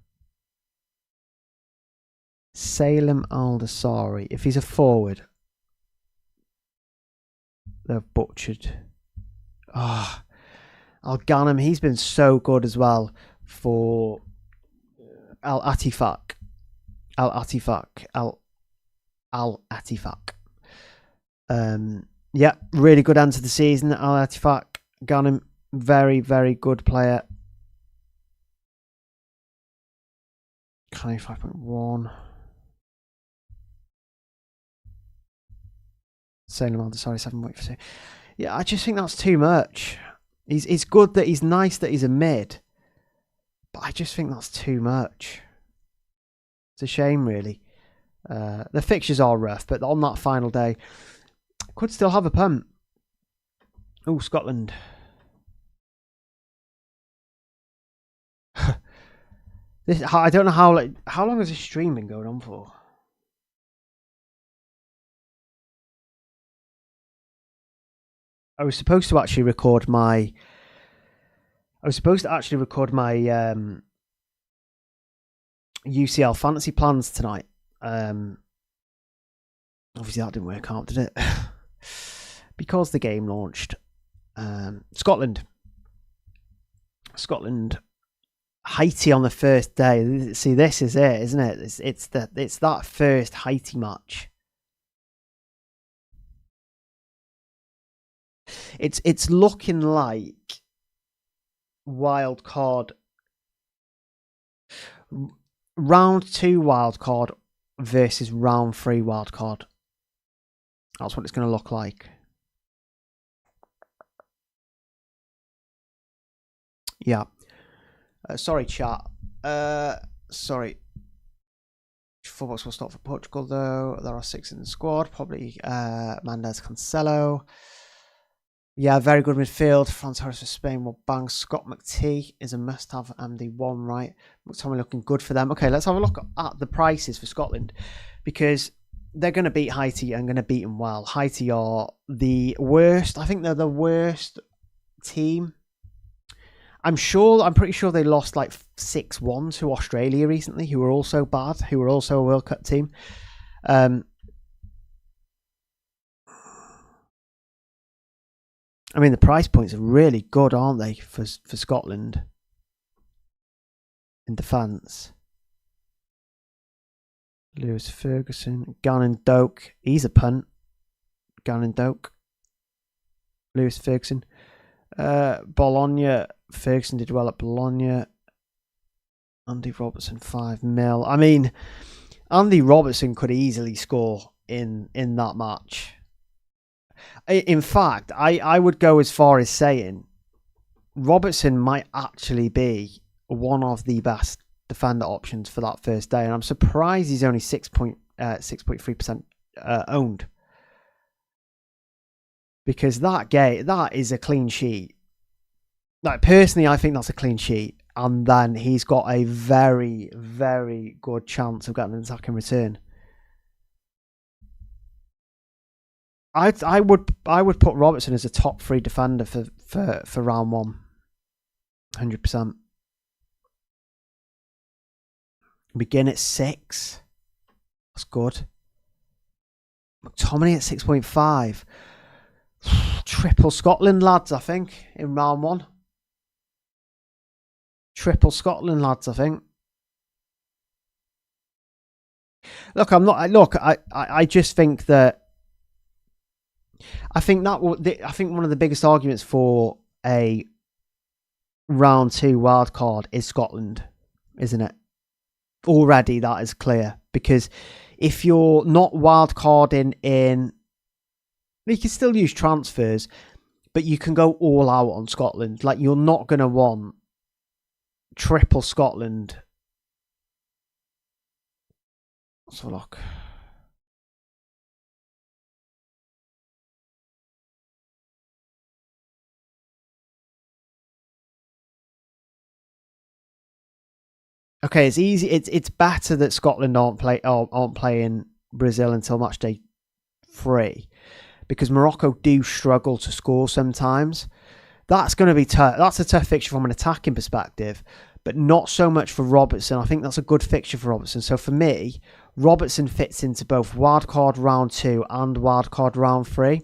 Salem Al-Dasawi. If he's a forward. they've butchered. Oh, Al Ghanem, he's been so good as well for Al Atifak. Al Atifak. Yeah, really good end to the season. Al Atifak, Ghanem, very, very good player. 5.1. Same amount, sorry, 7.2. Yeah, I just think that's too much. It's good that he's nice that he's a mid, but I just think that's too much. It's a shame, really. The fixtures are rough, but on that final day, could still have a punt. Oh, Scotland. I don't know how long has this stream been going on for? I was supposed to actually record my UCL fantasy plans tonight. Obviously that didn't work out, did it? Because the game launched. Scotland, Haiti on the first day. See, this is it, isn't it? It's that first Haiti match. It's looking like wild card, round 2 wild card versus round 3 wild card. That's what it's going to look like. Yeah. Sorry, chat. Sorry. Fullbacks will start for Portugal, though. There are 6 in the squad. Probably Mendes, Cancelo. Yeah, very good midfield. France Harris for Spain will bang. Scott McT is a must-have MD1, right? McTominay looking good for them. Okay, let's have a look at the prices for Scotland, because they're going to beat Haiti and going to beat them well. Haiti are the worst. I think they're the worst team. I'm pretty sure they lost like 6-1 to Australia recently, who were also bad, who were also a World Cup team. I mean, the price points are really good, aren't they, for Scotland in defence? Lewis Ferguson, Gannon Doak, he's a punt. Gannon Doak, Lewis Ferguson, Bologna. Ferguson did well at Bologna. Andy Robertson, 5 mil. I mean, Andy Robertson could easily score in that match. In fact, I would go as far as saying Robertson might actually be one of the best defender options for that first day, and I'm surprised he's only 6.3% owned, because that is a clean sheet. Like, personally, I think that's a clean sheet, and then he's got a very, very good chance of getting an attacking return. I would put Robertson as a top 3 defender for round 1. 100%. Begin at 6. That's good. McTominay at 6.5. Triple Scotland, lads, I think, in round 1. Triple Scotland, lads, I think. Look, I just think that. I think one of the biggest arguments for a round 2 wild card is Scotland, isn't it? Already that is clear, because if you're not wild carding in, you can still use transfers, but you can go all out on Scotland. Like, you're not going to want triple Scotland. Let's have a look. Okay, it's easy. It's better that Scotland aren't playing Brazil until matchday 3, because Morocco do struggle to score sometimes. That's going to be tough. That's a tough fixture from an attacking perspective, but not so much for Robertson. I think that's a good fixture for Robertson. So for me, Robertson fits into both wildcard round 2 and wildcard round 3.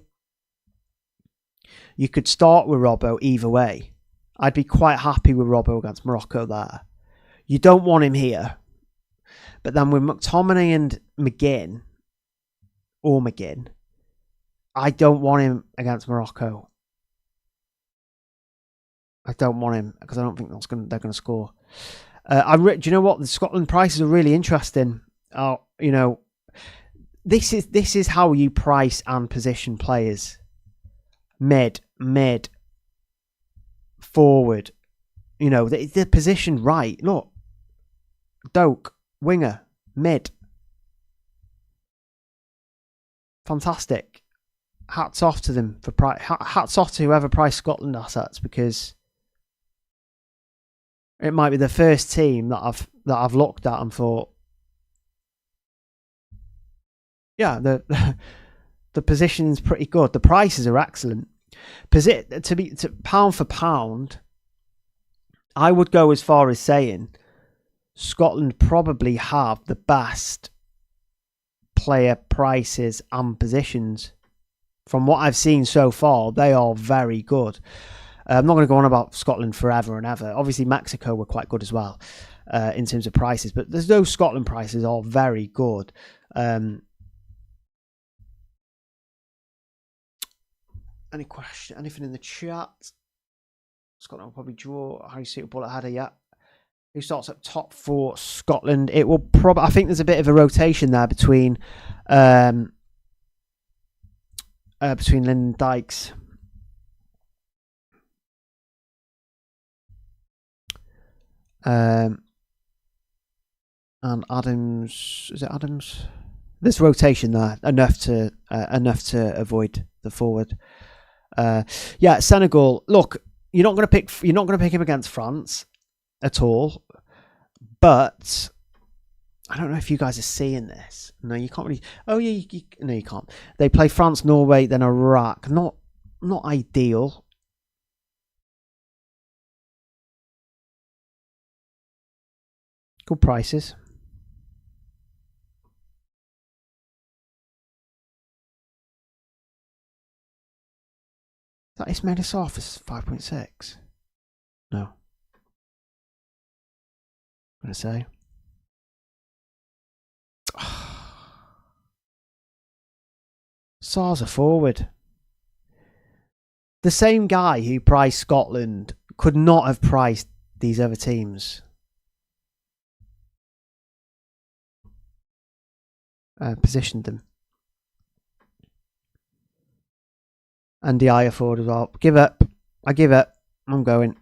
You could start with Robbo either way. I'd be quite happy with Robbo against Morocco there. You don't want him here. But then with McTominay and McGinn, I don't want him against Morocco. I don't want him because I don't think they're going to score. Do you know what? The Scotland prices are really interesting. This is how you price and position players. Mid, forward. They're positioned right. Look. Doak, winger, mid. Fantastic. Hats off to them for hats off to whoever priced Scotland assets, because it might be the first team that I've looked at and thought, yeah, the position's pretty good. The prices are excellent. To pound for pound, I would go as far as saying Scotland probably have the best player prices and positions. From what I've seen so far, they are very good. I'm not going to go on about Scotland forever and ever. Obviously, Mexico were quite good as well in terms of prices, but those Scotland prices are very good. Any question? Anything in the chat? Scotland will probably draw. Harry suitable at header, yeah. Who starts up top for Scotland? It will probably. I think there's a bit of a rotation there between Lyndon Dykes and Adams. Is it Adams? There's rotation there enough to avoid the forward. Senegal. Look, you're not going to pick him against France at all, but I don't know if you guys are seeing this. No, you can't really. Oh yeah, no, you can't. They play France, Norway, then Iraq. Not ideal. Good prices. That is made us off as 5.6. No. I'm going to say. Sar's a forward. The same guy who priced Scotland could not have priced these other teams. Positioned them. And the eye forward as well. Give up. I give up. I'm going.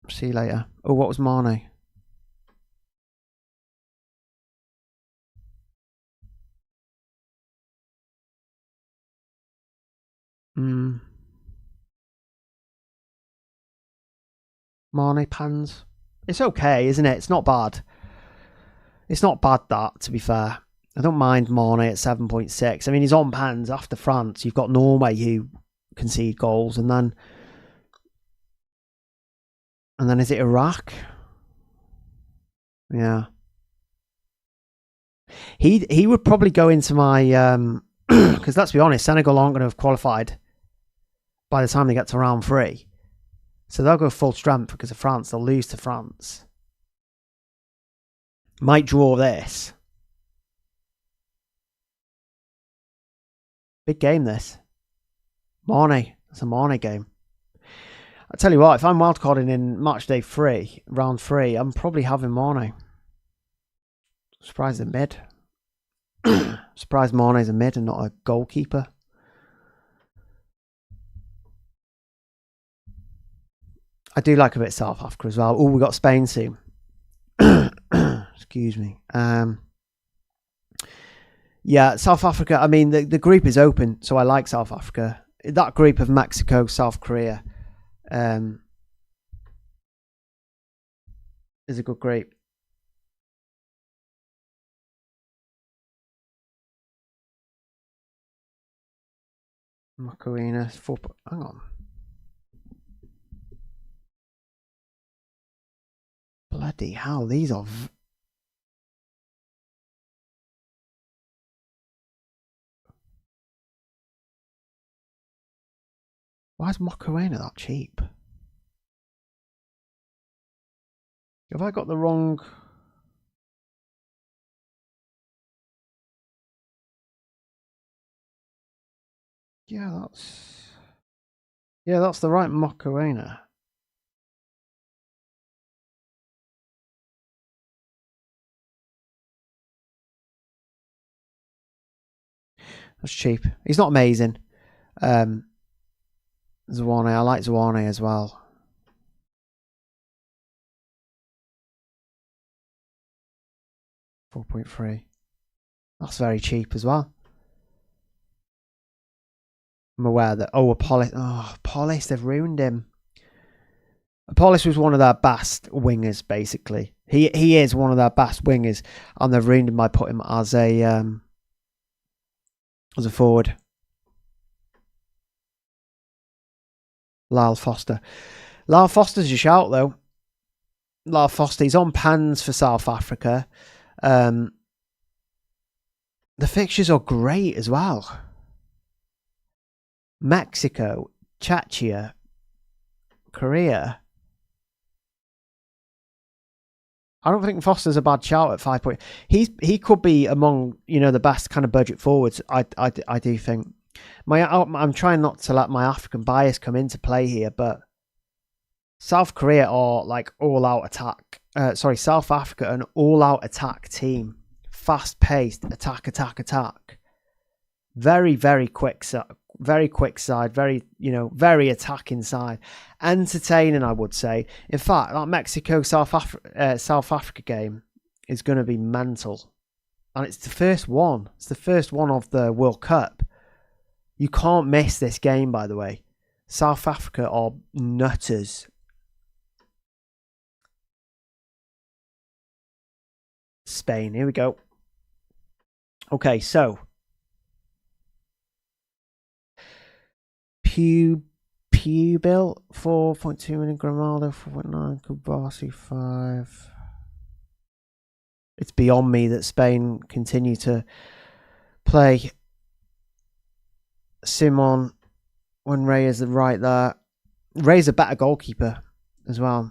See you later. Oh, what was Mane? Mane pans. It's okay, isn't it? It's not bad. It's not bad, that, to be fair. I don't mind Mane at 7.6. I mean, he's on pans after France. You've got Norway who concede goals, and then is it Iraq? Yeah. He would probably go into my because let's be honest, Senegal aren't going to have qualified by the time they get to round 3. So they'll go full strength because of France. They'll lose to France. Might draw this. Big game, this. Mane. That's a Mane game. I tell you what, if I'm wildcarding in Matchday 3, round 3, I'm probably having Mane. Surprised they're mid. Surprised Mane's a mid and not a goalkeeper. I do like a bit of South Africa as well. Oh, we got Spain soon. Excuse me. Yeah, South Africa. I mean, the group is open, so I like South Africa. That group of Mexico, South Korea, is a good group. Macarena, 4. Hang on. Bloody hell, these are... Why is Macarena that cheap? Have I got the wrong... Yeah, that's the right Macarena. That's cheap. He's not amazing. Zwane, I like Zwane as well. $4.3. That's very cheap as well. I'm aware that Apollos, they've ruined him. Apollos was one of their best wingers, basically. He is one of their best wingers, and they've ruined him by putting him as a forward. Lyle Foster. Lyle Foster's your shout, though. Lyle Foster, he's on pans for South Africa. The fixtures are great as well. Mexico, Czechia, Korea. I don't think Foster's a bad shout at 5 point. He could be among the best kind of budget forwards. I do think. I'm trying not to let my African bias come into play here, but South Korea are like all out attack. South Africa an all out attack team, fast paced attack. Very very quick side, very attacking side, entertaining, I would say. In fact, that Mexico South Africa game is going to be mental, and it's the first one. It's the first one of the World Cup. You can't miss this game, by the way. South Africa are nutters. Spain, here we go. Okay, so Pubil 4.2 million, Grimaldo 4.9, Kubasi 5. It's beyond me that Spain continue to play Simon when Ray is right there. Ray's a better goalkeeper as well.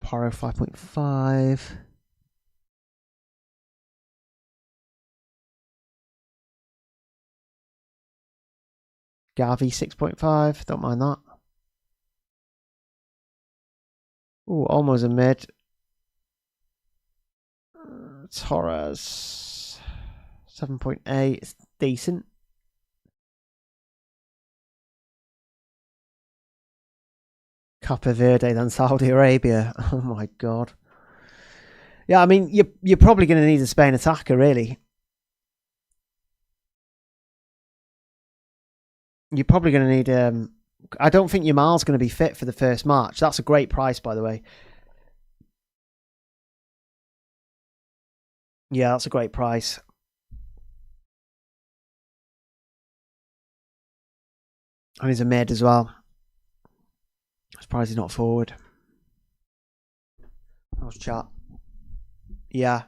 Paro 5.5. Gavi 6.5. Don't mind that. Ooh, almost a mid. Torres 7.8. It's decent. Cape Verde, then Saudi Arabia. Oh my god. Yeah, I mean, you're probably going to need a Spain attacker, really. You're probably going to need... I don't think Yamal's going to be fit for the first match. That's a great price, by the way. Yeah, that's a great price. And he's a mid as well. I'm surprised he's not forward. How's chat? Yeah.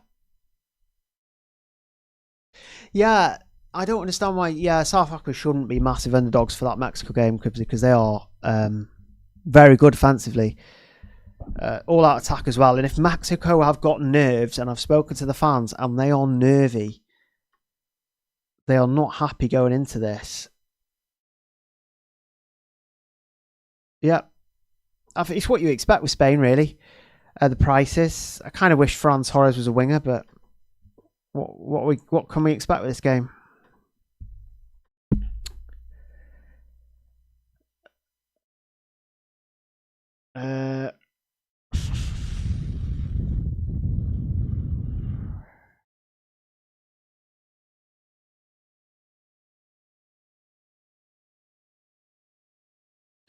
Yeah, I don't understand why. Yeah, South Africa shouldn't be massive underdogs for that Mexico game because they are very good defensively. All out attack as well. And if Mexico have got nerves, and I've spoken to the fans, and they are nervy, they are not happy going into this. Yeah. It's what you expect with Spain, really. The prices. I kind of wish Fran Torres was a winger, but what can we expect with this game?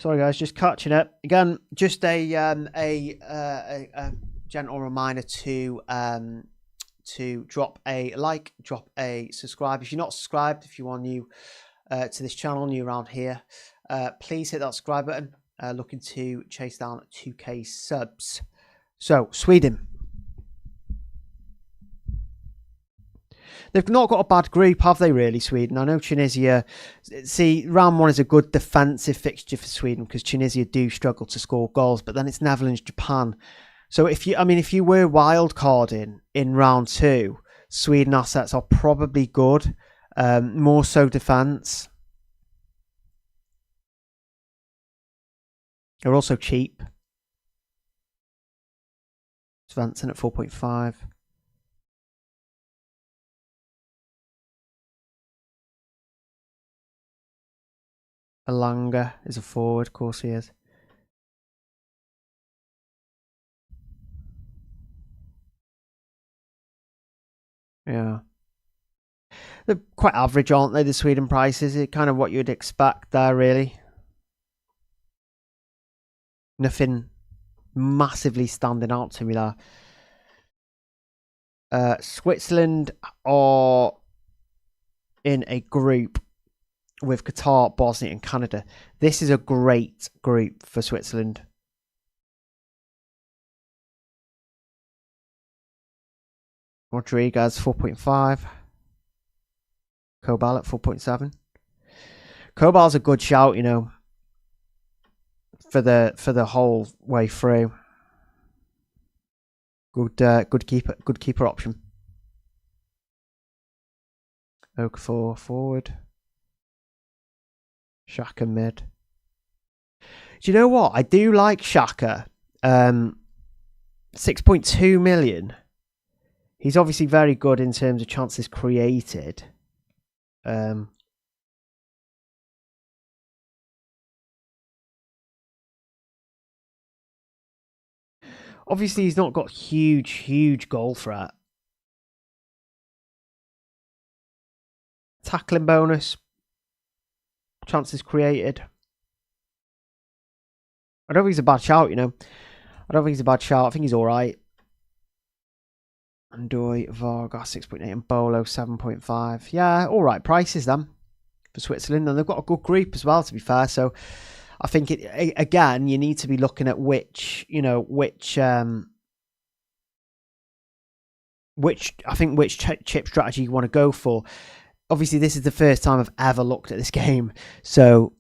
Sorry guys, just catching up again. Just a gentle reminder to drop a like, drop a subscribe. If you're not subscribed, if you are new to this channel, new around here, please hit that subscribe button. Looking to chase down 2K subs. So Sweden. They've not got a bad group, have they, really, Sweden? I know Tunisia... See, round 1 is a good defensive fixture for Sweden because Tunisia do struggle to score goals, but then it's Netherlands, Japan. So if you were wild carding in round 2, Sweden assets are probably good. More so defence. They're also cheap. Svensson at 4.5. Alanga is a forward, of course he is. Yeah. They're quite average, aren't they, the Sweden prices? It's kind of what you'd expect there, really. Nothing massively standing out to me there. Switzerland are in a group with Qatar, Bosnia and Canada. This is a great group for Switzerland. Rodriguez 4.5. Kobal at 4.7. Kobal's a good shout, you know, for the whole way through. Good keeper option. Okafor forward. Xhaka mid. Do you know what? I do like Xhaka. 6.2 million. He's obviously very good in terms of chances created. Obviously, he's not got huge goal threat. Tackling bonus. Chances created. I don't think he's a bad shout, you know. I don't think he's a bad shout. I think he's alright. Andoy, Vargas 6.8 and Bolo 7.5. Yeah, alright prices then for Switzerland. And they've got a good group as well, to be fair. So I think again, you need to be looking at which chip strategy you want to go for. Obviously, this is the first time I've ever looked at this game, so,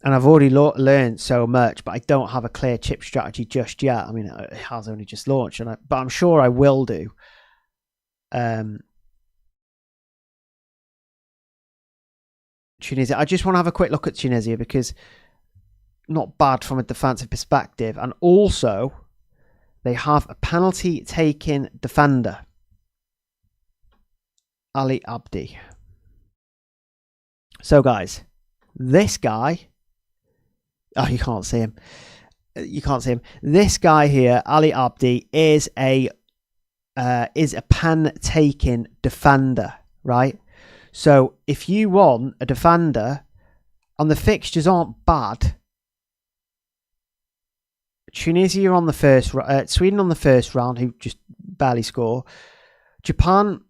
and I've already learned so much, but I don't have a clear chip strategy just yet. I mean, it has only just launched, but I'm sure I will do. Tunisia. I just want to have a quick look at Tunisia because not bad from a defensive perspective, and also they have a penalty taking defender, Ali Abdi. So, guys, this guy... Oh, you can't see him. You can't see him. This guy here, Ali Abdi, is a pen-taking defender, right? So, if you want a defender, and the fixtures aren't bad, Tunisia on the first, Sweden on the first round, who just barely score. Japan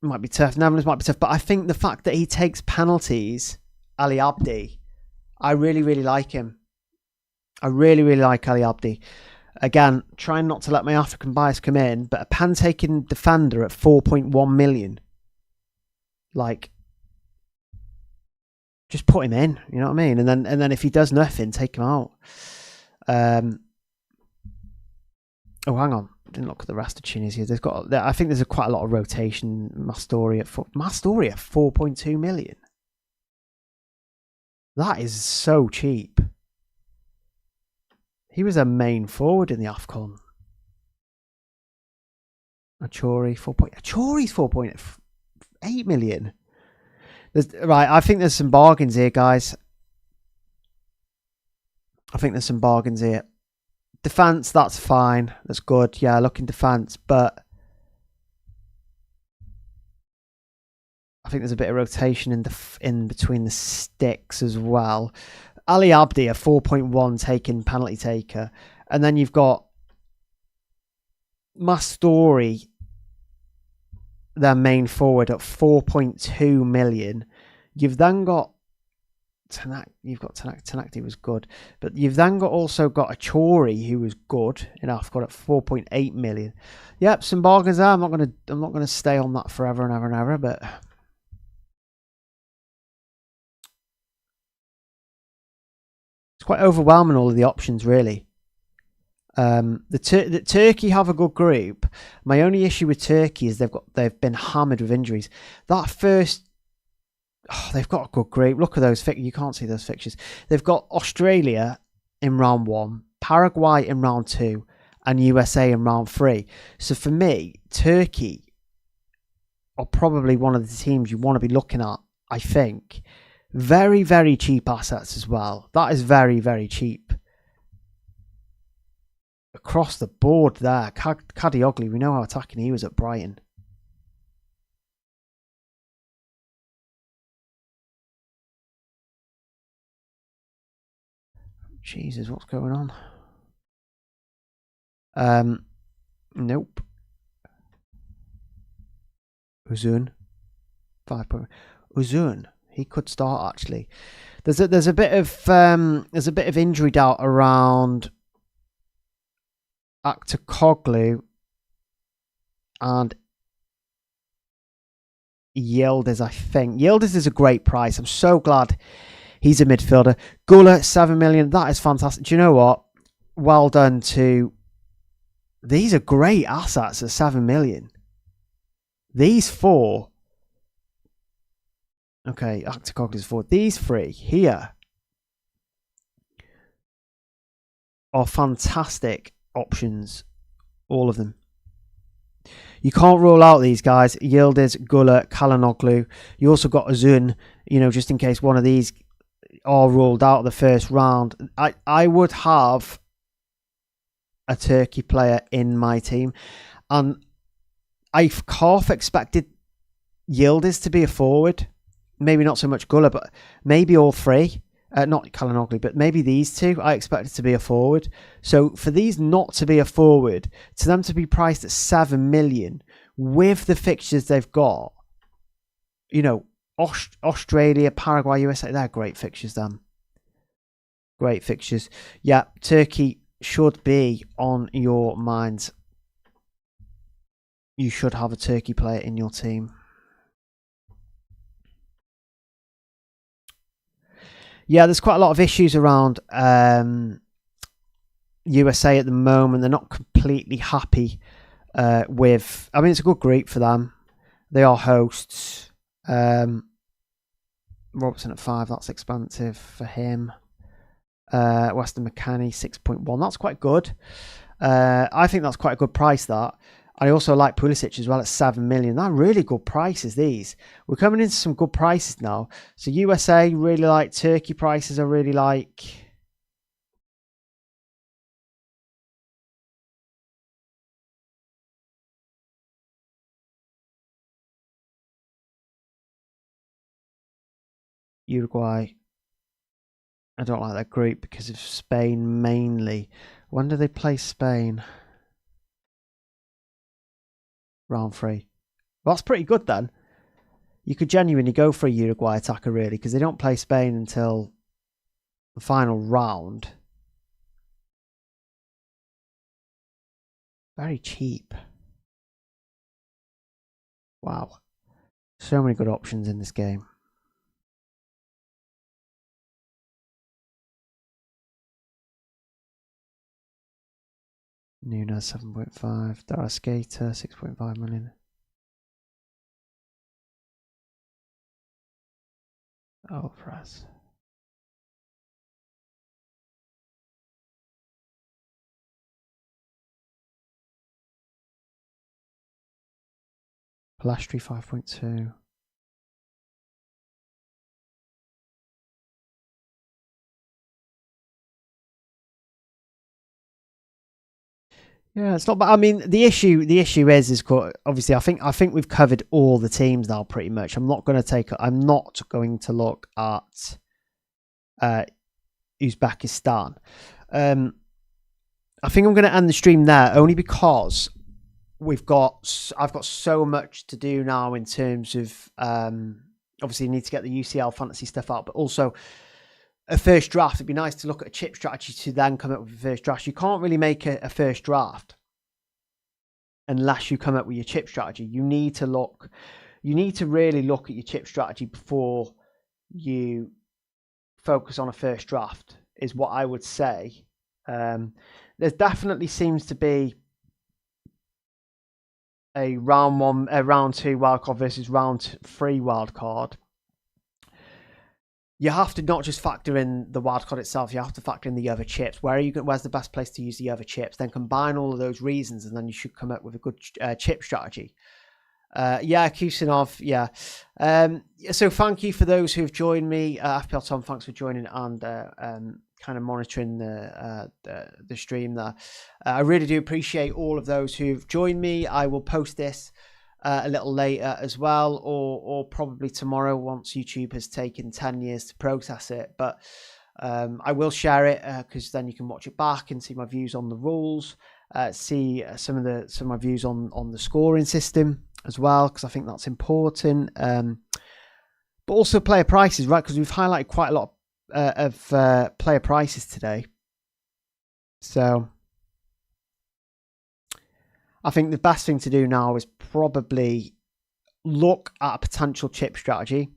might be tough. Netherlands might be tough. But I think the fact that he takes penalties, Ali Abdi, I really like him. I really like Ali Abdi. Again, trying not to let my African bias come in, but a pen-taking defender at 4.1 million. Like, just put him in. You know what I mean? And then if he does nothing, take him out. Oh, hang on. Didn't look at the rest of Tunisia. I think there's quite a lot of rotation. Mastori at 4.2 million. That is so cheap. He was a main forward in the AFCON. Achori's 4.8 million. Right, I think there's some bargains here, guys. I think there's some bargains here. Defense, that's fine. That's good. Yeah, looking defense, but I think there's a bit of rotation in between the sticks as well. Ali Abdi, a 4.1 taking penalty taker, and then you've got Mastori, their main forward, at 4.2 million. You've then got You've got Tanakti was good, but you've then also got a Chori who was good enough, got at 4.8 million. Yep, some bargains there. I'm not gonna stay on that forever and ever and ever, but it's quite overwhelming, all of the options, really. The Turkey have a good group. My only issue with Turkey is they've been hammered with injuries. That first, they've got a good group. Look at those fixtures. You can't see those fixtures. They've got Australia in round 1, Paraguay in round 2, and USA in round 3. So for me, Turkey are probably one of the teams you want to be looking at, I think. Very, very cheap assets as well. That is very, very cheap. Across the board there. Kadioglu, we know how attacking he was at Brighton. Jesus, what's going on? Nope. Uzun. 5 point. Uzun. He could start actually. There's a bit of injury doubt around Aktakoglu and Yildiz, I think. Yildiz is a great price. I'm so glad he's a midfielder. Gula, 7 million. That is fantastic. Do you know what? Well done to... These are great assets at 7 million. These 4... Okay, Aktakoglu is 4. These 3 here are fantastic options, all of them. You can't rule out these guys. Yildiz, Gula, Kalanoglu. You also got Azun, just in case one of these are ruled out of the first round. I would have a Turkey player in my team, and I half expected Yildiz to be a forward. Maybe not so much Gula, but maybe all 3. Not Kalanoglu, but maybe these 2 I expected to be a forward. So for these not to be a forward, to them to be priced at 7 million with the fixtures they've got, Australia, Paraguay, USA, they're great fixtures, then. Great fixtures. Yeah, Turkey should be on your minds. You should have a Turkey player in your team. Yeah, there's quite a lot of issues around USA at the moment. They're not completely happy with... I mean, it's a good group for them. They are hosts. Robertson at 5, that's expensive for him. Weston McKennie, 6.1. That's quite good. I think that's quite a good price, that. I also like Pulisic as well at 7 million. They're really good prices, these. We're coming into some good prices now. So USA, really like. Turkey prices, I really like. Uruguay. I don't like that group because of Spain mainly. When do they play Spain? Round 3. Well, that's pretty good then. You could genuinely go for a Uruguay attacker, really, because they don't play Spain until the final round. Very cheap. Wow. So many good options in this game. Nunes 7.5. Darascater 6.5 million. Oh, press. Palastri 5.2. Yeah, it's not bad. I mean, the issue is obviously I think we've covered all the teams now pretty much. I'm not going to look at Uzbekistan. I think I'm going to end the stream there only because I've got so much to do now in terms of obviously you need to get the UCL fantasy stuff out, but also a first draft. It'd be nice to look at a chip strategy to then come up with a first draft. You can't really make a first draft unless you come up with your chip strategy. You need to really look at your chip strategy before you focus on a first draft, is what I would say. There definitely seems to be a round 2 wildcard versus round 3 wildcard. You have to not just factor in the wildcard itself, you have to factor in the other chips. Where's the best place to use the other chips? Then combine all of those reasons, and then you should come up with a good chip strategy. Kusinov, yeah. So thank you for those who've joined me. FPL Tom, thanks for joining and kind of monitoring the stream there. I really do appreciate all of those who've joined me. I will post this a little later as well, or probably tomorrow once YouTube has taken 10 years to process it. But I will share it because then you can watch it back and see my views on the rules, see some of my views on the scoring system as well, because I think that's important. But also player prices, right? Because we've highlighted quite a lot of player prices today. So I think the best thing to do now is probably look at a potential chip strategy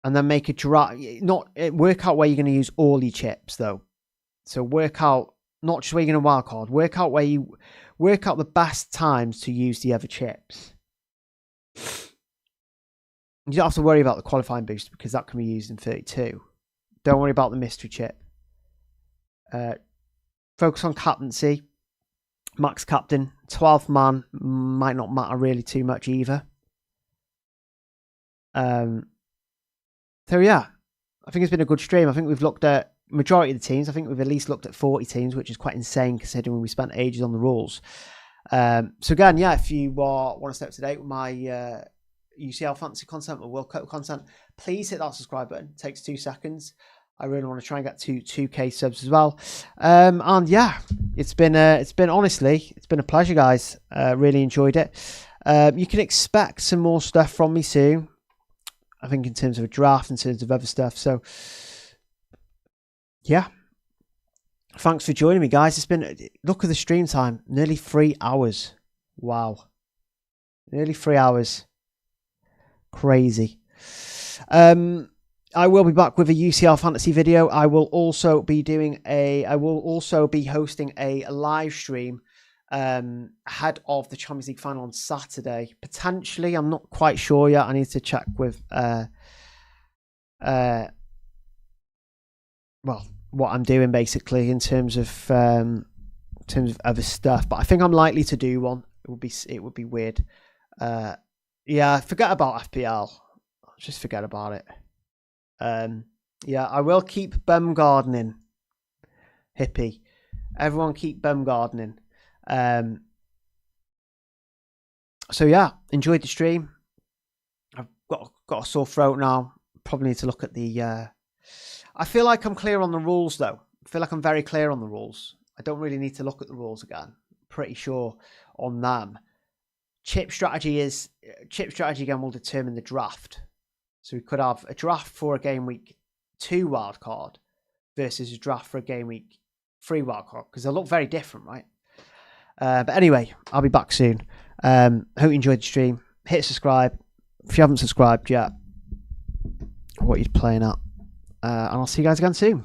and then make a draft. Work out where you're going to use all your chips, though. So work out not just where you're going to wildcard. Work out the best times to use the other chips. You don't have to worry about the qualifying boost because that can be used in 32. Don't worry about the mystery chip. Focus on captaincy. Max captain. 12th man might not matter really too much either. So yeah, I think it's been a good stream. I think we've looked at majority of the teams. I think we've at least looked at 40 teams, which is quite insane considering we spent ages on the rules. So again, yeah, if you want to stay up to date with my UCL fantasy content or World Cup content, please hit that subscribe button. It takes 2 seconds. I really want to try and get to 2K subs as well. And yeah, it's been honestly, it's been a pleasure, guys. Really enjoyed it. You can expect some more stuff from me soon. I think in terms of a draft, in terms of other stuff. So yeah, thanks for joining me, guys. It's been, look at the stream time, nearly 3 hours. Wow, nearly 3 hours. Crazy. I will be back with a UCL fantasy video. I will also be hosting a live stream ahead of the Champions League final on Saturday. Potentially, I'm not quite sure yet. I need to check with what I'm doing basically in terms of other stuff. But I think I'm likely to do one. It would be weird. Yeah, forget about FPL. Just forget about it. Yeah, I will keep bum gardening. Hippie. Everyone keep bum gardening. So yeah, enjoyed the stream. I've got a sore throat now. Probably need to look at the I feel like I'm clear on the rules though. I feel like I'm very clear on the rules. I don't really need to look at the rules again. Pretty sure on them. Chip strategy again will determine the draft. So we could have a draft for a game week 2 wildcard versus a draft for a game week 3 wildcard, because they'll look very different, right? But anyway, I'll be back soon. Hope you enjoyed the stream. Hit subscribe if you haven't subscribed yet. What you're playing at. And I'll see you guys again soon.